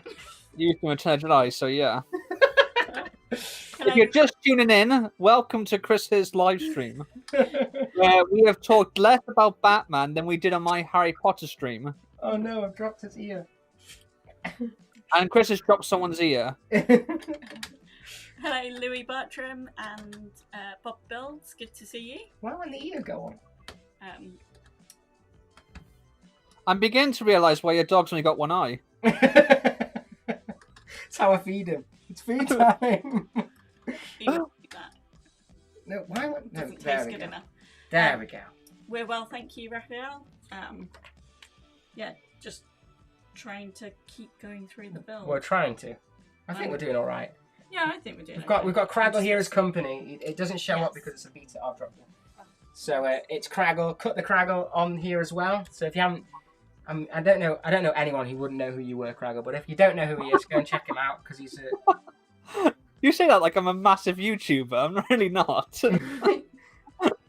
You were doing Return of the Jedi, so yeah. If you're just tuning in, welcome to Chris's live stream. Where we have talked less about Batman than we did on my Harry Potter stream. Oh no, I've dropped his ear. And Chris has dropped someone's ear. Hello, Louis Bertram and Bob Bills. Good to see you. Why won't the ear go on? I'm beginning to realise why your dog's only got one eye. That's how I feed him. It's food time. No, why won't... No, there we go. Enough. There we go. We're well, thank you, Raphael. Yeah, just trying to keep going through the build. We're trying to. I think we're doing all right. Yeah, I think we're doing. We've got Craggle here as company. It doesn't show up because it's a beta. I've dropped it. So it's Craggle. Cut the Craggle on here as well. So if you haven't, I don't know anyone who wouldn't know who you were, Craggle. But if you don't know who he is, go and check him out because he's a. You say that like I'm a massive YouTuber. I'm really not.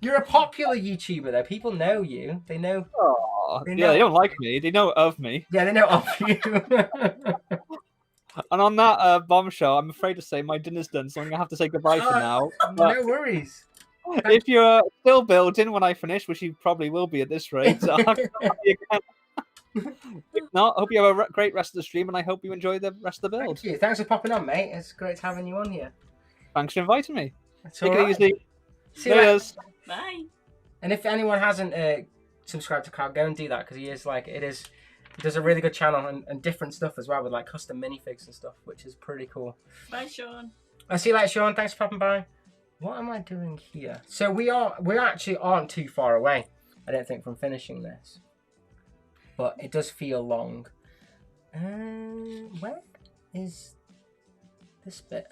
You're a popular YouTuber though. People know you. They know. Oh, They yeah, know- they don't like me. They know of me. Yeah, they know of you. And on that bombshell, I'm afraid to say my dinner's done, so I'm gonna have to say goodbye for now. But No worries. if you're still building when I finish, which you probably will be at this rate, I'll have to talk to you again. If not, I hope you have a great rest of the stream, and I hope you enjoy the rest of the build. Thank you. Thanks for popping on, mate. It's great having you on here. Thanks for inviting me. That's Take all it right. easy. See you later. Laters. Bye. And if anyone hasn't subscribed to Crowd, go and do that because he does a really good channel and different stuff as well with like custom minifigs and stuff, which is pretty cool. Bye, Sean. I'll see you later, Sean. Thanks for popping by. What am I doing here? So we actually aren't too far away, I don't think, from finishing this. But it does feel long. Where is this bit?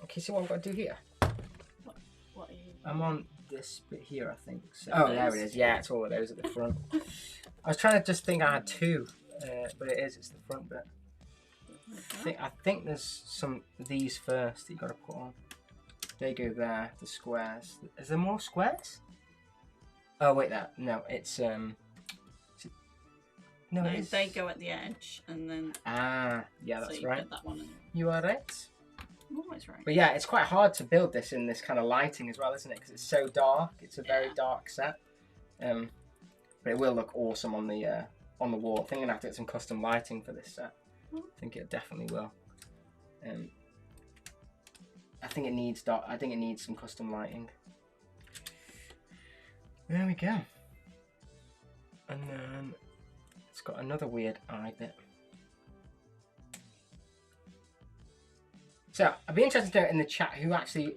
Okay, so what I've got to do here? What are you? I'm on this bit here, I think. So, oh, there it is. Yeah, it's all of those at the front. I was trying to just think I had two, but it's the front bit. I think there's some of these first that you got to put on. They go there, the squares. Is there more squares? Oh wait, no, it's no, it is. They go at the edge, and then. Yeah, that's so you right. Put that one in. You are right. I'm always right. But yeah, it's quite hard to build this in this kind of lighting as well, isn't it? Because it's so dark. It's a very dark set. But it will look awesome on the wall. I think I'm gonna have to get some custom lighting for this set. I think it definitely will. I think it needs dark. I think it needs some custom lighting. There we go. And then it's got another weird eye bit. So I'd be interested to know in the chat who actually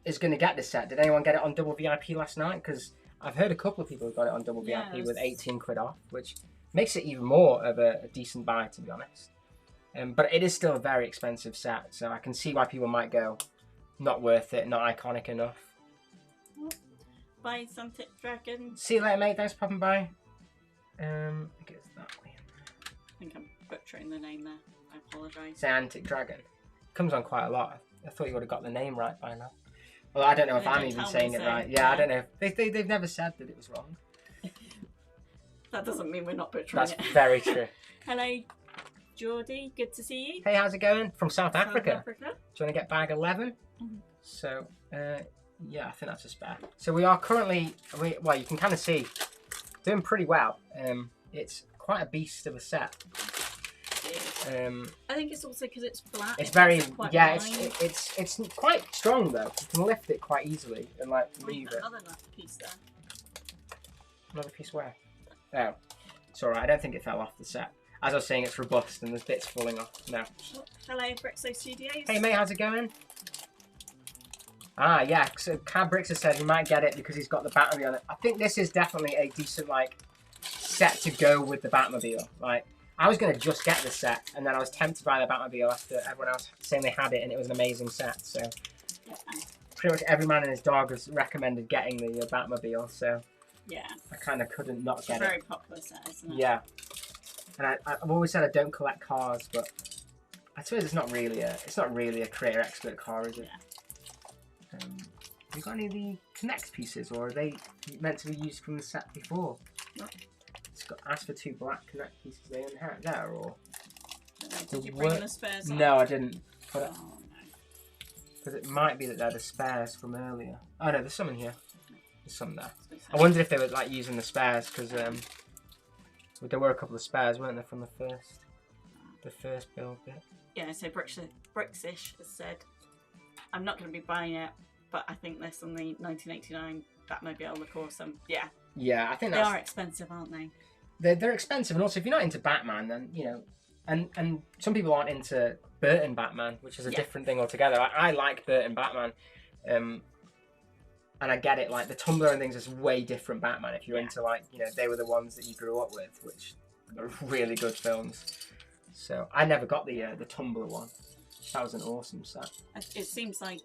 is going to get this set. Did anyone get it on double VIP last night? Because I've heard a couple of people who got it on double VIP with 18 quid off, which makes it even more of a decent buy, to be honest. But it is still a very expensive set, so I can see why people might go, not worth it, not iconic enough. Bye, Untitled Dragon. See you later, mate. Thanks for popping by. I guess that way. I think I'm butchering the name there. I apologise. It's Antic Dragon. Comes on quite a lot. I thought you would have got the name right by now. Well, I don't know if I'm even saying it right. Yeah, I don't know. They've never said that it was wrong. That doesn't mean we're not butchering That's it. very true. Hello, Geordie. Good to see you. Hey, how's it going? From South Africa. Africa. Do you want to get bag 11? Mhm. So, yeah, I think that's a spare. So we are currently, well, you can kind of see, doing pretty well. It's quite a beast of a set. I think it's also because it's flat. It's very, quite yeah, wide. it's quite strong though. You can lift it quite easily and like Wait, move it. another piece there. Another piece where? Oh, it's alright. I don't think it fell off the set. As I was saying, it's robust and there's bits falling off. No. Hello, Brixo Studios. Hey mate, how's it going? Ah, yeah. So KAVBricks has said he might get it because he's got the Batmobile on it. I think this is definitely a decent like set to go with the Batmobile. Like, I was gonna just get the set, and then I was tempted by the Batmobile after everyone else saying they had it, and it was an amazing set. So pretty much every man and his dog has recommended getting the Batmobile. So yeah, I kind of couldn't not it's get a very it. popular set, isn't it? Yeah. And I've always said I don't collect cars, but I suppose it's not really a creator expert car, is it? Yeah. Have you got any of the Connect pieces, or are they meant to be used from the set before? No. It's got asked for 2 black Connect pieces. They inherit there, or Did you bring the spares? no, I didn't. But Oh, no. because it might be that they're the spares from earlier. Oh no, there's some in here. There's some there. I wondered if they were like using the spares because there were a couple of spares, weren't there, from the first build bit. Yeah, so Brixish has said, I'm not going to be buying it, but I think there's some the 1989 Batmobile look awesome. Yeah. Yeah, I think They that's... are expensive, aren't they? They're expensive, and also if you're not into Batman, then, you know, and some people aren't into Burton Batman, which is a different thing altogether. I like Burton Batman, and I get it, like, the Tumblr and things is way different Batman if you're into, like, you know, they were the ones that you grew up with, which really good films. So I never got the Tumblr one. That was an awesome set. It seems like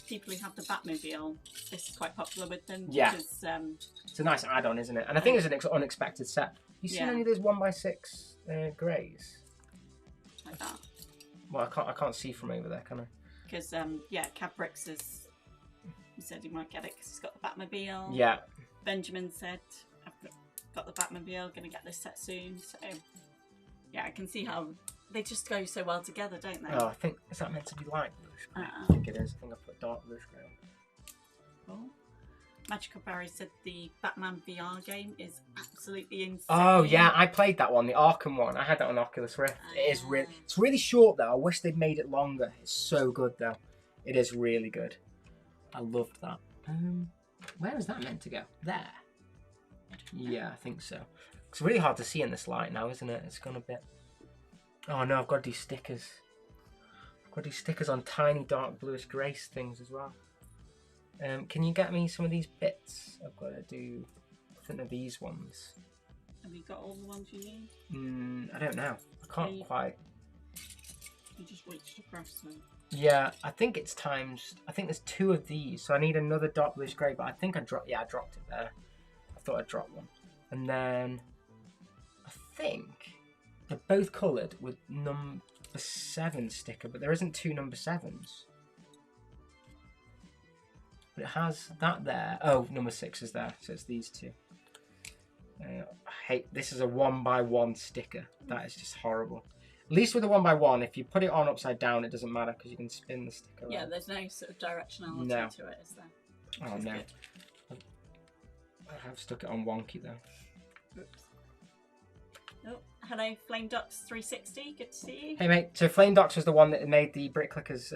people who have the Batmobile, this is quite popular with them. Yeah. Because, it's a nice add-on, isn't it? And I think it's an unexpected set. You seen Yeah. any of those 1x6 greys? like that. Well, I can't see from over there, can I? Because yeah, KAVBricks has he said he might get it because he's got the Batmobile. Yeah. Benjamin said I've got the Batmobile, gonna get this set soon. So yeah, I can see how they just go so well together, don't they? Oh, I think is that meant to be light bluish grey? Uh-uh. I think it is. I think I put dark bluish grey on. Cool. Magical Barry said the Batman VR game is absolutely insane. Oh yeah, I played that one, the Arkham one. I had that on Oculus Rift. It is it's really short though. I wish they'd made it longer. It's so good though. It is really good. I loved that. Where is that meant to go? There. Yeah, I think so. It's really hard to see in this light now, isn't it? It's gone a bit. Oh no, I've got to do stickers. I've got to do stickers on tiny dark bluish grey things as well. Can you get me some of these bits? I've got to do, I think they're these ones. Have you got all the ones you need? I don't know. I can't quite. You just reached across them. Yeah, I think it's times. I think there's 2 of these, so I need another dark bluish grey. But I think I dropped. Yeah, I dropped it there. I thought I dropped one, and then I think they're both coloured with number 7 sticker, but there isn't 2 number 7s. But it has that there. Oh, number 6 is there, so it's these 2. I hate this. Is a 1x1 sticker. That is just horrible. At least with a 1x1, if you put it on upside down, it doesn't matter because you can spin the sticker. Yeah, around. there's no sort of directionality No. to it, is there? Oh Which is no. good. I have stuck it on wonky though. Oops. Oh, hello, Flame Ducks 360. Good to see you. Hey mate, so Flame Docs was the one that made the Brick Clickers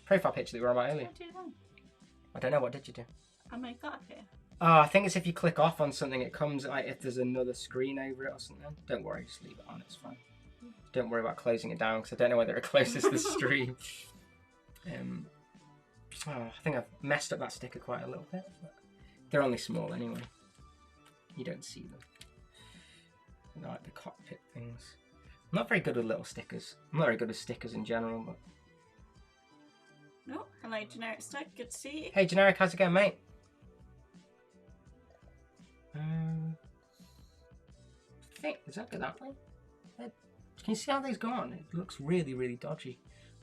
profile picture that we were on about earlier. What did I do then? I don't know, what did you do? I made that up here. Oh, I think it's if you click off on something, it comes like if there's another screen over it or something. Don't worry, just leave it on, it's fine. Don't worry about closing it down because I don't know whether it closes the stream. Oh, I think I've messed up that sticker quite a little bit. But they're only small anyway. You don't see them. They're like the cockpit things. I'm not very good with little stickers. I'm not very good with stickers in general, but... Oh, hello, Generic Stuck. Good to see you. Hey, Generic, how's it going, mate? I think, does that go that way? Can you see how these go on? It looks really, really dodgy.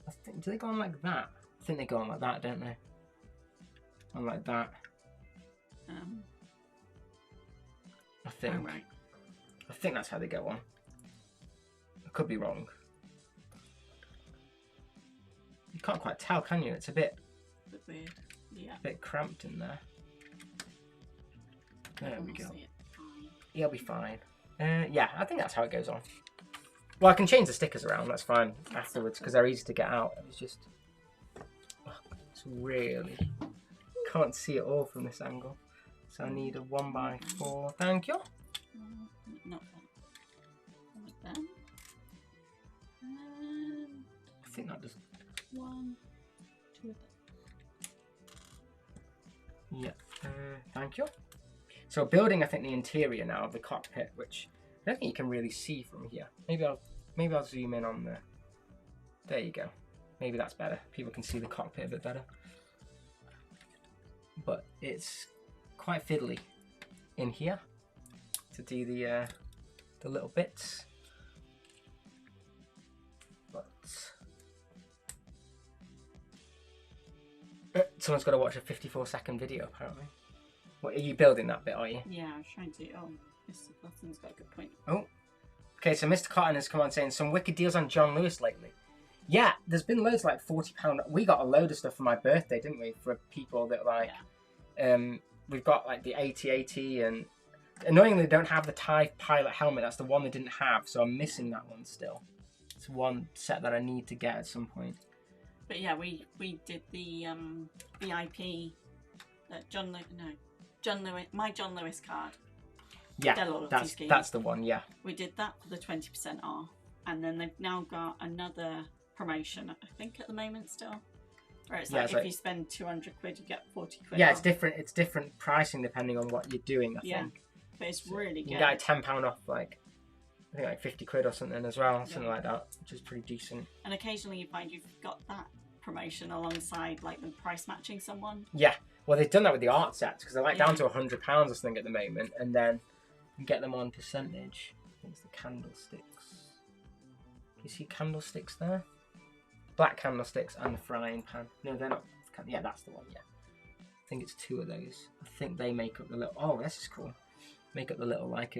I think, do they go on like that? I think they go on like that, don't they? On like that. I think. Oh, right. I think that's how they go on. I could be wrong. You can't quite tell, can you? It's a bit Weird. Yeah. cramped in there. There we go. See it. Fine. It'll be fine. Yeah, I think that's how it goes on. Well, I can change the stickers around, that's fine, afterwards, because they're easy to get out. It's just... Oh, it's really... Can't see it all from this angle. So I need a 1x4. Thank you. Not that. Like that. I think that does... 1, 2 of them. Yeah. Thank you. So building, I think, the interior now of the cockpit, which I don't think you can really see from here. Maybe I'll zoom in on the... There you go. Maybe that's better. People can see the cockpit a bit better. But it's quite fiddly in here to do the little bits. But someone's got to watch a 54-second video apparently. What, are you building that bit, are you? Yeah, I was trying to. Oh, Mr. Cotton's got a good point. Oh. Okay, so Mr. Cotton has come on saying some wicked deals on John Lewis lately. Yeah, there's been loads like £40. We got a load of stuff for my birthday, didn't we? For people that like, we've got like the AT-AT and annoyingly don't have the TIE pilot helmet. That's the one they didn't have, so I'm missing that one still. It's one set that I need to get at some point. But yeah, we did the VIP John Lewis, my John Lewis card. Yeah, that's the one. Yeah, we did that for the 20% off, and then they've now got another promotion. I think at the moment still, where it's like if you spend 200 quid, you get 40 quid. Yeah, off. it's different. It's different pricing depending on what you're doing. I think. But it's really good. You get £10 off like I think like 50 quid or something as well, something Yeah. like that, which is pretty decent. And occasionally you find you've got that promotion alongside like them price matching someone. Yeah, well they've done that with the art sets because they're like down Yeah. to £100 or something at the moment, and then you get them on percentage. I think it's the candlesticks. Do you see candlesticks there? Black candlesticks and the frying pan. No, they're not. Yeah, that's the one. Yeah, I think it's 2 of those. I think they make up the little. Oh, this is cool. Make up the little like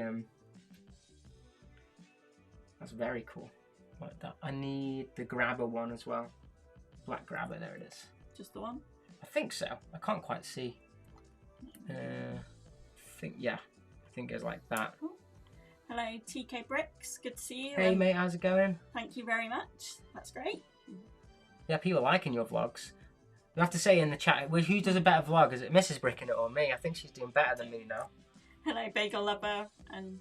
That's very cool. Like that. I need the grabber one as well. Black grabber. There it is. Just the one? I think so. I can't quite see. I think yeah. I think it's like that. Cool. Hello, KAVBricks. Good to see you. Hey mate, how's it going? Thank you very much. That's great. Yeah, people are liking your vlogs. You have to say in the chat, who does a better vlog? Is it Mrs. Bricknit or me? I think she's doing better than me now. Hello, Bagel Lover, and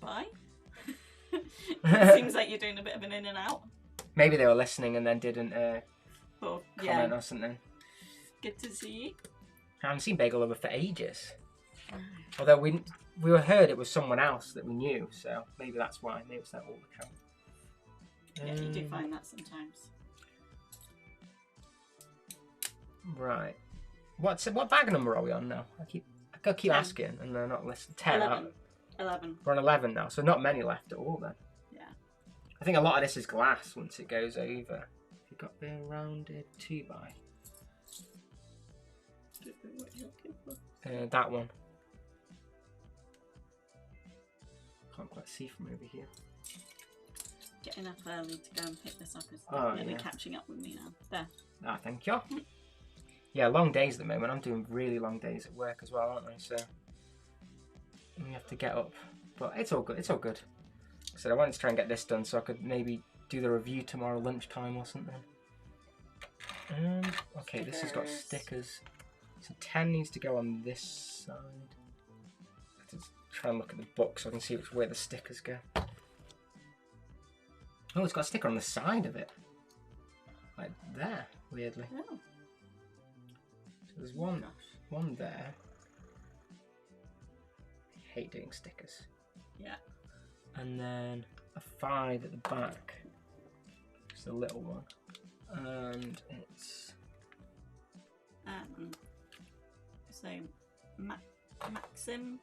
bye. It seems like you're doing a bit of an in and out. Maybe they were listening and then didn't But comment yeah, or something. good to see you. I haven't seen Bagel Lover for ages. Although we were heard it was someone else that we knew, so maybe that's why. Maybe it's that old account. Yeah, you do find that sometimes. Right. What bag number are we on now? I keep 10. asking and they're not listening. 10. 11. We're on 11 now, so not many left at all then. Yeah. I think a lot of this is glass once it goes over. You've got the rounded 2x. What are you looking for? That one. Can't quite see from over here. Getting up early to go and pick this up is Oh, nearly yeah. catching up with me now. There. Ah, thank you. Yeah, long days at the moment. I'm doing really long days at work as well, aren't I? So we have to get up, but it's all good. It's all good. So I wanted to try and get this done so I could maybe do the review tomorrow lunchtime or something. Okay, this has got stickers. So 10 needs to go on this side. I have to try and look at the book so I can see where the stickers go. Oh, it's got a sticker on the side of it, like there, weirdly. Oh, So there's one there. I hate doing stickers. yeah. And then a 5 at the back. It's a little one. And it's... So, Maxim,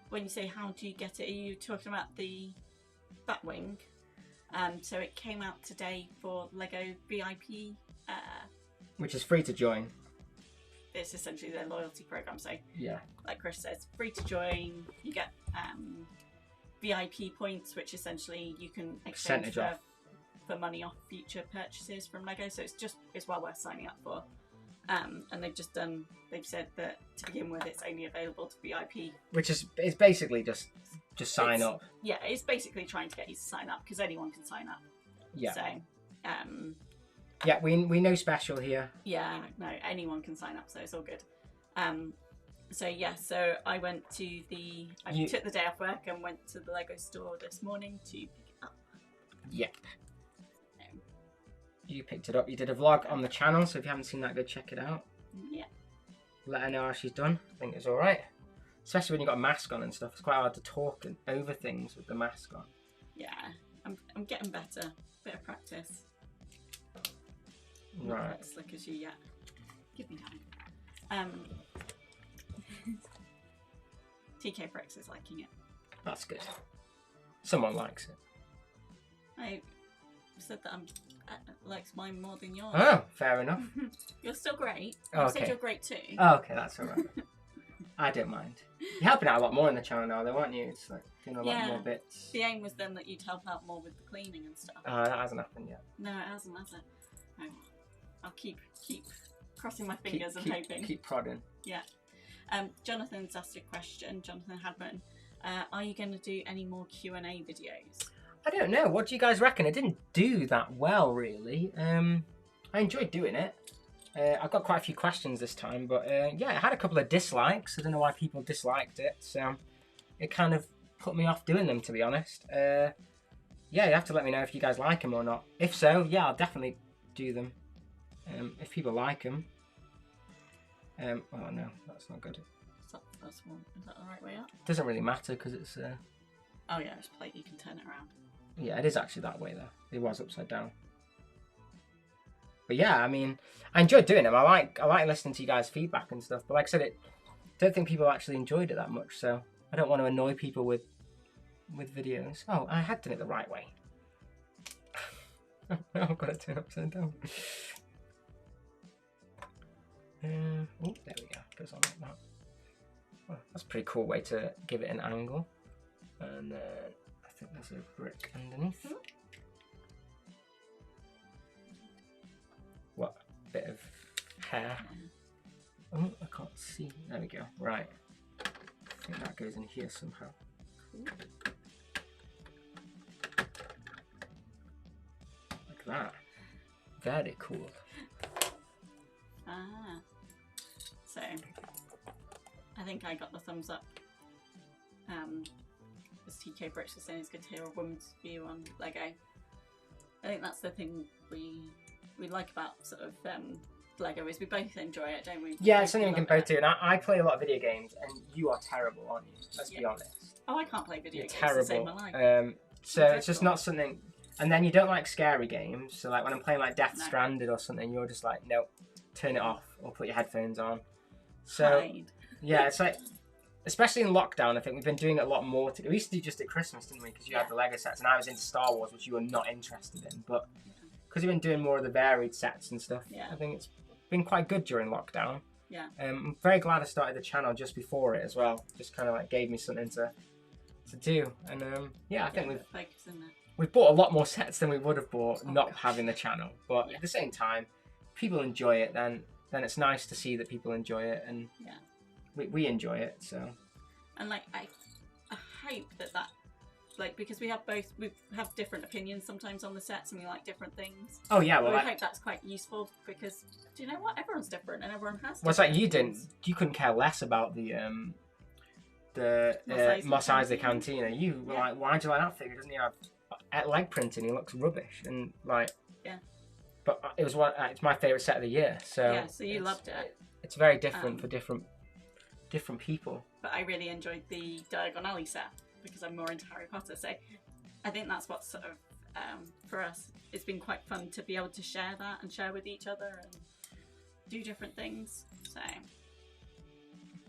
when you say how do you get it, are you talking about the Batwing? So it came out today for LEGO VIP. Which is free to join. It's essentially their loyalty program. So, Yeah. like Chris says, free to join. You get VIP points, which essentially you can exchange Percentage off. for money off future purchases from LEGO. So it's well worth signing up for. And they've said that to begin with, it's only available to VIP. Which is it's basically just sign up. Yeah, it's basically trying to get you to sign up because anyone can sign up. Yeah. So, Yeah, we know special here. yeah, no, anyone can sign up, so it's all good. So yeah, so I went to I took the day off work and went to the LEGO store this morning to pick it up. Yep. You picked it up. You did a vlog on the channel, so if you haven't seen that, go check it out. Yeah. Let her know how she's done. I think it's all right. Especially when you've got a mask on and stuff. It's quite hard to talk and over things with the mask on. Yeah, I'm getting better. Bit of practice. Not Right. as slick as you yet. Give me time. KAVBricks is liking it. That's good. Someone likes it. I said that likes mine more than yours. Oh, fair enough. You're still great. Oh, You okay. said you're great too. Oh, okay, that's all right. I don't mind. You're helping out a lot more in the channel now, though, aren't you? It's like doing a lot more bits. The aim was then that you'd help out more with the cleaning and stuff. That hasn't happened yet. No, it hasn't, has it? Oh, I'll keep crossing my fingers and hoping. Keep prodding. Yeah. Jonathan's asked a question. Jonathan Hadman, are you going to do any more Q&A videos? I don't know. What do you guys reckon? It didn't do that well, really. I enjoyed doing it. I got quite a few questions this time, but yeah, it had a couple of dislikes. I don't know why people disliked it, so it kind of put me off doing them, to be honest. Yeah, you have to let me know if you guys like them or not. If so, yeah, I'll definitely do them. If people like them. Oh no, that's not good. that the first one? Is that the right way up? Doesn't really matter because it's. Oh yeah, it's plate. You can turn it around. Yeah, it is actually that way though. It was upside down. But yeah, I mean, I enjoyed doing them. I like listening to you guys' feedback and stuff. But like I said, don't think people actually enjoyed it that much. So I don't want to annoy people with videos. Oh, I had done it the right way. I've got it turned upside down. Oh, there we go. Goes on like that. Well, that's a pretty cool way to give it an angle. And then I think there's a brick underneath. What? Bit of hair. Oh, I can't see. There we go. Right. I think that goes in here somehow. Like that. Very cool. Ah. So, I think I got the thumbs up. As KAVBricks was saying, it's good to hear a woman's view on Lego. I think that's the thing we like about sort of Lego is we both enjoy it, don't we? Yeah, it's something we can both do. And I play a lot of video games, and you are terrible, aren't you? Let's be honest. Oh, I can't play video games. Terrible. To save my life. So it's just not something. And then you don't like scary games. So like when I'm playing like Death Stranded or something, you're just like, nope, turn it off or put your headphones on. So yeah, it's like, especially in lockdown, I think we've been doing it a lot more. We used to do just at Christmas, didn't we? Because you had the Lego sets, and I was into Star Wars, which you were not interested in. But because we've been doing more of the varied sets and stuff, I think it's been quite good during lockdown. Yeah. I'm very glad I started the channel just before it as well. Just kind of like gave me something to do. And yeah, I think we've bought a lot more sets than we would have bought not having the channel. But at the same time, people enjoy it. Then it's nice to see that people enjoy it, and we enjoy it. So. And like I hope that like, because we have different opinions sometimes on the sets, and we like different things. Oh yeah, well, I hope that's quite useful, because do you know what? Everyone's different, and everyone has. Well, it's like you couldn't care less about the Mos Eisley Cantina. You were like, why do you like that figure? Doesn't he have leg printing? He looks rubbish, and like But it was it's my favorite set of the year. So yeah, so you loved it. It's very different for different people. But I really enjoyed the Diagon Alley set, because I'm more into Harry Potter. So I think that's what sort of, for us, it's been quite fun to be able to share that and share with each other and do different things. So,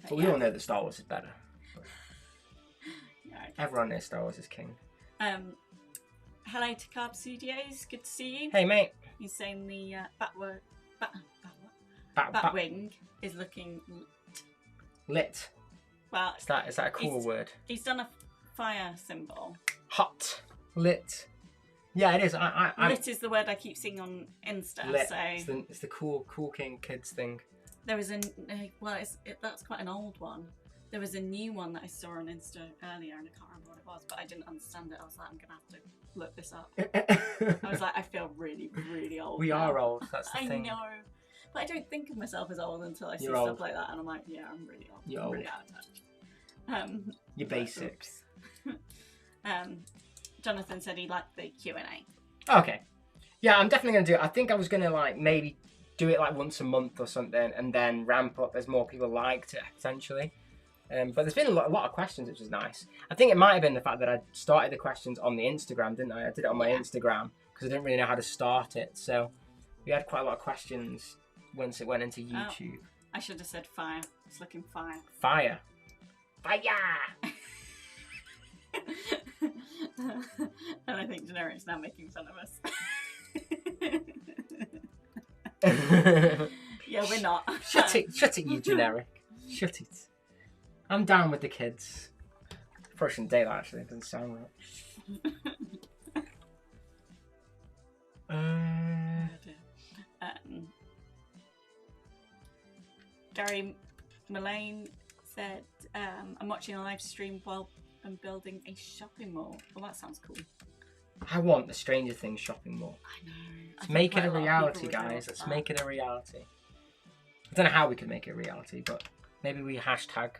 but we all know that Star Wars is better. Everyone knows Star Wars is king. Hello to Carb Studios, good to see you. Hey mate. He's saying the Batwing is looking lit. Well, is that a cool word? He's done a fire symbol. Hot. Lit. Yeah, it is. Lit is the word I keep seeing on Insta. Lit. So it's the cool King Kids thing. There was that's quite an old one. There was a new one that I saw on Insta earlier, and I can't remember what it was, but I didn't understand it. I was like, I'm gonna have to look this up. I was like, I feel really, really old. We are old. That's the thing. I know, but I don't think of myself as old until I see stuff like that, and I'm like, yeah, I'm really old. You're I'm old. really out of touch. Your basics. Jonathan said he liked the Q&A. Okay. Yeah, I'm definitely gonna do it. I think I was gonna like maybe do it like once a month or something, and then ramp up as more people liked it potentially. But there's been a lot of questions, which is nice. I think it might have been the fact that I started the questions on the Instagram, didn't I? I did it on my Instagram because I didn't really know how to start it. So we had quite a lot of questions once it went into YouTube. Oh, I should have said fire. It's looking fire. Fire. Fire! And I think Generic's now making fun of us. Yeah, we're not. Shut it, you Generic. Shut it. I'm down with the kids. Probably shouldn't say that, actually. It doesn't sound right. Gary Mullane said, I'm watching a live stream while I'm building a shopping mall. Well, that sounds cool. I want the Stranger Things shopping mall. I know. Let's make it a reality, guys. Let's make it a reality. I don't know how we can make it a reality, but maybe we hashtag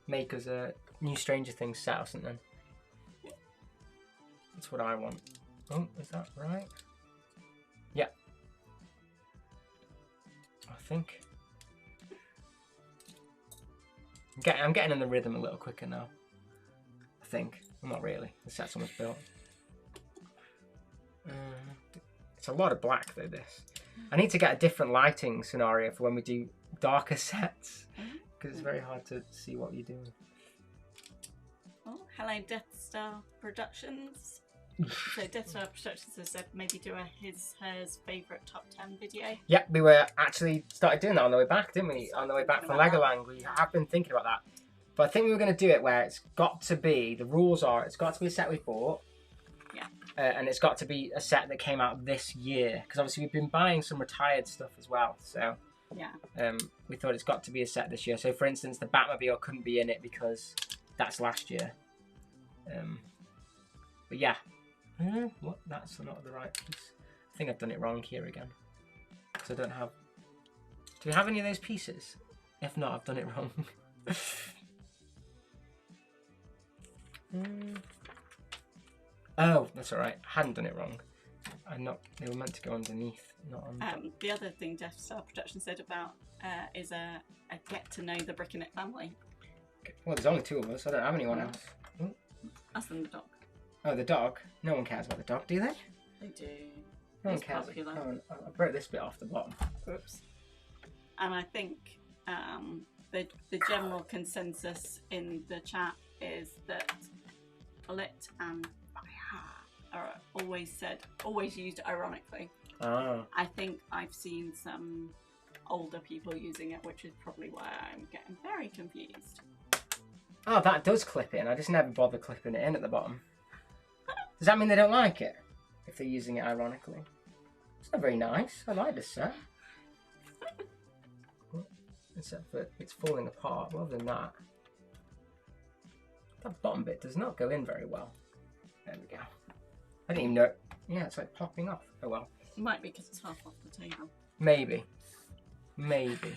make us a new Stranger Things set or something. That's what I want. Oh, is that right? Yeah. I think. I'm getting in the rhythm a little quicker now. I think. Well, not really. The set's almost built. It's a lot of black though, this. I need to get a different lighting scenario for when we do darker sets. Because it's very hard to see what you're doing. Oh, hello Death Star Productions. So Death Star Productions has said maybe do a hers favourite top 10 video. Yep, we were actually started doing that on the way back, didn't we? On the way back from Legoland, we have been thinking about that. But I think we were going to do it where it's got to be, the rules are, it's got to be a set we bought. Yeah. And it's got to be a set that came out this year. Because obviously we've been buying some retired stuff as well. So yeah. We thought it's got to be a set this year. So for instance, the Batmobile couldn't be in it because that's last year. But yeah. What? That's not the right piece. I think I've done it wrong here again. Because I don't have... Do we have any of those pieces? If not, I've done it wrong. Oh, that's alright. I hadn't done it wrong. They were meant to go underneath, not on. The other thing Death Star Production said about is a get to know the Bricknit family. Well, there's only 2 of us. I don't have anyone else. Us and the dog. Oh, the dog? No one cares about the dog, do they? They do. No one It's cares. popular. Oh, I broke this bit off the bottom. Oops. And I think the general consensus in the chat is that Lit and are always used ironically. Oh. I think I've seen some older people using it, which is probably why I'm getting very confused. Oh, that does clip in. I just never bother clipping it in at the bottom. Does that mean they don't like it? If they're using it ironically? It's not very nice. I like this set. Except for it's falling apart. But other than that, that bottom bit does not go in very well. There we go. I didn't even know. Yeah, it's like popping off. Oh well. It might be because it's half off the table. Maybe. Maybe.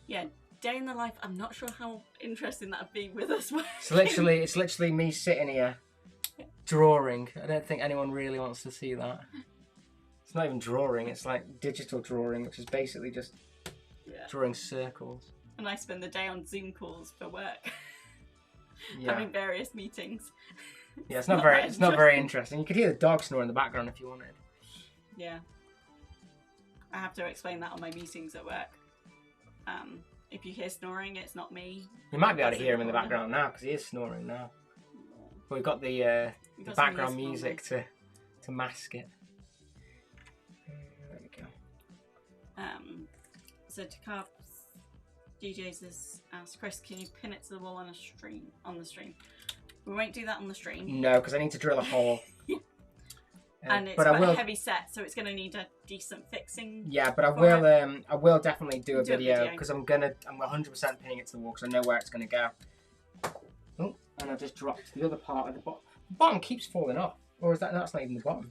Yeah, day in the life. I'm not sure how interesting that'd be with us. It's literally me sitting here drawing. I don't think anyone really wants to see that. It's not even drawing. It's like digital drawing, which is basically just drawing circles. And I spend the day on Zoom calls for work. Yeah. Having various meetings. Yeah, it's not very interesting. You could hear the dog snore in the background if you wanted. Yeah. I have to explain that on my meetings at work. If you hear snoring, it's not me. You might be able to hear him in the background now because he is snoring now. But we've got the background music to mask it. There we go. So to KAVBricks DJs has asked, Chris, can you pin it to the wall on the stream? We won't do that on the stream. No, because I need to drill a hole. And it's quite a heavy set, so it's going to need a decent fixing. Yeah, but I will definitely do a video because I'm 100% pinning it to the wall because I know where it's going to go. Oh, and I've just dropped the other part of the bottom. The bottom keeps falling off, or is that's not even the bottom?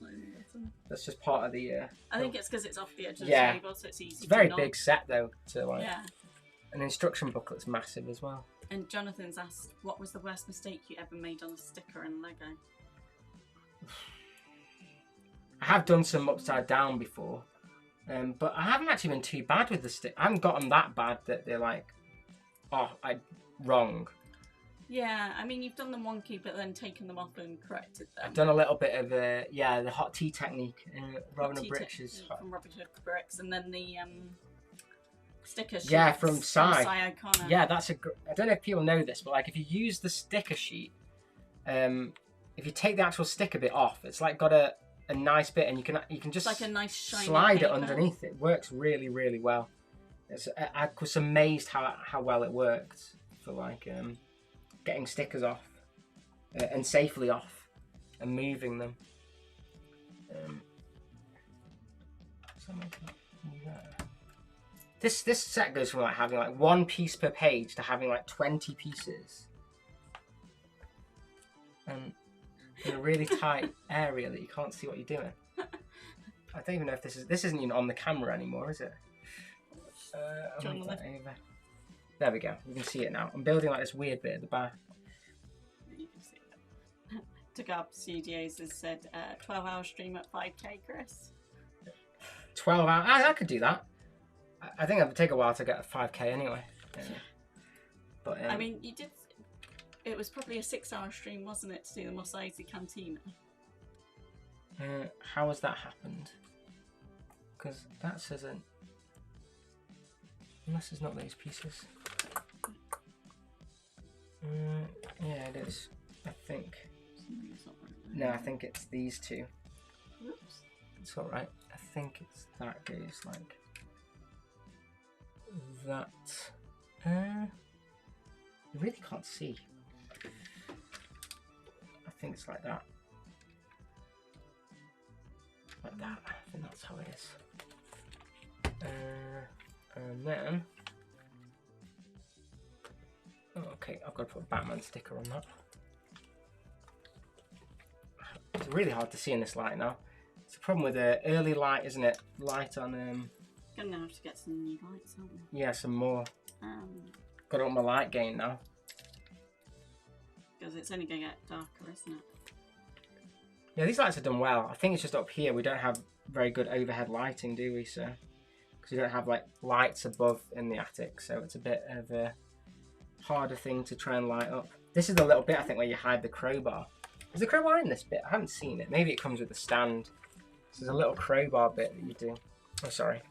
That's just part of the. I think it's because it's off the edge of the table, so it's easy. It's a very big set though. Yeah. An instruction booklet's massive as well. And Jonathan's asked, what was the worst mistake you ever made on a sticker in Lego? I have done some upside down before, but I haven't actually been too bad with the stick. I haven't got them that bad that they're like, oh, wrong. Yeah, I mean, you've done them wonky, but then taken them off and corrected them. I've done a little bit of the hot tea technique. Robin Bricks is from Brodie Bricks, and then the sticker sheet. Yeah, from Sai. O'Connor. Yeah, that's I don't know if people know this, but like if you use the sticker sheet, if you take the actual sticker bit off, it's like got a nice bit, and you can just like a nice shiny slide paper. it underneath. It works really, really well. I was amazed how well it worked for like getting stickers off and safely off and moving them. This set goes from like having like 1 piece per page to having like 20 pieces, and in a really tight area that you can't see what you're doing. I don't even know if this isn't even on the camera anymore, is it? There we go. You can see it now. I'm building like this weird bit at the back. You can see it. To KAVBricks Studios has said 12-hour stream at 5k, Chris. 12 hours. I could do that. I think it would take a while to get a 5k anyway. Yeah. But I mean, you did. It was probably a 6-hour stream, wasn't it, to do the Mos Eisley Cantina? How has that happened? Because that says it. Unless it's not these pieces. Yeah, it is. I think. No, I think it's these two. Whoops. It's alright. I think it's that goes like that. You really can't see. I think it's like that. Like that. I think that's how it is. And then. Oh, okay, I've got to put a Batman sticker on that. It's really hard to see in this light now. It's a problem with the early light, isn't it? Light on. Gonna have to get some new lights, aren't we? Yeah, some more. Got to up my light gain now. Because it's only gonna get darker, isn't it? Yeah, these lights are done well. I think it's just up here we don't have very good overhead lighting, do we? So, because we don't have like lights above in the attic, so it's a bit of a harder thing to try and light up. This is the little bit I think where you hide the crowbar. Is the crowbar in this bit? I haven't seen it. Maybe it comes with the stand. So there's a little crowbar bit that you do. Oh, sorry.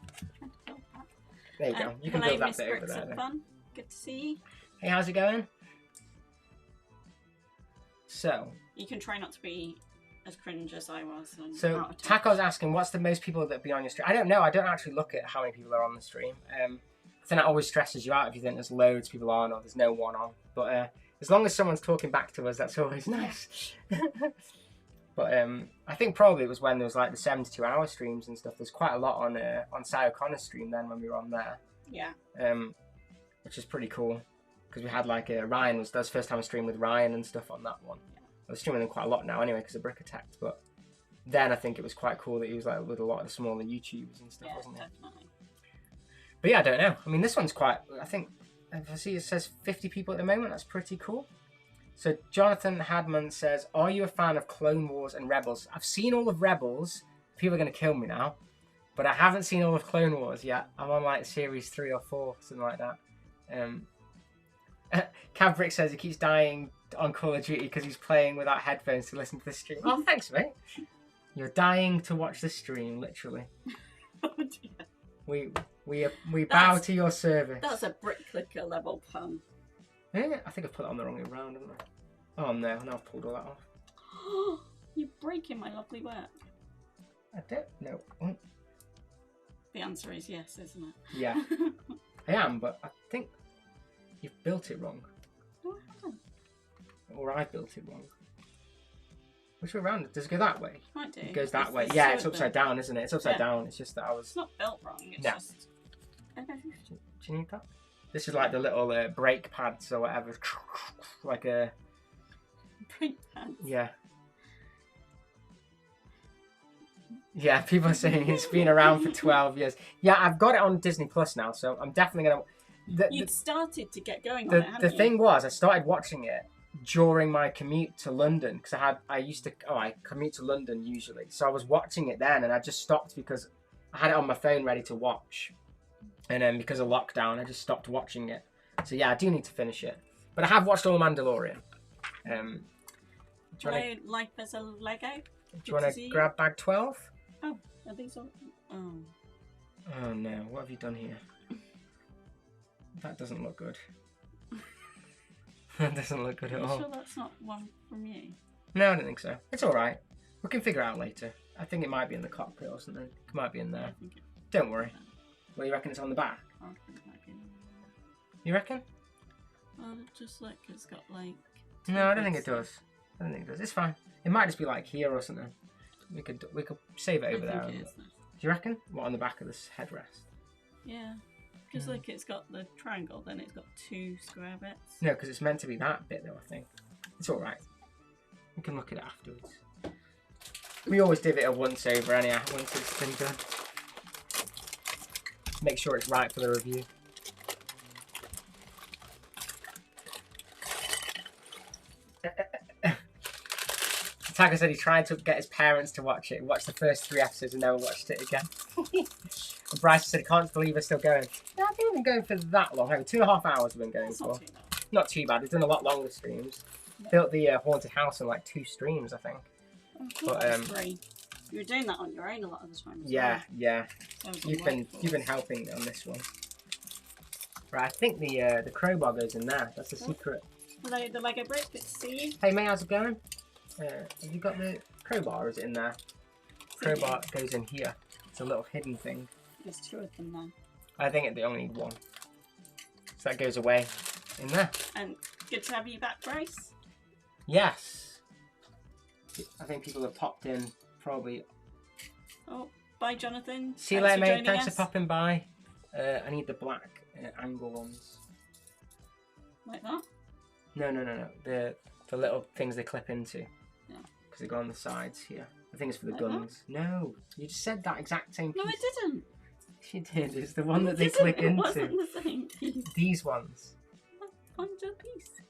There you go. You can build that bit over there. Fun. Good to see you. Hey, how's it going? So. You can try not to be as cringe as I was. So Taco's asking, what's the most people that be on your stream? I don't know. I don't actually look at how many people are on the stream. I think that always stresses you out if you think there's loads of people on or there's no one on. But as long as someone's talking back to us, that's always nice. But I think probably it was when there was like the 72-hour streams and stuff. There's quite a lot on Cy O'Connor's stream then when we were on there. Yeah. Which is pretty cool because we had like Ryan that was first time I streamed with Ryan and stuff on that one. Yeah. I was streaming them quite a lot now anyway because of Brick Attacked. But then I think it was quite cool that he was like with a lot of the smaller YouTubers and stuff, wasn't he? Definitely. But yeah, I don't know. I mean, this one's quite. I think if I see it says 50 people at the moment. That's pretty cool. So Jonathan Hadman says, are you a fan of Clone Wars and Rebels? I've seen all of Rebels. People are going to kill me now. But I haven't seen all of Clone Wars yet. I'm on like series 3 or 4, something like that. KAVBricks says he keeps dying on Call of Duty because he's playing without headphones to listen to the stream. Oh, thanks, mate. You're dying to watch the stream, literally. Oh, dear. We bow to your service. That's a brick clicker level pun. Yeah, I think I've put it on the wrong way around, haven't I? Oh no, now I've pulled all that off. You're breaking my lovely work. I don't know. Oh. The answer is yes, isn't it? Yeah, I am, but I think you've built it wrong. No, I haven't. Or I built it wrong. Which way around? Does it go that way? Might do. It goes that way. Yeah, it's upside down, isn't it? It's upside down. It's just that I was. It's not built wrong. It's no. just. Do you need that? This is like the little brake pads or whatever. Like a. Brake pads? Yeah. Yeah, people are saying it's been around for 12 years. Yeah, I've got it on Disney Plus now, so I'm definitely going to. You'd started to get going on it, hadn't you? The thing was, I started watching it during my commute to London because I commute to London usually. So I was watching it then and I just stopped because I had it on my phone ready to watch. And then because of lockdown, I just stopped watching it. So yeah, I do need to finish it. But I have watched all Mandalorian. Hello, life as a Lego. Do you want to grab bag 12? Oh, are these all? Oh. Oh no, what have you done here? That doesn't look good. That doesn't look good at all. Are you sure that's not one from you? No, I don't think so. It's alright. We can figure it out later. I think it might be in the cockpit or something. It might be in there. Don't worry. Well, you reckon it's on the back? I think it might be. You reckon? Well, it just like it's got like. No, I don't think it does. I don't think it does. It's fine. It might just be like here or something. We could save it over there. Do you reckon? What, on the back of this headrest? Yeah. Because like it's got the triangle, then it's got 2 square bits. No, because it's meant to be that bit though, I think. It's alright. We can look at it afterwards. We always do it a once over anyhow, once it's been done. Make sure it's right for the review. Tiger said he tried to get his parents to watch it. He watched the first 3 episodes and never watched it again. And Bryce said, "Can't believe we're still going." Yeah, I think we've been going for that long. Over 2.5 hours we've been going That's for. not too bad. Not too bad. We've done a lot longer streams. Yeah. Built the haunted house in like 2 streams, I think. Oh, But, that was 3. You were doing that on your own a lot of the time as Yeah, well. yeah. That was a You've been workforce. helping me on this one. Right, I think the crowbar goes in there. That's the Oh. secret. Hello, the Lego Brick. Good to see you. Hey May, how's it going? Have you got the crowbar? Or is it in there? Crowbar goes in here. It's a little hidden thing. There's 2 of them now. I think they only need 1. So that goes away in there. And good to have you back, Bryce. Yes. I think people have popped in probably. Oh, bye, Jonathan. See you Thanks later, for mate. joining Thanks us. for popping by. I need the black angle ones. Like that? No. The little things they clip into. Yeah. Because they go on the sides here. I think it's for the Like that? guns. No, you just said that exact same piece. No, I didn't. You did. It's the one that they It click didn't. It into. wasn't the same piece. These ones. Find your piece.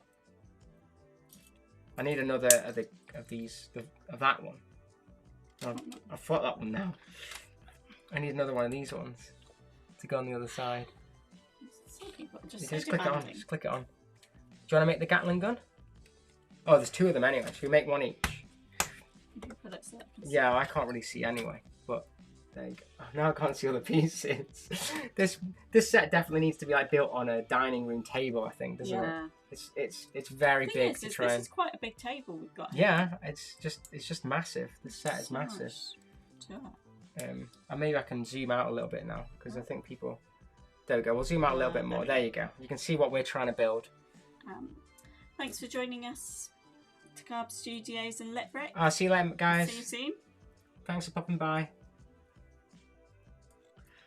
I need another of these of that one. I've got that one now. I need another one of these ones to go on the other side. Some people are You just just so click it on. demanding. Just click it on. Do you want to make the Gatling gun? Oh, there's 2 of them anyway. Should we make 1 each? But it's like- Yeah, I can't really see anyway. But there you go. Oh, now I can't see all the pieces. this set definitely needs to be like built on a dining room table. I think, doesn't it? Yeah. It's very The thing big is, to is try this and. is quite a big table we've got. Yeah, it's just massive. This set is So massive. much to it. And maybe I can zoom out a little bit now because I think people. There we go. We'll zoom out a little bit There more. we There go. you go. You can see what we're trying to build. Thanks for joining us to Carb Studios and Lit Brick. I'll see you later, guys. See you soon. Thanks for popping by.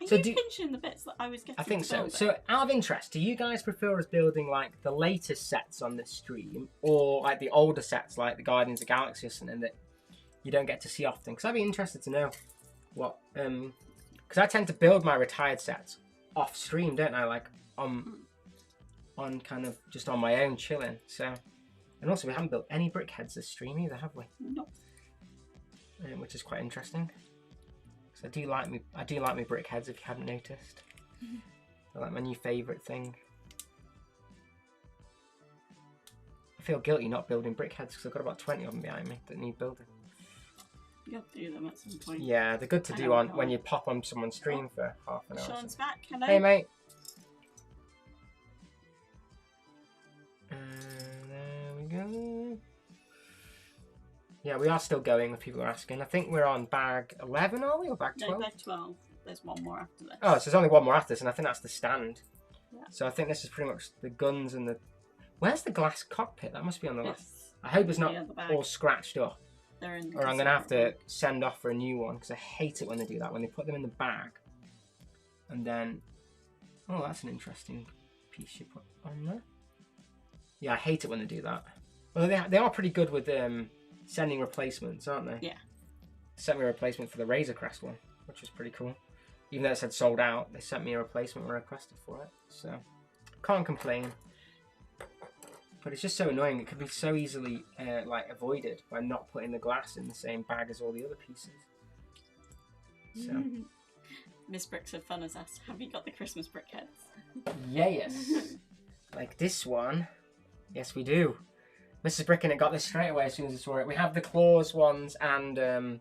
Are So you do- pinching the bits that I was getting? I think to so. build So, out of interest, do you guys prefer us building like the latest sets on this stream, or like the older sets, like the Guardians of the Galaxy or something that you don't get to see often? Because I'd be interested to know what. Because I tend to build my retired sets off stream, don't I? Like on kind of just on my own, chilling. So, and also we haven't built any brick heads this stream either, have we? No. Which is quite interesting. So I do like me brick heads if you haven't noticed. They're like my new favourite thing. I feel guilty not building brick heads because I've got about 20 of them behind me that need building. You'll do them at some point. Yeah, they're good to I do know, on I when know. you pop on someone's stream for half an hour. or Sean's something. back. Hello. Hey mate. There we go. Yeah, we are still going if people are asking. I think we're on bag 11, are we? Or bag 12? No, they're 12. There's one more after this. Oh, so there's only one more after this, and I think that's the stand. Yeah. So I think this is pretty much the guns and the... Where's the glass cockpit? That must be on the left. It's I hope it's in not the other bag. all scratched up. They're in the Or I'm going to have to concealment send off for a new one, because I hate it when they do that, when they put them in the bag. And then... Oh, that's an interesting piece you put on there. Yeah, I hate it when they do that. Well, they are pretty good with sending replacements, aren't they? Yeah. Sent me a replacement for the Razor Crest one, which was pretty cool. Even though it said sold out, they sent me a replacement when I requested for it. So, can't complain. But it's just so annoying. It could be so easily like avoided by not putting the glass in the same bag as all the other pieces. So, Miss Bricks have fun as us. Have you got the Christmas brick heads? yes. Like this one. Yes, we do. Mrs. Bricknit got this straight away as soon as I saw it. We have the claws ones and the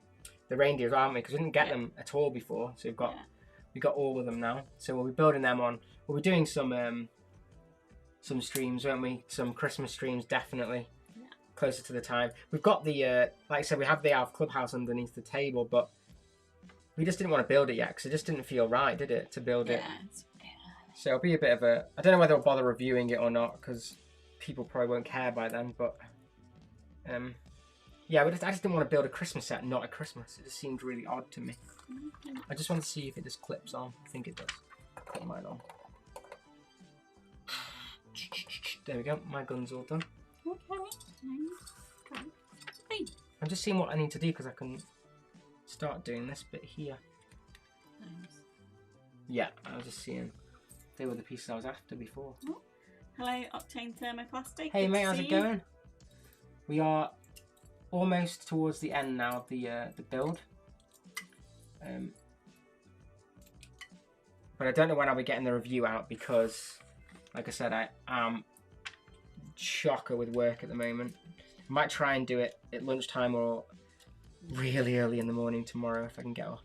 reindeers, aren't we? Because we didn't get them at all before. So we got all of them now. So we'll be building them on. We'll be doing some streams, won't we? Some Christmas streams, definitely. Yeah. Closer to the time. We've got the, like I said, we have the Alf Clubhouse underneath the table, but we just didn't want to build it yet because it just didn't feel right, did it, to build it? So it'll be a bit of a... I don't know whether I'll bother reviewing it or not because people probably won't care by then, but... yeah, I just didn't want to build a Christmas set, not at Christmas. It just seemed really odd to me. I just want to see if it just clips on. I think it does. Put mine on. There we go. My gun's all done. Okay. I'm just seeing what I need to do because I can start doing this bit here. Nice. Yeah, I was just seeing. They were the pieces I was after before. Oh. Hello, Octane Thermoplastic. Hey Good mate, to how's see it you. going? We are almost towards the end now of the build. But I don't know when I'll be getting the review out because, like I said, I am chocker with work at the moment. I might try and do it at lunchtime or really early in the morning tomorrow if I can get off.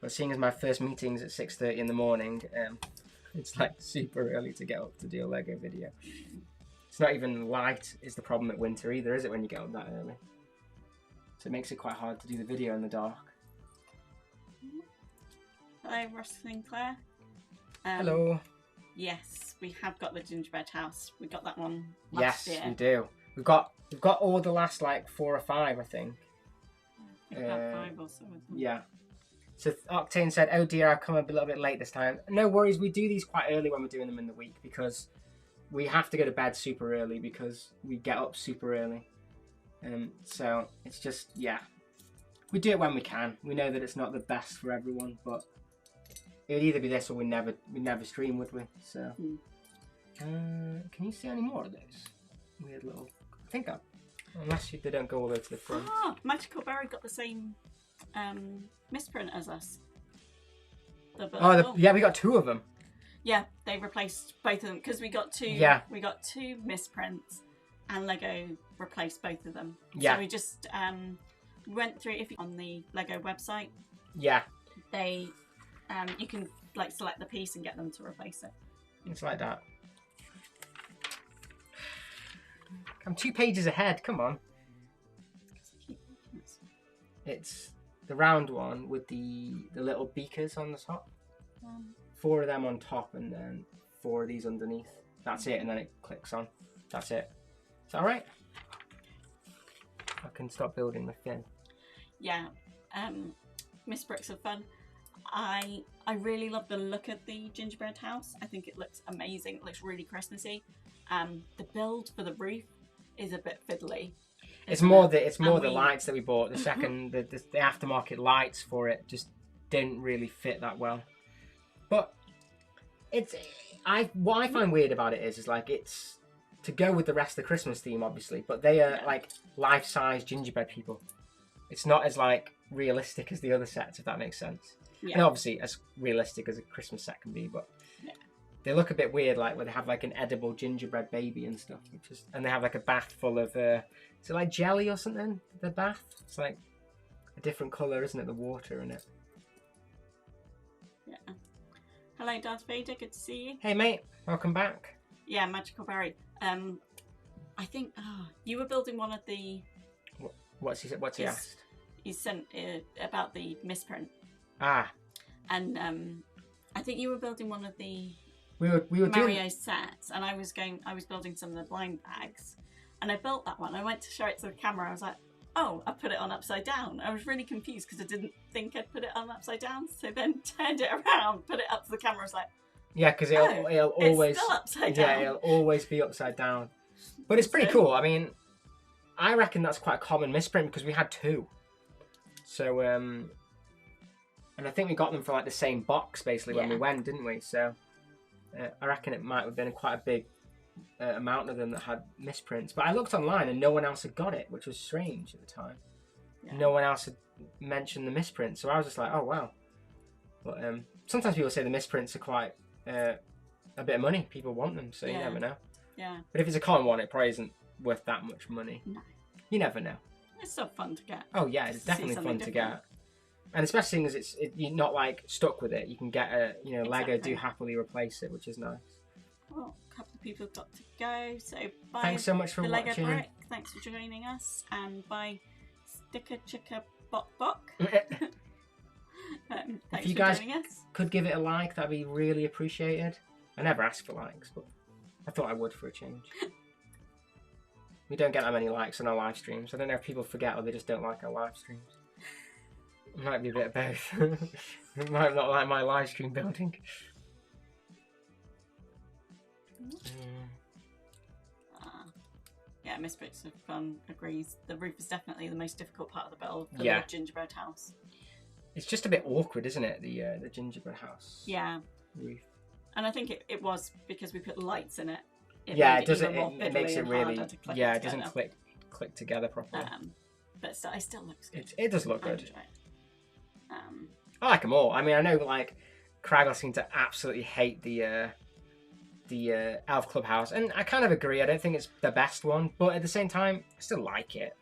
But seeing as my first meeting's at 6:30 in the morning, it's like super early to get up to do a LEGO video. It's not even light is the problem at winter either, is it, when you get up that early? So it makes it quite hard to do the video in the dark. Hello, Ross Sinclair. Hello. Yes, we have got the gingerbread house. We got that one Yes, last year. we do. We've got all the last like 4 or 5, I think. I think about 5 or so. Yeah. So Octane said, "Oh dear, I've come a little bit late this time." No worries, we do these quite early when we're doing them in the week because we have to go to bed super early because we get up super early. So it's just, yeah, we do it when we can. We know that it's not the best for everyone, but it would either be this or we never stream, would we? So, can you see any more of those weird little? I think unless they don't go all the way to the front. Ah, Magical Berry got the same misprint as us. Yeah, we got 2 of them. Yeah, they replaced both of them because we got 2. Yeah. We got 2 misprints, and Lego replaced both of them. Yeah. So we just went through. If you on the Lego website, Yeah. they you can like select the piece and get them to replace it. It's like that. I'm 2 pages ahead. Come on. It's the round one with the little beakers on the top. 4 of them on top and then 4 of these underneath. That's it, and then it clicks on. That's it. Is that right? I can stop building the fin. Yeah, Miss Bricks are fun. I really love the look of the gingerbread house. I think it looks amazing. It looks really Christmassy. The build for the roof is a bit fiddly. It's more the lights that we bought. The second the aftermarket lights for it just didn't really fit that well. But what I find weird about it is like it's to go with the rest of the Christmas theme, obviously, but they are like life-size gingerbread people. It's not as like realistic as the other sets, if that makes sense. Yeah. And obviously as realistic as a Christmas set can be, but they look a bit weird, like where they have like an edible gingerbread baby and stuff, and they have like a bath full of is it like jelly or something? The bath, it's like a different colour, isn't it? The water in it. Yeah. Hello, Darth Vader. Good to see you. Hey, mate. Welcome back. Yeah, Magical Berry. I think you were building one of the. What's he asked? He sent about the misprint. Ah. And I think you were building one of the. We were Mario doing sets, and I was building some of the blind bags, and I built that one. I went to show it to the camera. I was like, "Oh, I put it on upside down." I was really confused because I didn't think I'd put it on upside down. So then turned it around, put it up to the camera. I was like, yeah, because it'll always it's still upside down. Yeah, it'll always be upside down. But it's pretty cool. I mean, I reckon that's quite a common misprint because we had 2. So and I think we got them for like the same box basically when we went, didn't we? So. I reckon it might have been quite a big amount of them that had misprints. But I looked online and no one else had got it, which was strange at the time. Yeah. No one else had mentioned the misprint. So I was just like, oh, wow. But sometimes people say the misprints are quite a bit of money. People want them, so you never know. Yeah. But if it's a common one, it probably isn't worth that much money. No. You never know. It's still fun to get. Oh, yeah, it's definitely fun to get. And especially as you're not like stuck with it, you can get Lego do happily replace it, which is nice. Well, a couple of people have got to go, so bye. Thanks so much for the watching. LEGO Brick. Thanks for joining us, and bye, Sticker Chicka Bok Bok. Thanks if you for guys joining us. Could give it a like, that'd be really appreciated. I never ask for likes, but I thought I would for a change. We don't get that many likes on our live streams. I don't know if people forget or they just don't like our live streams. It might be a bit of both. It might not like my live stream building. Yeah, Miss Bricks of Fun agrees. The roof is definitely the most difficult part of the build for the gingerbread house. It's just a bit awkward, isn't it? The gingerbread house. Yeah. Roof. And I think it was because we put lights in it. It makes it really. Yeah, it doesn't click together properly. But it still looks good. It does look good. I I like them all. I mean, I know like Craggle seemed to absolutely hate the Elf Clubhouse, and I kind of agree. I don't think it's the best one, but at the same time, I still like it.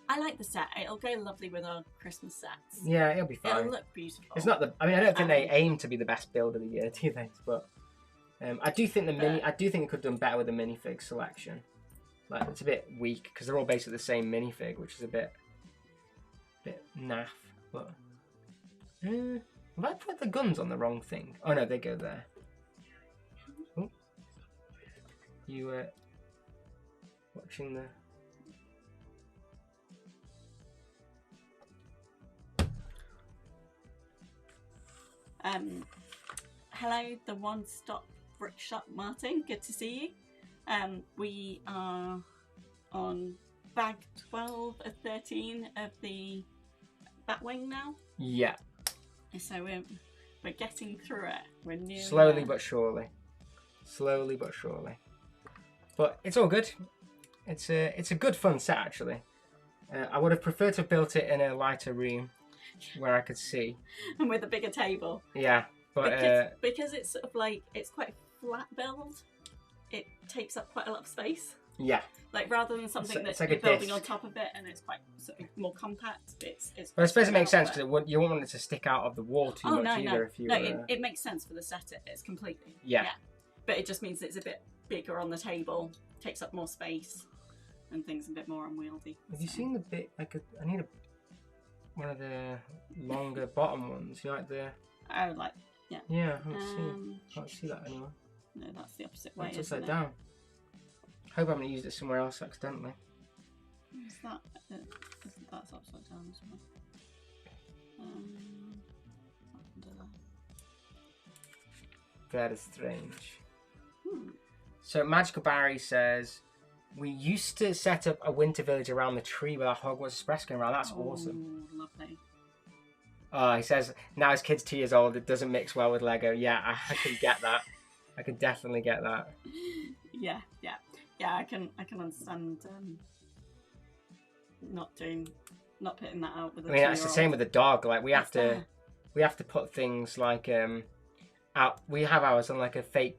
I like the set. It'll go lovely with our Christmas sets. Yeah, it'll be fine. It'll look beautiful. It's not the. I mean, I don't think they aim to be the best build of the year, do they? But I do think I do think it could have done better with the minifig selection. Like, it's a bit weak because they're all basically the same minifig, which is a bit naff. But have I put the guns on the wrong thing? Oh no, they go there. Oh. You watching the. Hello, the one-stop brick shop, Martin. Good to see you. We are on bag 12 of 13 of the Batwing now. Yeah. So we're getting through it. We're nearly slowly there. but surely. Slowly but surely. But it's all good. It's a good fun set actually. I would have preferred to have built it in a lighter room where I could see. And with a bigger table. Yeah, but because it's sort of like, it's quite a flat build, it takes up quite a lot of space. Yeah. Like, rather than something It's that's like a building disc. on top of it and it's quite sort of more compact, it's But I suppose it quite makes sense spread out, because you won't want it to stick out of the wall too oh, much no, either. no. If you No, it makes sense for the set. It's completely. Yeah. But it just means it's a bit bigger on the table, takes up more space, and things a bit more unwieldy. Have you seen the bit? I need one of the longer bottom ones. You like the? Oh, like, yeah. Yeah, I can't see that anymore. No, that's the opposite way. It's isn't upside it? down. Hope I haven't used it somewhere else accidentally. Is that? That's upside down as well. Very strange. Hmm. So Magical Barry says, we used to set up a winter village around the tree with our Hogwarts Express going around. That's awesome. Lovely. Oh, he says, now his kid's 2 years old, it doesn't mix well with Lego. Yeah, I can get that. I can definitely get that. Yeah. I can understand not putting that out with a 2-year-old. I mean, that's the same with the dog. Like, we have to put things like out. We have ours on like a fake,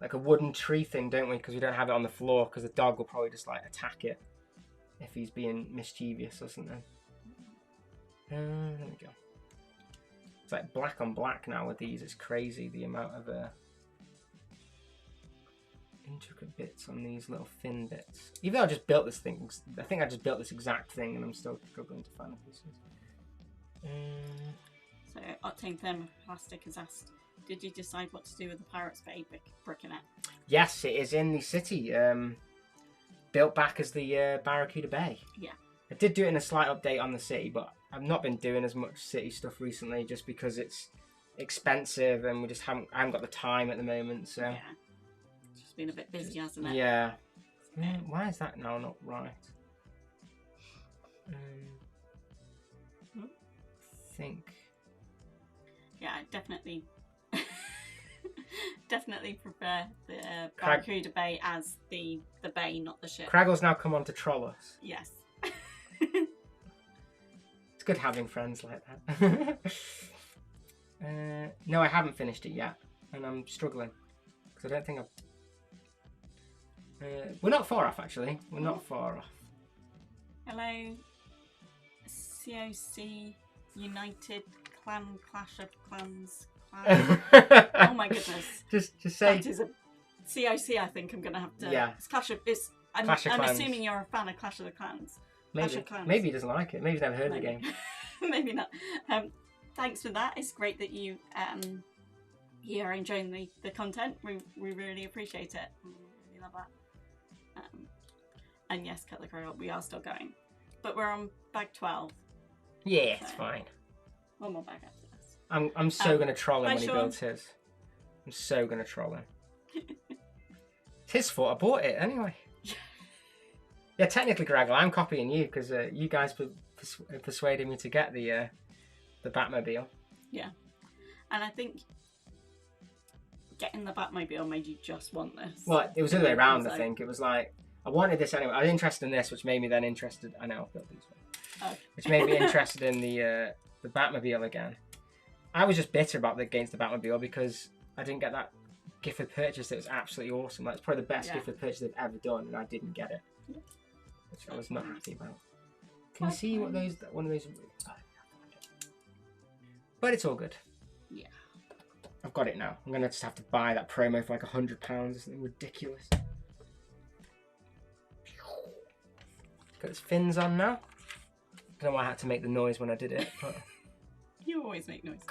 like a wooden tree thing, don't we? Because we don't have it on the floor because the dog will probably just like attack it if he's being mischievous or something. There we go. It's like black on black now with these. It's crazy the amount of intricate bits on these little thin bits. Even though I just built this thing, I think I just built this exact thing and I'm still struggling to find the pieces. So Octane Thermoplastic has asked, did you decide what to do with the Pirates Bay Bricknit? Yes, it is in the city. Built back as the Barracuda Bay. Yeah. I did do it in a slight update on the city, but I've not been doing as much city stuff recently just because it's expensive and I haven't got the time at the moment. So yeah. It's just been a bit busy, hasn't it? Yeah. Why is that now not right? I think. Yeah, I definitely prefer the Barracuda Bay as the bay, not the ship. Craggle's now come on to troll us. Yes. It's good having friends like that. No, I haven't finished it yet, and I'm struggling because I don't think I've. We're not far off, actually. We're not far off. Hello, COC United Clan Clash of Clans. Oh my goodness! Just say. That is a COC. I think I'm gonna have to. Yeah. It's Clash of. I'm Clans. assuming you're a fan of Clash of the Clans. Maybe he doesn't like it. Maybe he's never heard of the game. Maybe not. Thanks for that. It's great that you are enjoying the content. We really appreciate it. We really love that. And yes, Cut the Crow, we are still going, but we're on bag 12. Yeah, it's fine. One more bag after this. I'm so gonna troll him when he Sean. builds his. I'm so gonna troll him. It's his fault. I bought it anyway. Yeah, technically, Graggle, I'm copying you because you guys persuaded me to get the Batmobile. Yeah, and I think getting the Batmobile made you just want this. Well, it was the other way around. I think it was like I wanted this anyway. I was interested in this, which made me then interested. I know I've built these ones. Oh. Which made me interested in the Batmobile again. I was just bitter about against the Batmobile because I didn't get that gift with purchase that was absolutely awesome. That's probably the best gift with purchase they've ever done, and I didn't get it, which I was not happy about. Can you see what one of those? But it's all good. Yeah. I've got it now. I'm gonna just have to buy that promo for like £100 or something ridiculous. Got its fins on now. I don't know why I had to make the noise when I did it. But... You always make noises.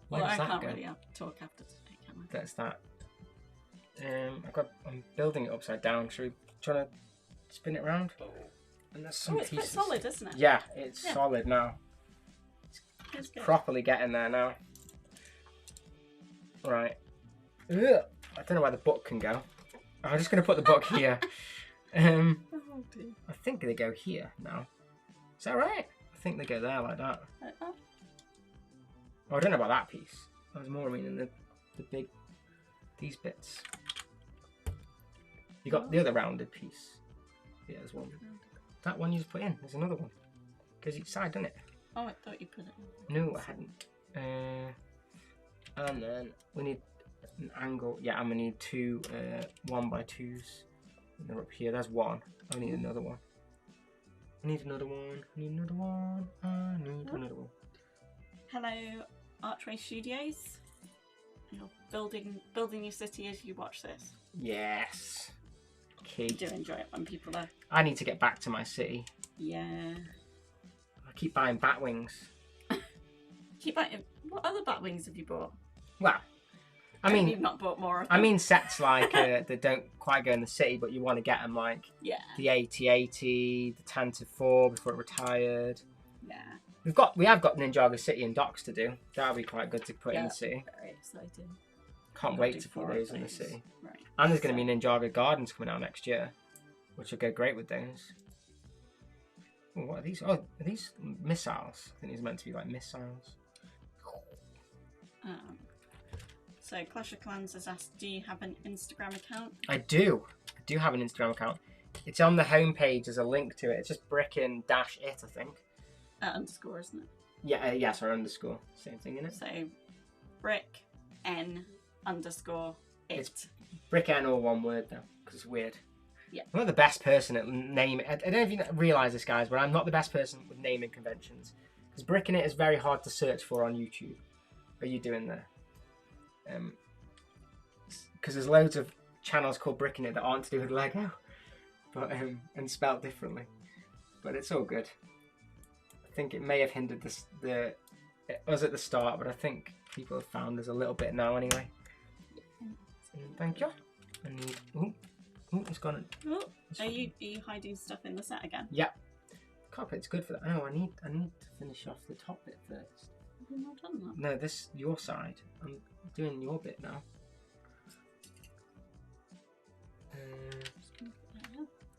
Where Well, does I that can't go? really talk after today, can I? That's that. I'm building it upside down. Should we try to spin it around? And there's some it's pieces. quite solid, isn't it? Yeah, it's solid now. It's good. Properly getting there now. Right. Ugh. I don't know where the book can go. I'm just going to put the book here. Oh, dear. I think they go here now. Is that right? I think they go there like that. Like that? Oh, I don't know about that piece. I was more meaning the big, these bits. You got the other rounded piece. Yeah, there's one. That one you just put in. There's another one. Goes each side, doesn't it? Oh, I thought you put it in. No, I hadn't. And then we need an angle. Yeah, I'm gonna need two 1x2s. And they're up here. There's one. I need another one. I need another one. I need another one. I need another one. Hello, Archway Studios. You're building your city as you watch this. Yes. Key. I do enjoy it when people are. I need to get back to my city. Yeah. I keep buying Batwings. What other Batwings have you bought? Well, I mean, you've not bought more of them. I mean sets like that don't quite go in the city, but you want to get them like the 8080, the Tantive 4 before it retired. Yeah. We have got Ninjago City and docks to do. That'll be quite good to put in the city. Very exciting. Can't wait to put those in the city. Right. And there's going to be Ninjago Gardens coming out next year, which will go great with those. Oh, what are these? Oh, are these missiles? I think these are meant to be like missiles. So Clash of Clans has asked, do you have an Instagram account? I do. I do have an Instagram account. It's on the homepage. There's a link to it. It's just brickin-it, I think. Underscore, isn't it? Yeah, sorry, underscore. Same thing, innit? So BrickN_it. It's BrickN all one word though, because it's weird. Yeah. I'm not the best person at naming. I don't know if you realise this, guys, but I'm not the best person with naming conventions. Because BricknIt is very hard to search for on YouTube. What are you doing there? Because there's loads of channels called BricknIt that aren't to do with Lego, but and spelled differently. But it's all good. I think it may have hindered us at the start, but I think people have found us a little bit now anyway. Thank you. I need. Ooh, it's gone. Oh, are you hiding stuff in the set again? Yeah. Carpet's good for that. Oh, I need to finish off the top bit first. Have you not done that? No, this your side. I'm doing your bit now.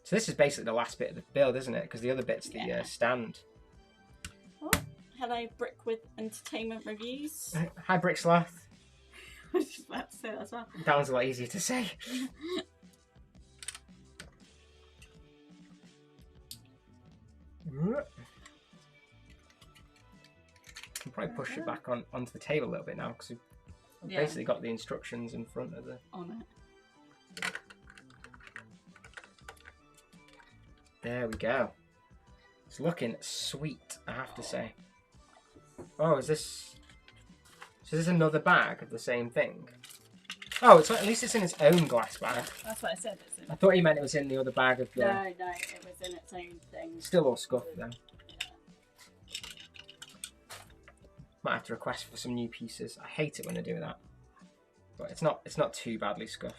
So this is basically the last bit of the build, isn't it? Because the other bit's the stand. Oh, hello, Brick with Entertainment Reviews. Hi, Brick Sloth. I was just about to say that as well. That one's a lot easier to say. I'll probably push it back onto the table a little bit now because we've basically got the instructions in front of the... On it. There we go. It's looking sweet, I have to say. Oh, is this... So is this another bag of the same thing? Oh, at least it's in its own glass bag. That's what I said. It's in I thought you meant it was in the other bag of the... No, it was in its own thing. Still all scuffed though. Might have to request for some new pieces. I hate it when they do that. But it's not too badly scuffed.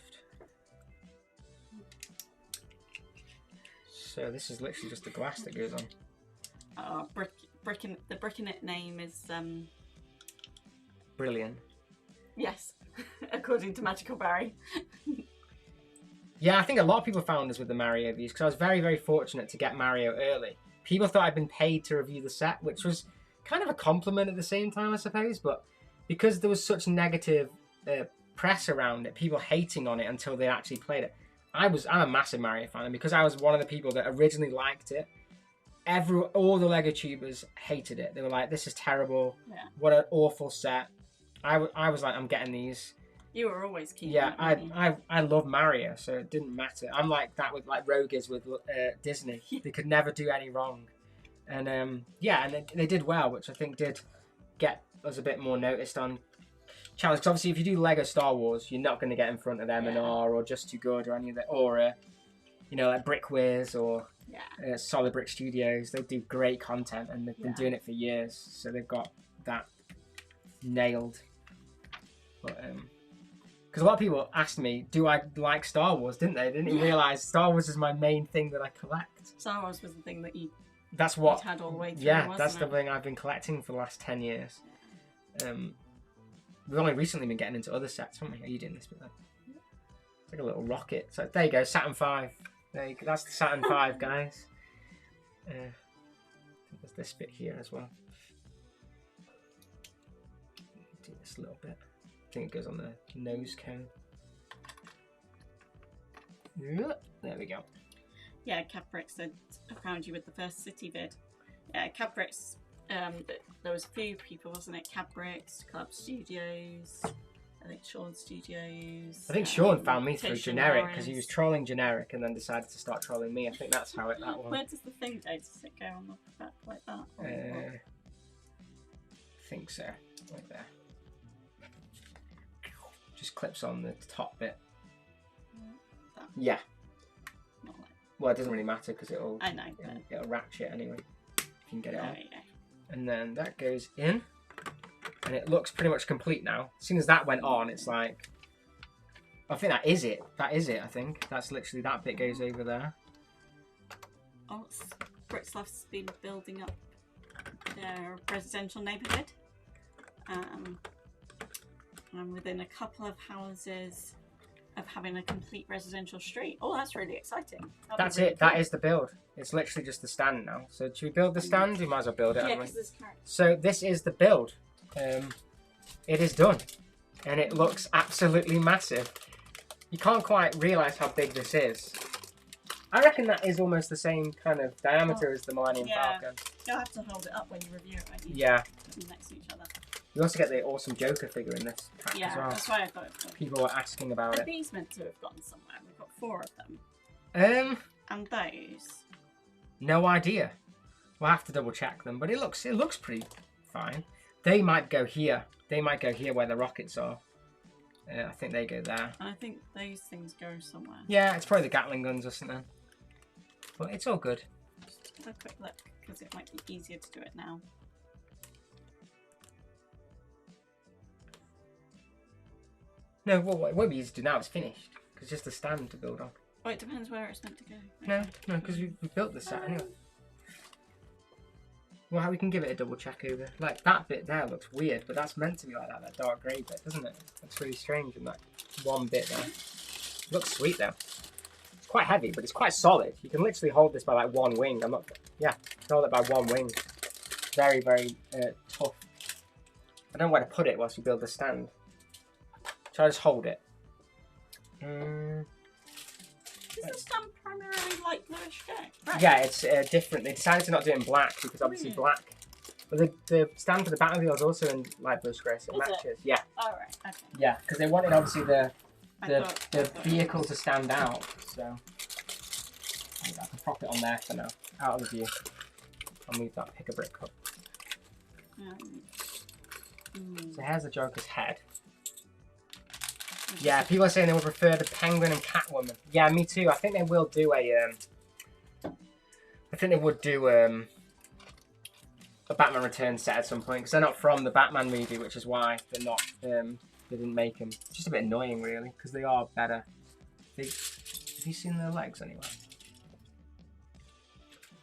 So this is literally just the glass that goes on. The BricknIt name is Brilliant. Yes, according to Magical Barry. Yeah, I think a lot of people found us with the Mario views because I was very, very fortunate to get Mario early. People thought I'd been paid to review the set, which was kind of a compliment at the same time, I suppose. But because there was such negative press around it, people hating on it until they actually played it. I'm a massive Mario fan, and because I was one of the people that originally liked it, all the Lego tubers hated it. They were like, "This is terrible. Yeah. What an awful set." I was like, "I'm getting these." You were always keen. Yeah, on it, weren't you? I love Mario, so it didn't matter. I'm like that with like Rogue is with Disney. They could never do any wrong, and yeah, and they did well, which I think did get us a bit more noticed on channels. Because obviously, if you do Lego Star Wars, you're not going to get in front of M&R or Just Too Good or any of that, or you know, like Brickwiz or Solid Brick Studios. They do great content, and they've been doing it for years, so they've got that nailed. But because a lot of people asked me, do I like Star Wars, didn't they? They didn't even realise Star Wars is my main thing that I collect. Star Wars was the thing that you That's what had all the way through, yeah, wasn't that's it? the thing I've been collecting for the last 10 years. We've only recently been getting into other sets, haven't we? Are you doing this bit there? It's like a little rocket. So there you go, Saturn 5. There you go. That's the Saturn 5, guys. There's this bit here as well. Do this a little bit. I think it goes on the nose cone. There we go. Yeah, KAVBricks had found you with the first city vid. Yeah, KAVBricks. There was a few people, wasn't it? KAVBricks, Club Studios, I think Sean Studios. I think Sean found me through Titian Generic Lawrence. because he was trolling Generic and then decided to start trolling me. I think that's how that was. Where does the thing go? Does it go on the back like that? Or what? I think so. Right there. Just clips on the top bit. That, Yeah. not like, Well, it doesn't really matter because it'll I know, but it'll ratchet anyway. If you can get it there on. you go. And then that goes in, and it looks pretty much complete now. As soon as that went on, it's like, I think that is it. That is it. I think that's literally that bit goes over there. Oh, Brixloft's been building up their residential neighbourhood. I'm within a couple of houses of having a complete residential street. Oh, that's really exciting. That's it. That is the build. It's literally just the stand now. So should we build the stand? We might as well build it. Yeah, haven't we? because there's characters. So this is the build. It is done, and it looks absolutely massive. You can't quite realise how big this is. I reckon that is almost the same kind of diameter as the Millennium Falcon. You'll have to hold it up when you review it, won't you? Yeah. Put them next to each other. You also get the awesome Joker figure in this pack Yeah, as well. that's why I thought it was. People were asking about Are it. these meant to have gone somewhere? We've got 4 of them. Um, And those. no idea. We'll have to double check them, but it looks pretty fine. They might go here. They might go here where the rockets are. I think they go there. I think those things go somewhere. Yeah, it's probably the Gatling guns or something. But it's all good. Just have a quick look, because it might be easier to do it now. No, what it won't be easy to do now. It's finished. Because it's just a stand to build on. Oh, it depends where it's meant to go. No, because we built the set anyway. Well, we can give it a double check over. Like, that bit there looks weird, but that's meant to be like that dark grey bit, doesn't it? That's really strange in that one bit there. It looks sweet, though. It's quite heavy, but it's quite solid. You can literally hold this by, like, one wing. Yeah, you can hold it by one wing. Very, very tough. I don't know where to put it whilst you build the stand. Shall I just hold it? Is the stand primarily light bluish grey? Right. Yeah, it's different. They decided to not do it in black because obviously black. But the stand for the Batmobile is also in light bluish grey, so it Is it? matches. Yeah, Alright, okay. yeah, because they wanted obviously the I thought vehicle to stand out. So I can prop it on there for now, out of the view. I'll move that pick-a-brick cup. So here's the Joker's head. Yeah, people are saying they would prefer the Penguin and Catwoman. Yeah, me too. I think they will do a. I think they would do a Batman Returns set at some point because they're not from the Batman movie, which is why they're not. They didn't make them. It's just a bit annoying, really, because they are better. Have you seen their legs anywhere?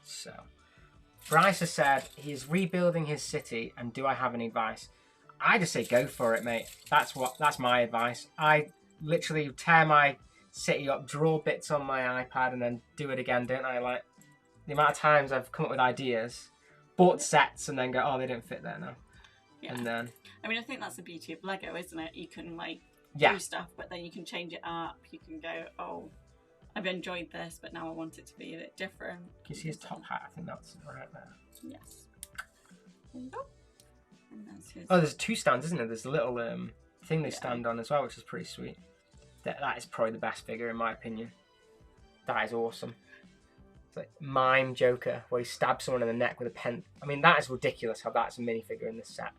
So, Bryce has said he's rebuilding his city, and do I have any advice? I just say go for it, mate. That's my advice. I literally tear my city up, draw bits on my iPad, and then do it again, don't I? Like the amount of times I've come up with ideas, bought sets, and then go, oh, they don't fit there now. Yeah. And then I mean, I think that's the beauty of Lego, isn't it? You can like yeah, do stuff, but then you can change it up. You can go, oh, I've enjoyed this, but now I want it to be a bit different. Can you see his top hat? I think that's right there. Yes. There you go. And that's his... Oh, there's 2 stands, isn't there? There's a little thing they Yeah. stand on as well, which is pretty sweet. That is probably the best figure in my opinion. That is awesome. It's like Mime Joker, where he stabs someone in the neck with a pen. I mean, that is ridiculous how that's a minifigure in this set.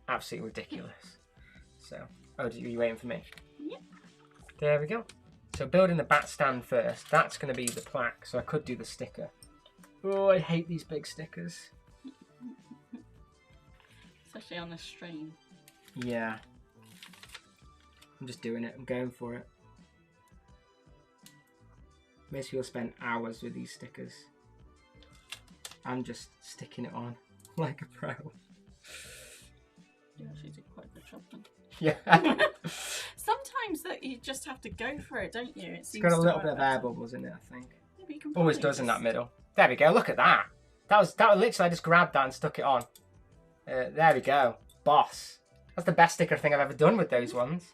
Absolutely ridiculous. So, oh, are you waiting for me? Yeah. There we go. So building the bat stand first. That's going to be the plaque, so I could do the sticker. Oh, I hate these big stickers. Especially on a stream. Yeah. I'm just doing it. I'm going for it. Most people spend hours with these stickers. I'm just sticking it on like a pro. You actually did quite a good job then. Yeah. Sometimes that you just have to go for it, don't you? It's got a little bit of air bubbles in it, I think. Yeah, but you can Always probably does in just- that middle. There we go. Look at that. That was literally, I just grabbed that and stuck it on. There we go. Boss. That's the best sticker thing I've ever done with those ones.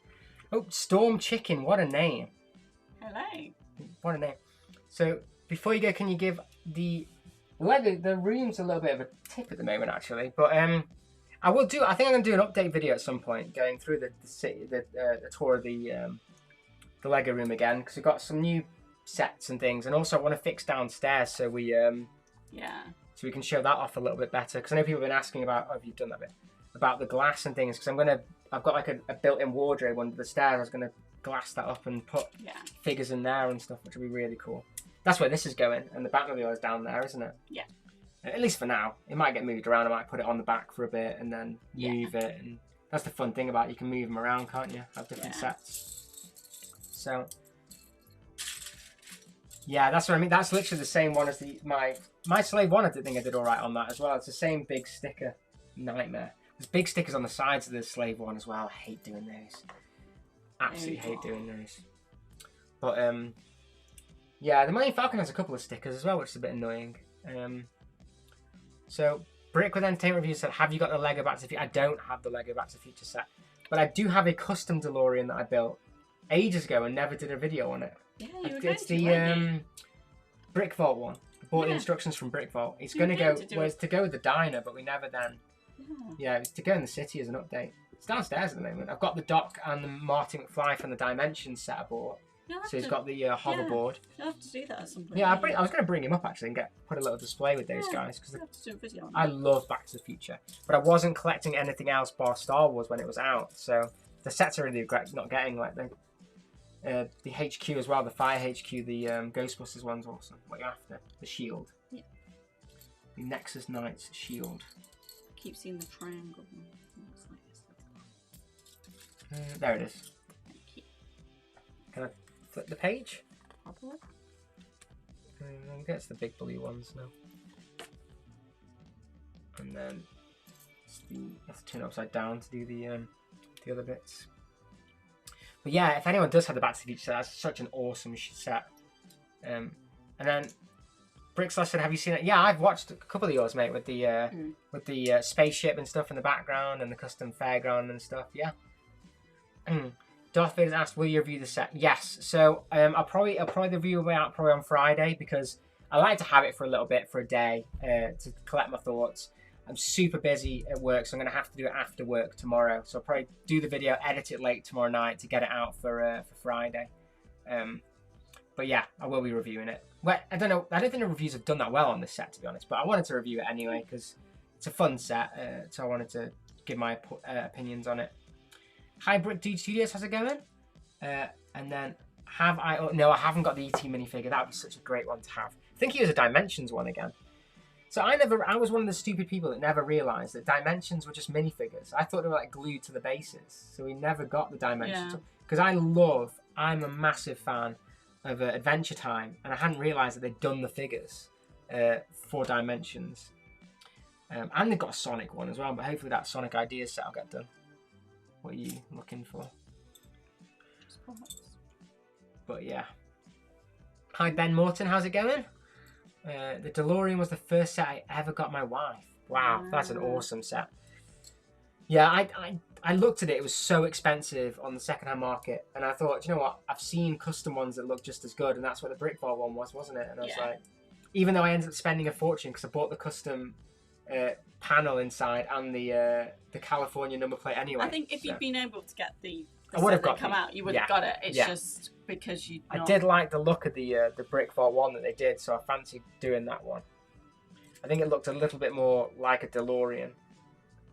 Oh, Storm Chicken. What a name. Hello. What a name. So, before you go, can you give the Lego, the room's a little bit of a tip at the moment, actually. But I will do, I think I'm going to do an update video at some point, going through the tour of the Lego room again, because we've got some new sets and things. And also, I want to fix downstairs so we Yeah. so we can show that off a little bit better. Because I know people have been asking about, oh, have you done that bit? About the glass and things. Because I've got like a built-in wardrobe under the stairs. I was going to glass that up and put Yeah. figures in there and stuff, which would be really cool. That's where this is going, and the Batmobile is down there, isn't it? Yeah. At least for now. It might get moved around. I might put it on the back for a bit and then Yeah. move it. And that's the fun thing about it. You can move them around, can't you? Have different Yeah. sets. So, yeah, that's what I mean. That's literally the same one as my Slave One. I did think I did all right on that as well. It's the same big sticker nightmare. There's big stickers on the sides of the Slave One as well. I hate doing those. Absolutely hate doing those. But yeah, the Millennium Falcon has a couple of stickers as well, which is a bit annoying. So Brick with Entertainment Reviews said, "Have you got the Lego Back to the Future?" I don't have the Lego Back to the Future set, but I do have a custom DeLorean that I built ages ago and never did a video on it. Yeah, you were It's going to, weren't you? the Brick Vault one. I bought the Yeah. instructions from Brick Vault. It's You were going to going go. to do Well, it. it's to go with the diner, but we never then. Yeah. Yeah, it's to go in the city as an update. It's downstairs at the moment. I've got the Doc and the Marty McFly from the Dimensions set I bought. You'll have So he's to- got the hoverboard. You'll have to do that at some point. Yeah, I was going to bring him up actually and put a little display with those Yeah. guys because You'll have to do a video on I that. love Back to the Future, but I wasn't collecting anything else bar Star Wars when it was out. So the sets are really regret not getting like the HQ as well, the Fire HQ, the Ghostbusters one's awesome. What are you after? The Shield. Yeah. The Nexus Knights Shield. Keep seeing the triangle one. Looks like this. There it is. Thank you. Can I flip the page? Probably. I guess the big blue ones now. And then you have to turn it upside down to do the other bits. But yeah, if anyone does have the Back to the Future set, that's such an awesome set. And then Brickslash said, "Have you seen it?" Yeah, I've watched a couple of yours, mate, with the spaceship and stuff in the background and the custom fairground and stuff. Yeah. Darth Vader's asked, "Will you review the set?" Yes. So I'll probably the review will be out probably on Friday because I like to have it for a little bit for a day to collect my thoughts. I'm super busy at work, so I'm going to have to do it after work tomorrow. So I'll probably do the video, edit it late tomorrow night to get it out for Friday. But yeah, I will be reviewing it. Well, I don't know. I don't think the reviews have done that well on this set, to be honest. But I wanted to review it anyway because it's a fun set. So I wanted to give my opinions on it. Hi, Brick Dude Studios. How's it going? And then no, I haven't got the ET minifigure. That would be such a great one to have. I think he was a Dimensions one again. So I was one of the stupid people that never realised that Dimensions were just minifigures. I thought they were like glued to the bases. So we never got the Dimensions. Because I'm a massive fan of Adventure Time. And I hadn't realised that they'd done the figures for Dimensions. And they've got a Sonic one as well. But hopefully that Sonic Ideas set will get done. What are you looking for? But yeah. Hi Ben Morton, how's it going? The DeLorean was the first set I ever got my wife. Wow, that's an awesome set. Yeah, I looked at it. It was so expensive on the secondhand market, and I thought, you know what? I've seen custom ones that look just as good, and that's what the Brick Vault one was, wasn't it? And I was like, even though I ended up spending a fortune because I bought the custom panel inside and the California number plate anyway. I think if you'd been able to get the I would have set that got come it. out, you would have got it. It's just because you. I did like the look of the Brick Vault one that they did, so I fancied doing that one. I think it looked a little bit more like a DeLorean,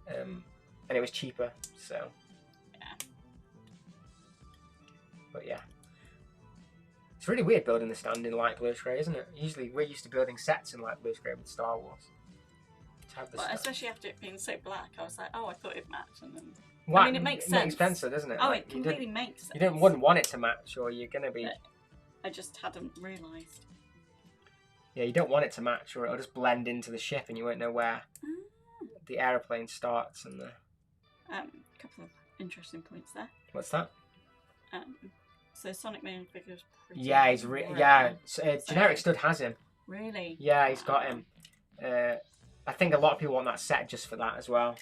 and it was cheaper. So. Yeah. But yeah. It's really weird building the stand in light blue grey, isn't it? Usually we're used to building sets in light blue grey with Star Wars. Well, especially after it being so black, I was like, oh, I thought it'd match, and then. Well, I mean, it makes sense. It makes sense, doesn't it? Oh, like, it completely makes sense. Wouldn't want it to match, or you're gonna be. But I just hadn't realised. Yeah, you don't want it to match, or it'll just blend into the ship, and you won't know where the aeroplane starts and the. Couple of interesting points there. What's that? So Sonic minifigure's pretty. Yeah, he's Generic Stud has him. Really? Yeah, he's got him. I think a lot of people want that set just for that as well.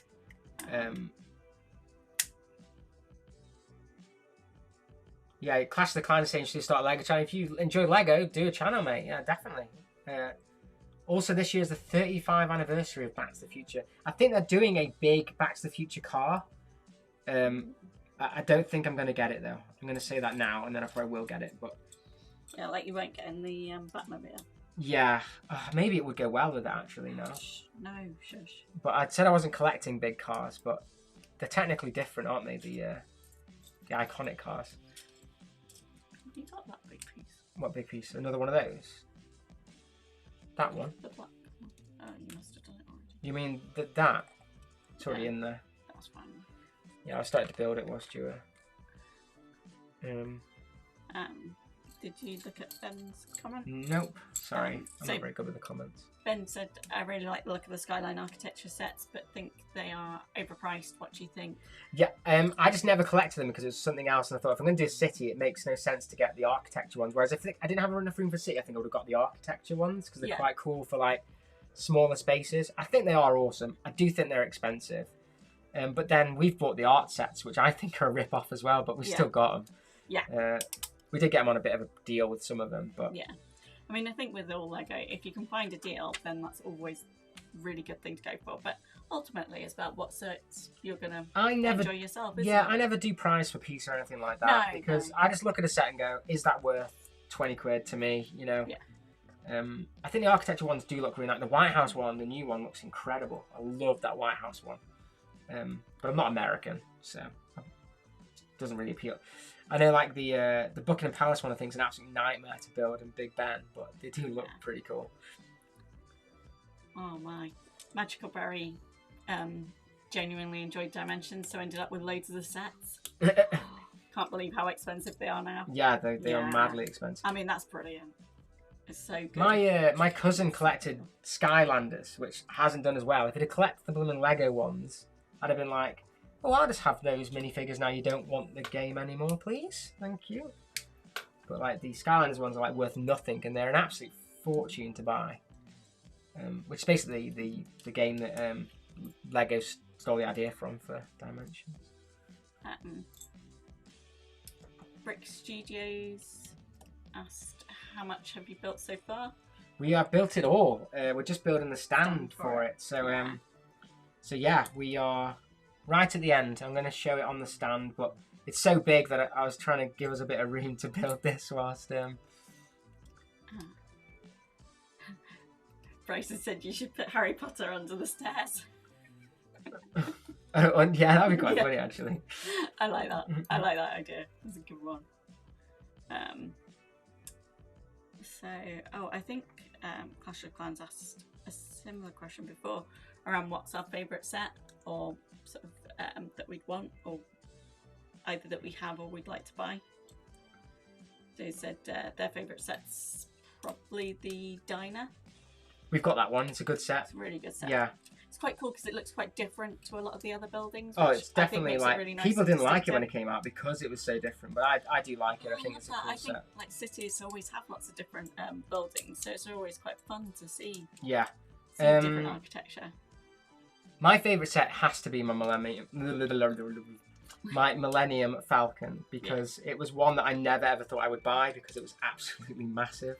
Yeah, Clash of the Clans saying should start a Lego channel. If you enjoy Lego, do a channel, mate. Yeah, definitely. Also, this year is the 35th anniversary of Back to the Future. I think they're doing a big Back to the Future car. I don't think I'm going to get it, though. I'm going to say that now, and then I probably will get it. But yeah, like you won't get in the Batmobile. Yeah, maybe it would go well with that, actually, no. No, shush. But I said I wasn't collecting big cars, but they're technically different, aren't they? The iconic cars. You got that big piece. What big piece? Another one of those? That one? The black one. Oh, you must have done it already. You mean that? It's already in there. That was fine. Yeah, I started to build it whilst you were... Did you look at Ben's comment? Nope. Sorry. I'm so not very good with the comments. Ben said, I really like the look of the Skyline architecture sets, but think they are overpriced. What do you think? Yeah, I just never collected them because it was something else, and I thought if I'm going to do City, it makes no sense to get the architecture ones. Whereas if I didn't have enough room for City, I think I would have got the architecture ones because they're quite cool for like smaller spaces. I think they are awesome. I do think they're expensive. But then we've bought the art sets, which I think are a rip-off as well, but we still got them. Yeah. We did get them on a bit of a deal with some of them, but yeah. I mean, I think with all Lego, if you can find a deal, then that's always a really good thing to go for. But ultimately, it's about what sets you're gonna enjoy yourself. Isn't it? I never do price for piece or anything like that because I just look at a set and go, "Is that worth 20 quid to me?" You know. Yeah. I think the architecture ones do look really nice. The White House one, the new one, looks incredible. I love that White House one. But I'm not American, so it doesn't really appeal. I know, like the Buckingham Palace one, I think is an absolute nightmare to build in Big Ben, but they do look pretty cool. Oh my! Magical Berry genuinely enjoyed Dimensions, so ended up with loads of the sets. Can't believe how expensive they are now. Yeah, they are madly expensive. I mean, that's brilliant. It's so good. My cousin collected Skylanders, which hasn't done as well. If he'd have collected the blooming Lego ones, I'd have been like, oh, I'll just have those minifigures now. You don't want the game anymore, please? Thank you. But like the Skylanders ones are like worth nothing, and they're an absolute fortune to buy. Which is basically the game that Lego stole the idea from for Dimensions. Brick Studios asked, how much have you built so far? We have built it all. We're just building the stand for it. So so yeah, we are right at the end. I'm going to show it on the stand, but it's so big that I was trying to give us a bit of room to build this whilst... Bryson said you should put Harry Potter under the stairs. Oh, yeah, that'd be quite funny, actually. I like that. I like that idea. That's a good one. I think Clash of Clans asked a similar question before around what's our favourite set, or sort of that we'd want, or either that we have or we'd like to buy. They said their favourite set's probably the diner. We've got that one. It's a good set. It's a really good set. Yeah. It's quite cool because it looks quite different to a lot of the other buildings. Oh, it's definitely like really nice people didn't like it when it came out because it was so different, but I do like it. I think it's a cool set. Like cities always have lots of different buildings, so it's always quite fun to see. Yeah. Different architecture. My favourite set has to be my Millennium Falcon, because it was one that I never ever thought I would buy because it was absolutely massive.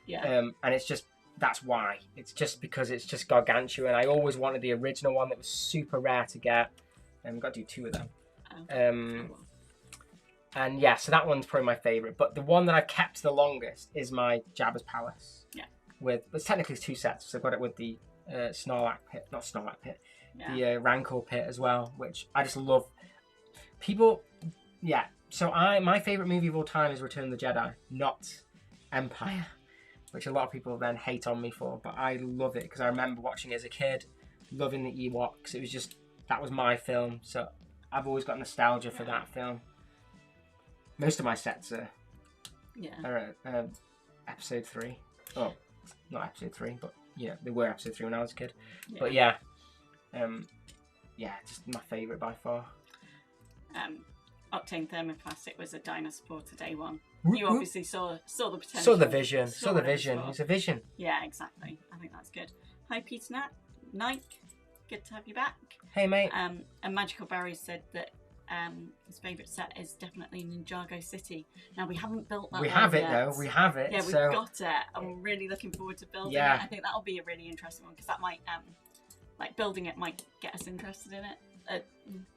Yeah. And it's just, that's why. It's just because it's just gargantuan. I always wanted the original one that was super rare to get. And we've got to do 2 of them. And yeah, so that one's probably my favourite. But the one that I've kept the longest is my Jabba's Palace. Yeah. But technically it's 2 sets. So I've got it with the Snorlax pit, not Snorlax pit, the Rancor pit as well, which I just love. People, yeah. So my favourite movie of all time is Return of the Jedi, not Empire, which a lot of people then hate on me for. But I love it because I remember watching it as a kid, loving the Ewoks. It was just, that was my film. So I've always got nostalgia for that film. Most of my sets are episode 3. Oh, not episode 3, but yeah, they were episode 3 when I was a kid. Yeah. But yeah, just my favourite by far. Octane Thermoplastic was a dinosaur to day one. You obviously saw the potential. Saw the vision. It's a vision. Yeah, exactly. I think that's good. Hi, Peter Nike. Good to have you back. Hey, mate. And Magical Barry said that his favourite set is definitely Ninjago City. Now, we haven't built that. We have it though. We have it. Yeah, we've got it. I'm really looking forward to building it. I think that'll be a really interesting one because that might, building it might get us interested in it.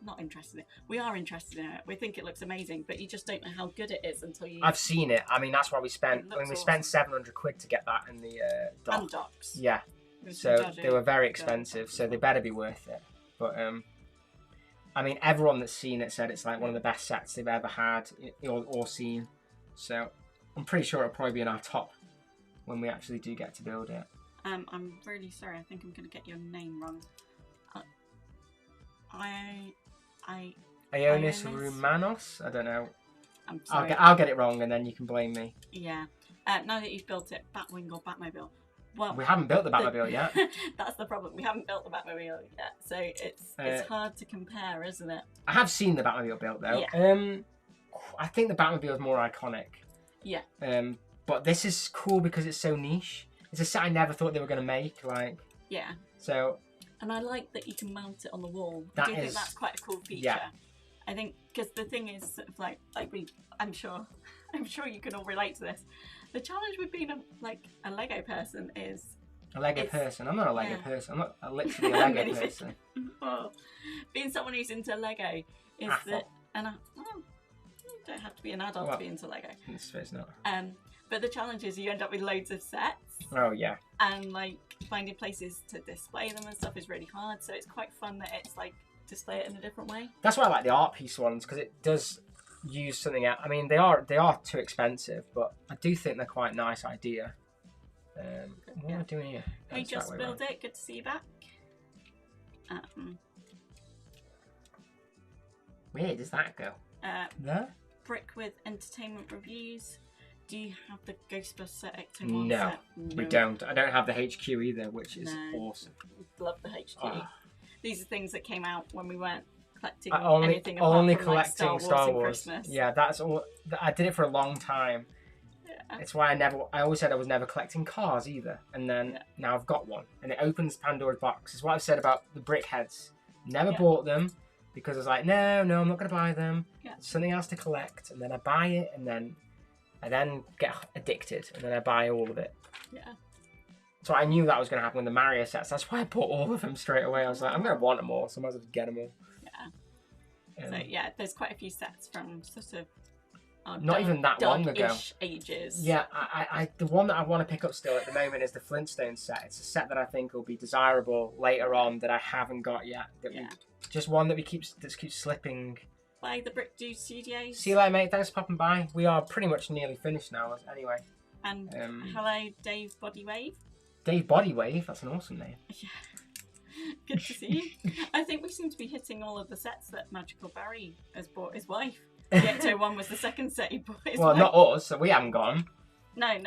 Not interested in it. We are interested in it. We think it looks amazing, but you just don't know how good it is until you. I've seen it. I mean, that's why we spent spent £700 to get that in the docks. Yeah. So they were very expensive, so they better be worth it. But I mean, everyone that's seen it said it's like one of the best sets they've ever had or seen. So I'm pretty sure it'll probably be in our top when we actually do get to build it. I'm really sorry. I think I'm going to get your name wrong. Ionis Rumanos? I don't know. I'm sorry. I'll get it wrong and then you can blame me. Yeah. Now that you've built it, Batwing or Batmobile? Well, we haven't built the Batmobile yet. That's the problem. We haven't built the Batmobile yet, so it's hard to compare, isn't it? I have seen the Batmobile built though. Yeah. I think the Batmobile is more iconic. Yeah. But this is cool because it's so niche. It's a set I never thought they were going to make. Yeah. So. And I like that you can mount it on the wall. I do think that's quite a cool feature. Yeah. I think because the thing is, sort of I'm sure you can all relate to this. The challenge with being a Lego person is a Lego person. I'm not a Lego person. I'm not literally a Lego person. Well, being someone who's into Lego is that, and you don't have to be an adult to be into Lego. I suppose not. But the challenge is you end up with loads of sets. Oh yeah. And finding places to display them and stuff is really hard. So it's quite fun that it's display it in a different way. That's why I like the art piece ones because it does use something out. I mean, they are too expensive, but I do think they're quite a nice idea. What am I doing here? We just built it. Good to see you back. Where does that go? There? Brick with entertainment reviews. Do you have the Ghostbuster Ecto No, we don't. I don't have the HQ either, which is awesome. Love the HQ. Oh. These are things that came out when we weren't collecting only anything apart from collecting Star Wars. Christmas. Yeah, that's all. I did it for a long time. Yeah. It's why I always said I was never collecting cars either, and then now I've got one, and it opens Pandora's box. It's what I've said about the brick heads. Never bought them because I was like, no, I'm not going to buy them. Yeah. There's something else to collect, and then I buy it, and then I get addicted, and then I buy all of it. Yeah. So I knew that was going to happen with the Mario sets. That's why I bought all of them straight away. I was like, I'm going to want them all, so I might as well get them all. Yeah. So yeah, there's quite a few sets from sort of not even that long ago. Ages. Yeah, I the one that I want to pick up still at the moment is the Flintstones set. It's a set that I think will be desirable later on that I haven't got yet. Just one that keeps slipping. By the Brick Dude Studios. See you later, mate. Thanks for popping by. We are pretty much nearly finished now, anyway. And hello, Dave Bodywave. Dave Bodywave? That's an awesome name. Yeah. Good to see you. I think we seem to be hitting all of the sets that Magical Barry has bought his wife. The Ecto one was the second set he bought his wife. Well, not us, so we haven't got them. No.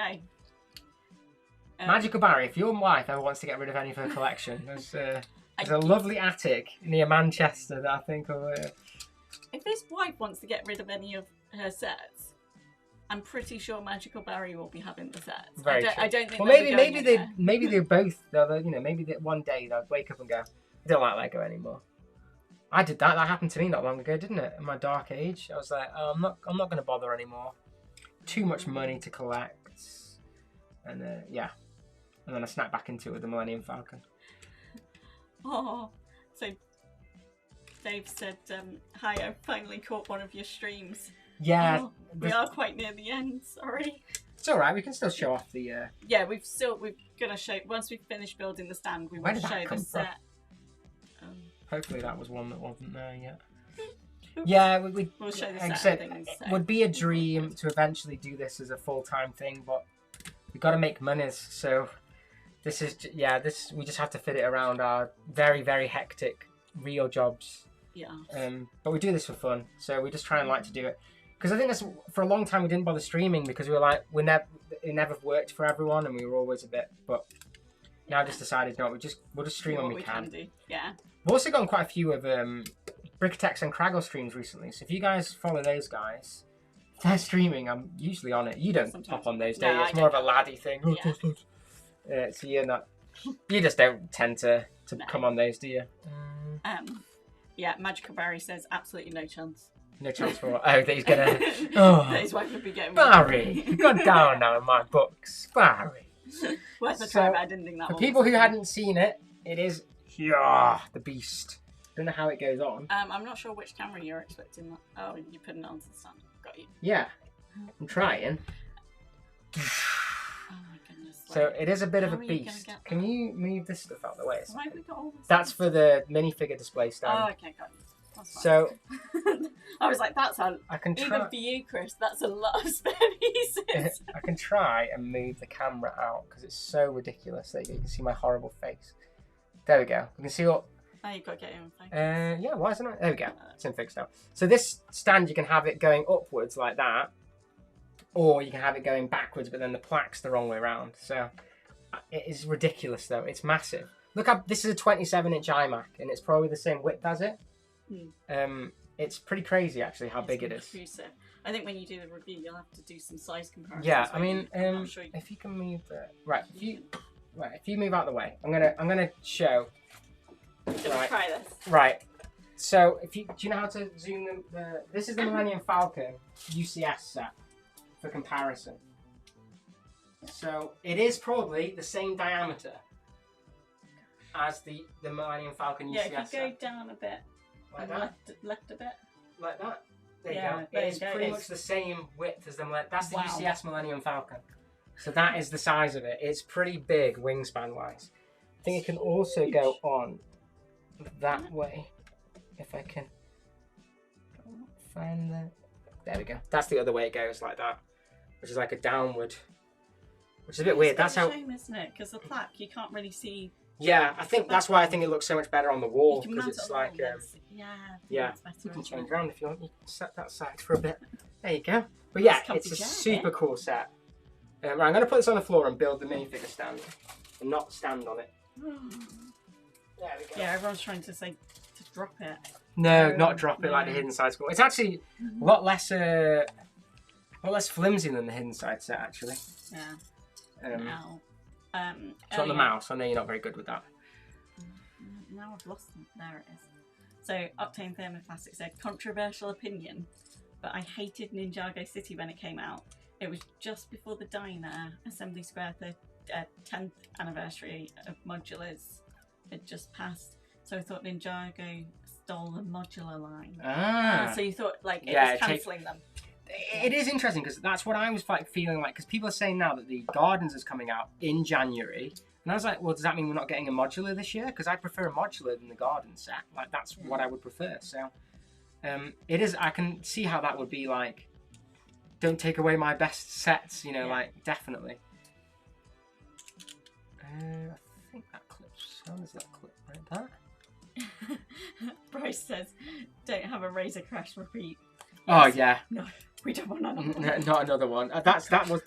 Magical Barry, if your wife ever wants to get rid of any of her collection, there's a lovely attic near Manchester that I think will... If his wife wants to get rid of any of her sets, I'm pretty sure Magical Barry will be having the sets. I don't think. Well, maybe they both. Maybe one day they'll wake up and go, don't like Lego anymore. I did that. That happened to me not long ago, didn't it? In my dark age, I was like, oh, I'm not going to bother anymore. Too much money to collect, and yeah, and then I snapped back into it with the Millennium Falcon. Oh, so Dave said, "Hi, I finally caught one of your streams." Yeah, oh, we are quite near the end. Sorry. It's all right. We can still show off the. Yeah, we're gonna show once we finish building the stand. We will show the set. Hopefully that was one that wasn't there yet. Yeah, we'll show the set things. It would be a dream to eventually do this as a full-time thing, but we got to make monies. So this is we just have to fit it around our very, very hectic real jobs. Yeah. But we do this for fun, so we just try and like to do it. Because I think that's, for a long time we didn't bother streaming because we were like it never worked for everyone, and we were always a bit. But now I just decided, no, we'll just stream when we can. Do. Yeah. We've also gotten quite a few of Bricktex and Craggle streams recently. So if you guys follow those guys, if they're streaming, I'm usually on it. You don't pop on those days. It's more of a laddie thing. Yeah. So you're not. You just don't tend to come on those, do you? Yeah. Magical Barry says absolutely no chance. No chance for what? Oh, that he's gonna. Oh, that his wife would be getting. Barry, you got down now in my books, Barry. Worth the time. I didn't think that. For people who hadn't seen it, it is the beast. Don't know how it goes on. I'm not sure which camera you're expecting that. Oh, you're putting it onto the stand. Got you. Yeah, I'm trying. Oh my goodness. So it is a bit of a beast. Can you move this stuff out of the way? Why have we got all this? That's for the minifigure display stand. Oh, okay, got you. That's fine. So I was like, that's a. I can try. Even for you, Chris, that's a lot of spare pieces. I can try and move the camera out because it's so ridiculous. There you go. You can see my horrible face. There we go. You can see what. Oh, you've got to get it in focus. Yeah, why isn't it? There we go. It's in fixed now. So this stand, you can have it going upwards like that, or you can have it going backwards, but then the plaque's the wrong way around. So it is ridiculous, though. It's massive. Look up. This is a 27-inch iMac, and it's probably the same width as it. It's pretty crazy, actually, how big it is. Intrusive. I think when you do the review, you'll have to do some size comparisons. Yeah, I mean, if you can move the if you move out of the way, I'm gonna show. Let's try this. Right. So, do you know how to zoom this is the Millennium Falcon UCS set for comparison. So it is probably the same diameter as the Millennium Falcon UCS set. Yeah, if you go down a bit, like that, left a bit, like that. There you go. It is pretty much the same width as the That's the UCS Millennium Falcon. So that is the size of it. It's pretty big wingspan wise. I think it can also go on that way, if I can find the. There we go. That's the other way it goes, like that, which is like a downward, which is a bit weird. That's how. Shame, isn't it? Because the plaque, you can't really see. Yeah, I think that's why I think it looks so much better on the wall because it's like. Yeah. You can change around if you want. You can set that side for a bit. There you go. But yeah, it's a super cool set. Right, I'm going to put this on the floor and build the minifigure stand, and not stand on it. There we go. Yeah, everyone's trying to say to drop it. No, not drop it like the hidden side school. It's actually a lot less flimsy than the hidden side set, actually. Yeah. It's on the mouse. I know you're not very good with that. Now I've lost them. There it is. So Octane Thermoplastic said, controversial opinion, but I hated Ninjago City when it came out. It was just before the Diner Assembly Square 10th anniversary of modulars had just passed, so I thought Ninjago stole the modular line. So you thought like it was cancelling them. It is interesting because that's what I was like feeling like, because people are saying now that the Gardens is coming out in January, and I was like, well, does that mean we're not getting a modular this year? Because I prefer a modular than the Garden set. Like that's what I would prefer. So it is. I can see how that would be like. Don't take away my best sets, like definitely. I think that clips. How does that clip like that? Bryce says, "Don't have a razor crash repeat." Oh yeah. No, we don't want another one. No, not another one. That was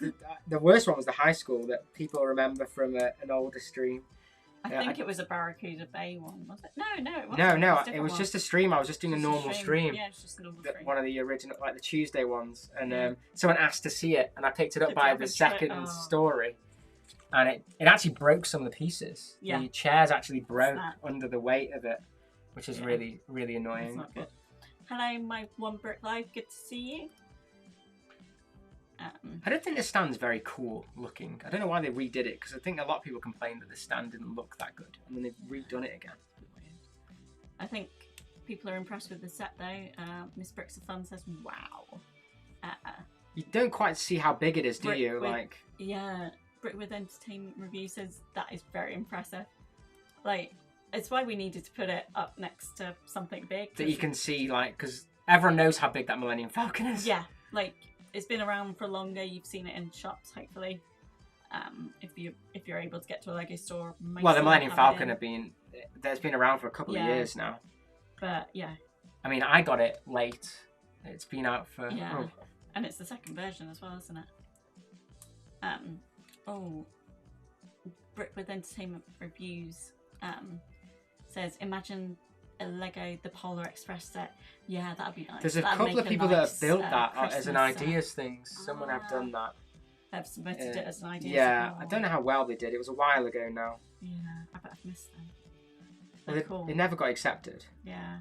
the worst one. Was the high school that people remember from an older stream. I think it was a Barracuda Bay one, was it? No, it wasn't. No, it was just a stream. I was just doing a normal stream. Yeah, it's just a normal stream. One of the original, like the Tuesday ones, and someone asked to see it, and I picked it up by the second story. and it actually broke some of the pieces. Yeah. The chairs actually broke Snap. under the weight of it, which is really, really That's annoying. not good. Hello, my One Brick Live. Good to see you. I don't think the stand's very cool looking. I don't know why they redid it, because I think a lot of people complained that the stand didn't look that good, and then they've redone it again. I think people are impressed with the set though. Miss Bricks of Fun says, "Wow." You don't quite see how big it is, do Brick you? with- Like, Yeah, Brick with Entertainment Review says that is very impressive. Like, it's why we needed to put it up next to something big. that you can see, like, because everyone knows how big that Millennium Falcon is. Yeah, like it's been around for longer. You've seen it in shops, hopefully. If you're able to get to a Lego store. Most Well, the of them Millennium have Falcon it there's been around for a couple of Yeah. years now. but yeah, I mean, I got it late. It's been out for... Yeah. Oh. and it's the second version as well, isn't it? Brick with Entertainment Reviews says, imagine a Lego The Polar Express set. Yeah, that'd be nice. There's a That'd couple make of people that nice, have built that as an Christmas set. ideas thing. Someone have done that. They've submitted it as an idea. Yeah, I don't know how well they did. It was a while ago now. Yeah, I bet I've missed them. Well, They're cool. It never got accepted. Yeah,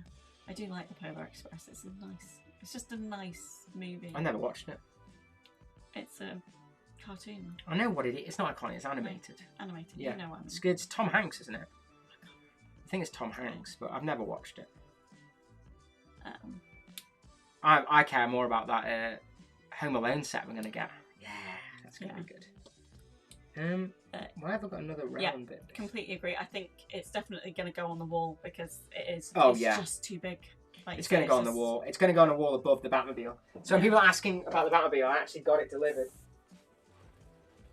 I do like the Polar Express. It's nice. It's just a nice movie. I never watched it. It's a cartoon. I know what it is. It's not iconic. It's animated. Animated. Yeah, You know what I mean. it's good. It's Tom Hanks, isn't it? I think it's Tom Hanks, but I've never watched it. I care more about that Home Alone set we're gonna get. Yeah, that's gonna be good. Why have I got another round bit? Completely agree. I think it's definitely going to go on the wall because it is. Oh, it's yeah. just too big. Like It's you going say, to go on the just- wall. It's going to go on a wall above the Batmobile. So when people are asking about the Batmobile, I actually got it delivered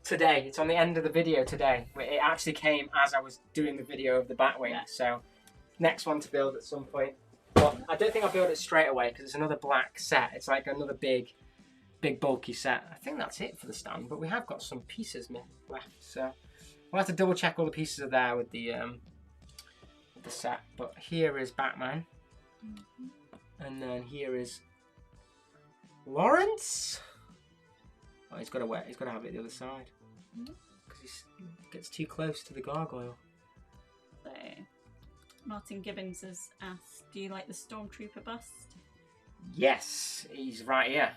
today. It's on the end of the video today. It actually came as I was doing the video of the Batwing. Yeah. So next one to build at some point. But I don't think I'll build it straight away because it's another black set. It's like another big bulky set. I think that's it for the stand, but we have got some pieces left. So we'll have to double check all the pieces are there with the set. But here is Batman. And then here is Lawrence. Oh, he's got to have it the other side because he gets too close to the gargoyle. So, Martin Gibbons has asked, "Do you like the Stormtrooper bust?" Yes, he's right here.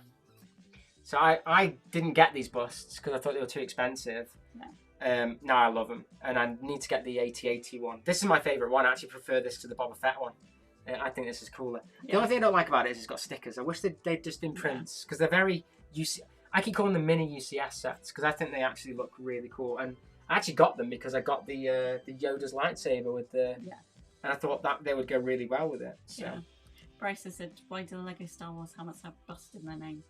So I didn't get these busts because I thought they were too expensive. No. Now I love them, and I need to get the AT-AT one. This is my favourite one. I actually prefer this to the Boba Fett one. I think this is cooler. The only thing I don't like about it is it's got stickers. I wish they'd just been prints because they're very I keep calling them mini UCS sets because I think they actually look really cool. And I actually got them because I got the Yoda's lightsaber with the and I thought that they would go really well with it. So. Yeah. Bryce has said, "Why do the Lego Star Wars helmets have bust in their name?"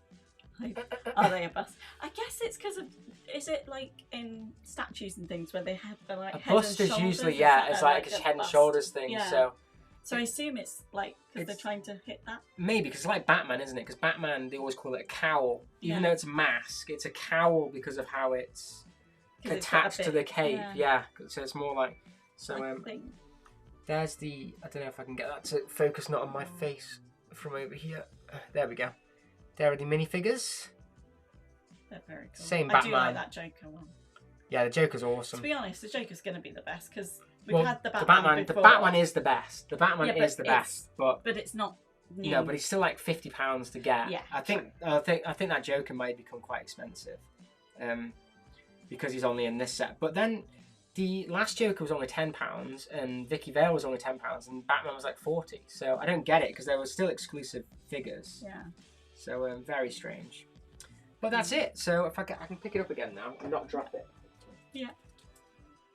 Like, are they a bust? I guess it's because of. Is it like in statues and things where they have the like A head bust and is shoulders? usually Is that it's like a head and bust? shoulders thing. Yeah. So I assume it's like because they're It's- trying to hit that. Maybe because it's like Batman, isn't it? Because Batman, they always call it a cowl, even Yeah. though it's a mask. It's a cowl because of how it's 'Cause it's got a attached to bit- the cape. Yeah. So it's more like so. I think. There's the. I don't know if I can get that to focus not on my face from over here. There we go. There are the minifigures. They're very cool. Same I do Batman. like that Joker one. Yeah, the Joker's To awesome. be honest, the Joker's going to be the best because we've Well, had the the Batman The before. Batman is the best. The Batman Yeah, but is the it's- best, but But it's not new. no, but it's still like £50 to get. Yeah, I think that Joker might become quite expensive, because he's only in this set. But then the last Joker was only £10, and Vicky Vale was only £10, and Batman was like 40. So I don't get it because they were still exclusive figures. Yeah. So very strange. But that's it. So if I can pick it up again now and not drop it. Yeah.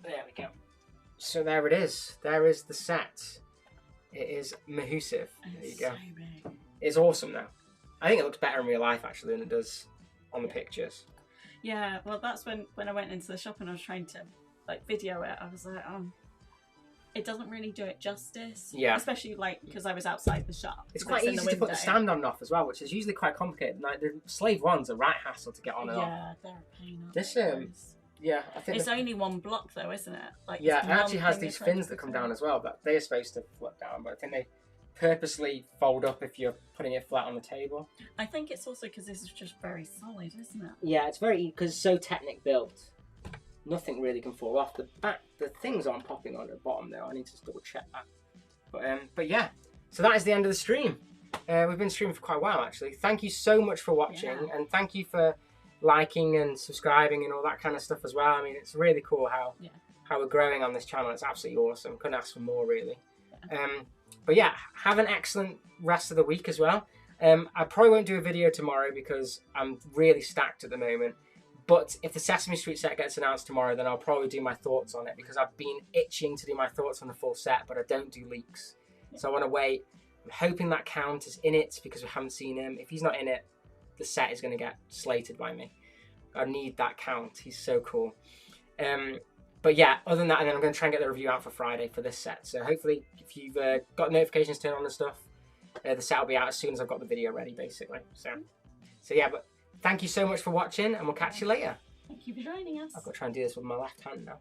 There we go. So there it is. There is the set. It is mahoosive. There you go. So big. It's awesome now. I think it looks better in real life actually than it does on the pictures. Yeah, well, that's when I went into the shop and I was trying to like video it. I was like, it doesn't really do it justice. Yeah. Especially like because I was outside the shop. It's 'cause quite in easy to put the window. stand on and off as well, which is usually quite complicated. Like the slave ones are right hassle to get on and off. Yeah, they're a pain. Aren't This, they, those? Yeah, I think. It's only one block though, isn't it? Like Yeah, it's it one actually has thing these you're trying fins to that come put down as well. That they're supposed to flip down, but I think they purposely fold up if you're putting it flat on the table. I think it's also because this is just very solid, isn't it? Yeah, it's very because it's so Technic built. nothing really can fall off. The back, the things aren't popping on the bottom though. I need to just double check that. But yeah, so that is the end of the stream. We've been streaming for quite a while actually. Thank you so much for watching, and thank you for liking and subscribing and all that kind of stuff as well. I mean, it's really cool how we're growing on this channel. It's absolutely awesome. Couldn't ask for more really. But yeah, have an excellent rest of the week as well. I probably won't do a video tomorrow because I'm really stacked at the moment. But if the Sesame Street set gets announced tomorrow, then I'll probably do my thoughts on it because I've been itching to do my thoughts on the full set, but I don't do leaks. So I want to wait. I'm hoping that Count is in it because we haven't seen him. If he's not in it, the set is going to get slated by me. I need that Count. He's so cool. But yeah, other than that, and then I'm going to try and get the review out for Friday for this set. So hopefully, if you've got notifications turned on and stuff, the set will be out as soon as I've got the video ready, basically. So yeah, but thank you so much for watching, and we'll catch you later. Thank you for joining us. I've got to try and do this with my left hand now.